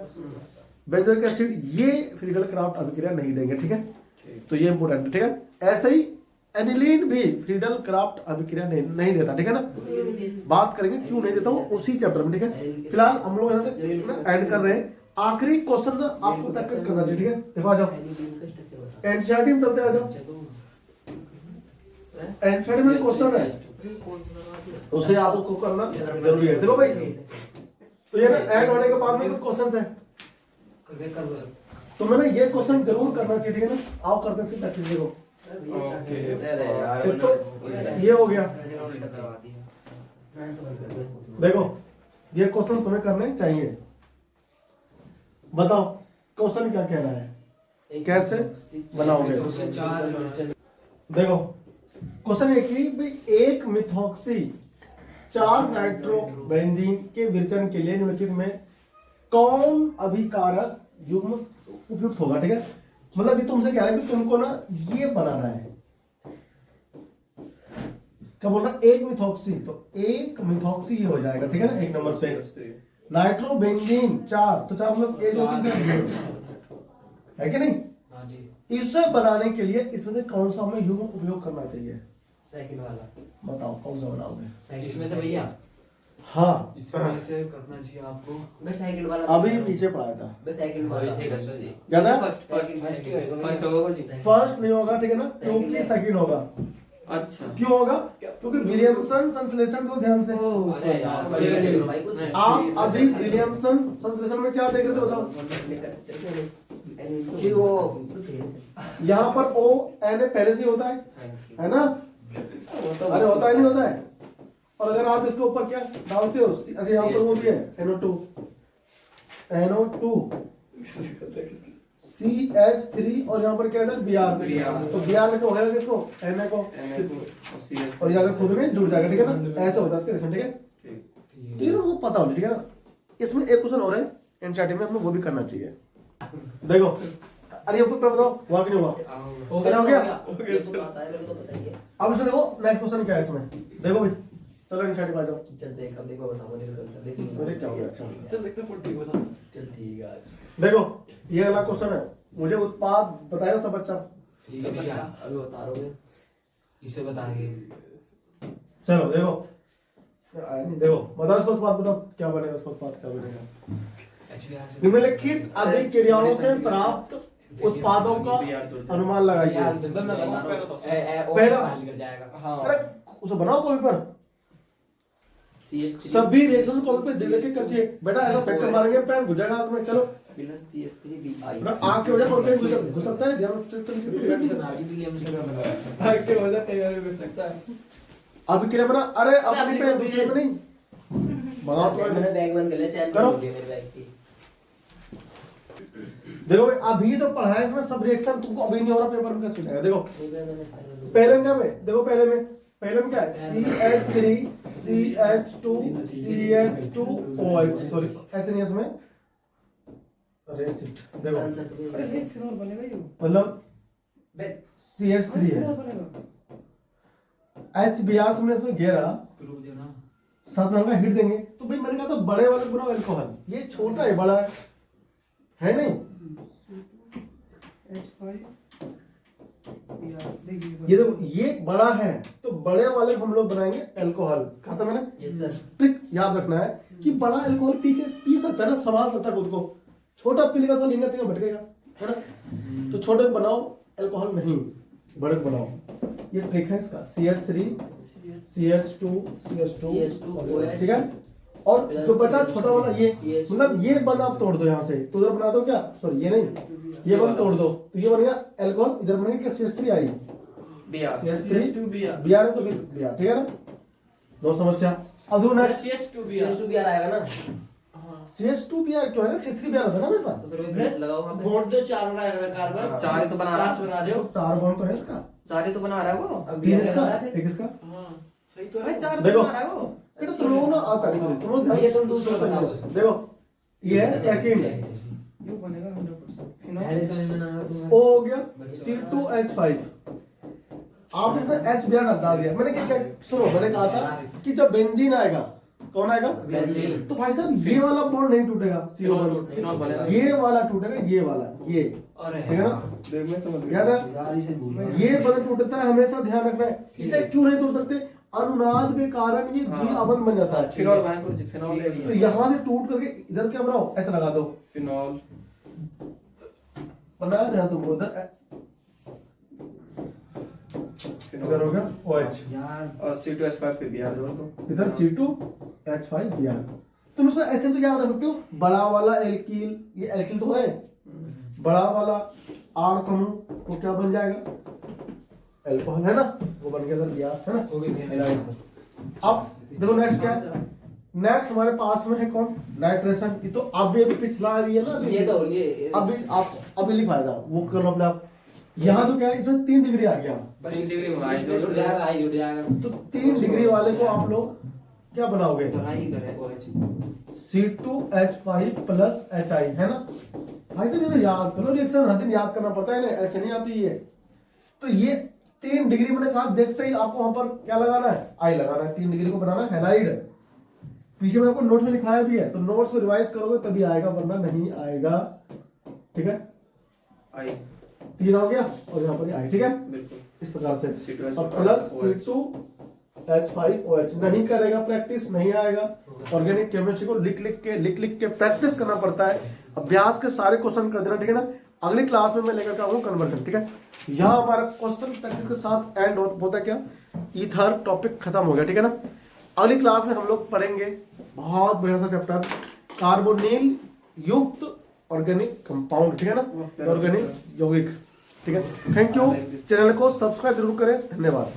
Speaker 1: बेंजोइक एसिड, ये फ्रीडल क्राफ्ट अभिक्रिया नहीं देंगे, ठीक है। तो ये इंपोर्टेंट है, ठीक है। ऐसे ही एनिलीन भी फ्रीडल क्राफ्ट अभिक्रिया नहीं देता, ठीक है ना। बात करेंगे क्यों नहीं देता हूँ उसी चैप्टर में, ठीक है। फिलहाल हम लोग यहाँ से एंड कर रहे हैं। आखिरी क्वेश्चन ना आपको प्रैक्टिस करना चाहिए, ठीक है? देखो आ जाओ
Speaker 5: का स्ट्रक्चर बता
Speaker 1: एनसीईआरटी में चलते, आ जाओ एनसीईआरटी में क्वेश्चन है उससे आपको करना जरूरी है। देखो भाई तो ये ना ऐड होने के बाद में कुछ क्वेश्चन है
Speaker 5: करके कर
Speaker 1: तो मैंने ये क्वेश्चन जरूर करना चाहिए, ठीक है ना? आओ करते हैं प्रैक्टिस। देखो एक तो ये हो गया, देखो ये क्वेश्चन तुम्हें करने चाहिए। बताओ क्वेश्चन क्या कह रहा है, कैसे बनाओगे? देखो क्वेश्चन ये कि भाई एक मिथॉक्सी 4 नाइट्रोबेंजीन के विरचन के लिए निम्नलिखित में कौन अभिकारक युग्म उपयुक्त होगा, ठीक है? मतलब ये तुमसे कह रहा है कि तुमको ना ये बनाना है, क्या बोल रहा? एक मिथॉक्सी, तो एक मिथॉक्सी ये हो जाएगा, ठीक है ना? एक नंबर पे नाइट्रोबेंजीन 4, तो 4 मतलब 1 2 3 है कि नहीं?
Speaker 5: हां जी
Speaker 1: इसे बनाने के लिए इसमें से कौन सा हमें युग्म उपयोग करना चाहिए?
Speaker 5: साइकिल वाला
Speaker 1: बताओ कौन सा बनाओगे?
Speaker 5: साइकिल इसमें से भैया
Speaker 1: हाँ
Speaker 5: इसमें से करना चाहिए आपको
Speaker 4: मैं साइकिल वाला
Speaker 1: अभी पीछे पढ़ाया था,
Speaker 4: मैं साइकिल वाला
Speaker 2: ऐसे कर लो जी।
Speaker 1: याद है?
Speaker 2: फर्स्ट होगा जी।
Speaker 1: फर्स्ट नहीं होगा, ठीक है ना? क्योंकि सेकंड होगा।
Speaker 3: अच्छा
Speaker 1: क्यों होगा? क्योंकि विलियमसन संश्लेषण को ध्यान से
Speaker 2: अरे यार
Speaker 4: भाई कुछ
Speaker 1: आप अभी विलियमसन संश्लेषण में क्या देख रहे थे बताओ?
Speaker 4: कि वो
Speaker 1: यहाँ पर ओ एन पहले से ही होता है ना? अरे होता है नहीं होता है? और अगर आप इसके ऊपर क्या डालते हो, अच्छा यहाँ पर वो भी है NO2 CH3 और यहाँ पर क्या है Br, तो Br लेके हो गया किसको? Na को, और ये अगर खुद में जुड़ जाएगा, ठीक है ना? ऐसे होता है इसका रिएक्शन, ठीक है? तो ये लोगों को पता होना, ठीक है ना? इसमें एक क्वेश्चन और है एनसीईआरटी में, हमें वो भी करना चाहिए। देखो अरे ऊपर पर बताओ हुआ कि नहीं हुआ? हो गया?
Speaker 4: ये तो आता है, मेरे को तो पता ही है।
Speaker 1: अब इसे देखो नेक्स्ट क्वेश्चन क्या है इसमें, देखो भाई चलो एनसीईआरटी पे आ जाओ।
Speaker 4: चल देख, अब देखो बताओ देख
Speaker 1: अरे क्या हो गया? अच्छा
Speaker 3: चल देखते हैं ठीक बता।
Speaker 4: चल ठीक है आज
Speaker 1: देखो ये अगला क्वेश्चन है, मुझे उत्पाद बताएगा सब बच्चा।
Speaker 5: ठीक है भैया
Speaker 4: अभी बता रहे हो
Speaker 5: इसे बताएंगे
Speaker 1: चलो देखो आया नहीं, देखो बताओ इसका उत्पाद, बताओ क्या बनेगा इसका उत्पाद, क्या बनेगा?
Speaker 5: HBr से
Speaker 1: निम्नलिखित अभिक्रियाओं से प्राप्त उत्पादों का अनुमान लगाइए।
Speaker 5: पहला निकल जाएगा
Speaker 1: अरे उसे बनाओ कॉपी पर,
Speaker 4: CH3
Speaker 1: सभी रिएक्शंस कॉपी पे दे के करिए बेटा, ऐसा फेंक कर मारेंगे पेन घुस जाएगा हाथ में। चलो
Speaker 4: प्लस CH3 BI
Speaker 1: बेटा आंख की वजह और कहीं घुस सकता है, ध्यान अभिक्रिया बना, अरे अपनी पे दूसरे में नहीं बनाओ तो
Speaker 4: मैंने बैग बंद कर लिया, चैन
Speaker 1: करो।
Speaker 4: हो गया मेरे बैग की।
Speaker 1: देखो भाई अभी तो पढ़ा है इसमें सब रिएक्शन, तुमको अभी नहीं हो रहा, पेपर में कैसे हो जाएगा? देखो
Speaker 4: हो गया मैंने फाइनल।
Speaker 1: पहले में क्या है? देखो पहले में क्या है? CH3 CH2 CH2OH, सॉरी ऐसे नहीं है इसमें रेसिट, देखो
Speaker 4: आंसर तो भी
Speaker 1: मतलब CH3 है, HBr तुमने इसमें घेरा,
Speaker 5: प्रूफ देना
Speaker 1: साथ में हल्का हिट देंगे, तो भाई मैंने कहा था बड़े वाले बनाओ अल्कोहल, ये छोटा है बड़ा है नहीं? ये देखो ये बड़ा है तो बड़े वाले हम लोग बनाएंगे अल्कोहल। कहा था मैंने?
Speaker 4: Yes sir.
Speaker 1: ट्रिक याद रखना है कि बड़ा अल्कोहल पी सकता है ना, संभाल सकता है खुद को, छोटा पी लेगा तो लिंगा तिंगा भटकेगा, है ना? तो छोटे को बनाओ अल्कोहल नहीं, बड़े को बनाओ। ये ट्रिक है इसका, CH3 CH2 CH2, ठीक है? और जो बचा छोटा वाला ये, मतलब ये बंद आप तोड़ दो यहाँ से, तो उधर बना दो क्या, सॉरी ये नहीं, ये बंद तोड़ दो तो ये बन गया अल्कोहल, इधर बनेगा क्या CH3 आई, CH3 Br है तो Br, ठीक है ना? दो समस्या। अब दो नेक्स्ट
Speaker 4: CH2 भी आ रहा है ना?
Speaker 1: CH2Br क्यों है? CH3 Br आता है ना हमेशा,
Speaker 4: तो फिर ब्रेथ लगाओ वहां पे।
Speaker 3: बॉन्ड जो 4 बना है ना कार्बन, 4 ही तो बना रहा 5 बना रहे हो,
Speaker 1: 4 बॉन्ड तो है इसका,
Speaker 3: 4 ही तो बना रहा है वो।
Speaker 4: अब
Speaker 1: 3
Speaker 4: BR
Speaker 1: इसका,
Speaker 4: लगा फिर।
Speaker 1: एक इसका।
Speaker 3: हां सही तो है, 4
Speaker 1: देखो।
Speaker 3: तो बना रहा है वो।
Speaker 1: बेटा तुम लोगों ना आता नहीं मुझे, तुम लोग
Speaker 5: भैया तुम दूसरा बताओ उसको।
Speaker 1: देखो ये है सेकंड,
Speaker 3: ये बनेगा 100%।
Speaker 5: पहले समझ में ना आया
Speaker 1: O
Speaker 5: तुम्हें
Speaker 1: हो गया C2H5, आपने इसमें H डाल दिया। मैंने क्या सुनो, मैंने कहा था कि जब बेंजीन आएगा, कौन आएगा?
Speaker 4: बेंजीन।
Speaker 1: तो भाई साहब ये वाला बॉन्ड नहीं टूटेगा,
Speaker 3: फिनॉल बनेगा।
Speaker 1: ये वाला टूटेगा, ये वाला, ये
Speaker 5: अरे
Speaker 1: ठीक है ना?
Speaker 3: देख मैं समझ गया।
Speaker 1: याद है? ये बदल टूटता है, हमेशा ध्यान रखना है। इसे क्यों नहीं तोड़ सकते? अनुनाद के कारण ये द्विअवंत बन जाता है।
Speaker 3: फिनॉल वहां पर फिनॉल ले
Speaker 1: तो
Speaker 3: लिया
Speaker 1: यहाँ से टूट करके इधर क्या बनाओ, ऐसा लगा दो,
Speaker 3: फिनॉल
Speaker 1: बनाया था तुमको उधर, इधर हो गया OH,
Speaker 5: यार
Speaker 3: और C2H5 पे Br जोड़ दो।
Speaker 1: इधर C2H5Br। तुम इसको ऐसे तो याद रख सकते हो, बड़ा वाला एल्कील, ये एल्कील तो है, बड़ा वाला R समूह वो क्या बन जाएगा, एल्कोहल है ना, वो बन गया Br है ना,
Speaker 5: हो गई फिर।
Speaker 1: एलाइड। अब देखो नेक्स्ट क्या है, नेक्स्ट हमारे पास में है कौन, नाइट्रेशन की। तो अब ये पिछला भी है ना,
Speaker 5: ये तो ये
Speaker 1: अभी आप अभी लिखा था वो कर लो अपने आप। यहाँ तो क्या है, इसमें 3 डिग्री आ गया,
Speaker 5: बस
Speaker 3: 3 डिग्री में आई
Speaker 5: जुड़ जाएगा, आई जुड़ जाएगा।
Speaker 1: तो 3 डिग्री वाले को आप लोग क्या बनाओगे,
Speaker 5: तो आई इधर है OH।
Speaker 1: C2H5 प्लस HI है ना। भाई साहब ये तो याद करो, रिएक्शन हर दिन याद करना पड़ता है ना, ऐसे नहीं आती है। तो ये 3 डिग्री मैंने कहा, देखते ही आपको वहां पर क्या लगाना है, आई लगाना है। 3 डिग्री को बनाना है हैलाइड। पीछे में आपको नोट्स में लिखाया भी है, तो नोट्स को रिवाइज करोगे तभी आएगा, वरना नहीं आएगा। ठीक है,
Speaker 3: आई
Speaker 1: 3 हो गया और यहाँ पर आई। ठीक है,
Speaker 3: बिल्कुल
Speaker 1: इस प्रकार से
Speaker 3: C2H5
Speaker 1: और प्लस C2H5OH नहीं करेगा प्रैक्टिस नहीं आएगा। ऑर्गेनिक केमिस्ट्री को लिख लिख के प्रैक्टिस करना पड़ता है। अभ्यास के सारे क्वेश्चन कर देना, ठीक है ना। अगली क्लास में मैं लेकर आऊँ कन्वर्जन। ठीक है, यहाँ हमारा क्वेश्चन प्रैक्टिस के साथ एंड होता क्या, ईथर टॉपिक खत्म हो गया। ठीक है ना। अगली क्लास में हम लोग पढ़ेंगे बहुत बढ़िया सा चैप्टर, कार्बोनिल युक्त ऑर्गेनिक कंपाउंड। ठीक है ना, ऑर्गेनिक यौगिक। ठीक है, थैंक यू। चैनल को सब्सक्राइब जरूर करें, धन्यवाद।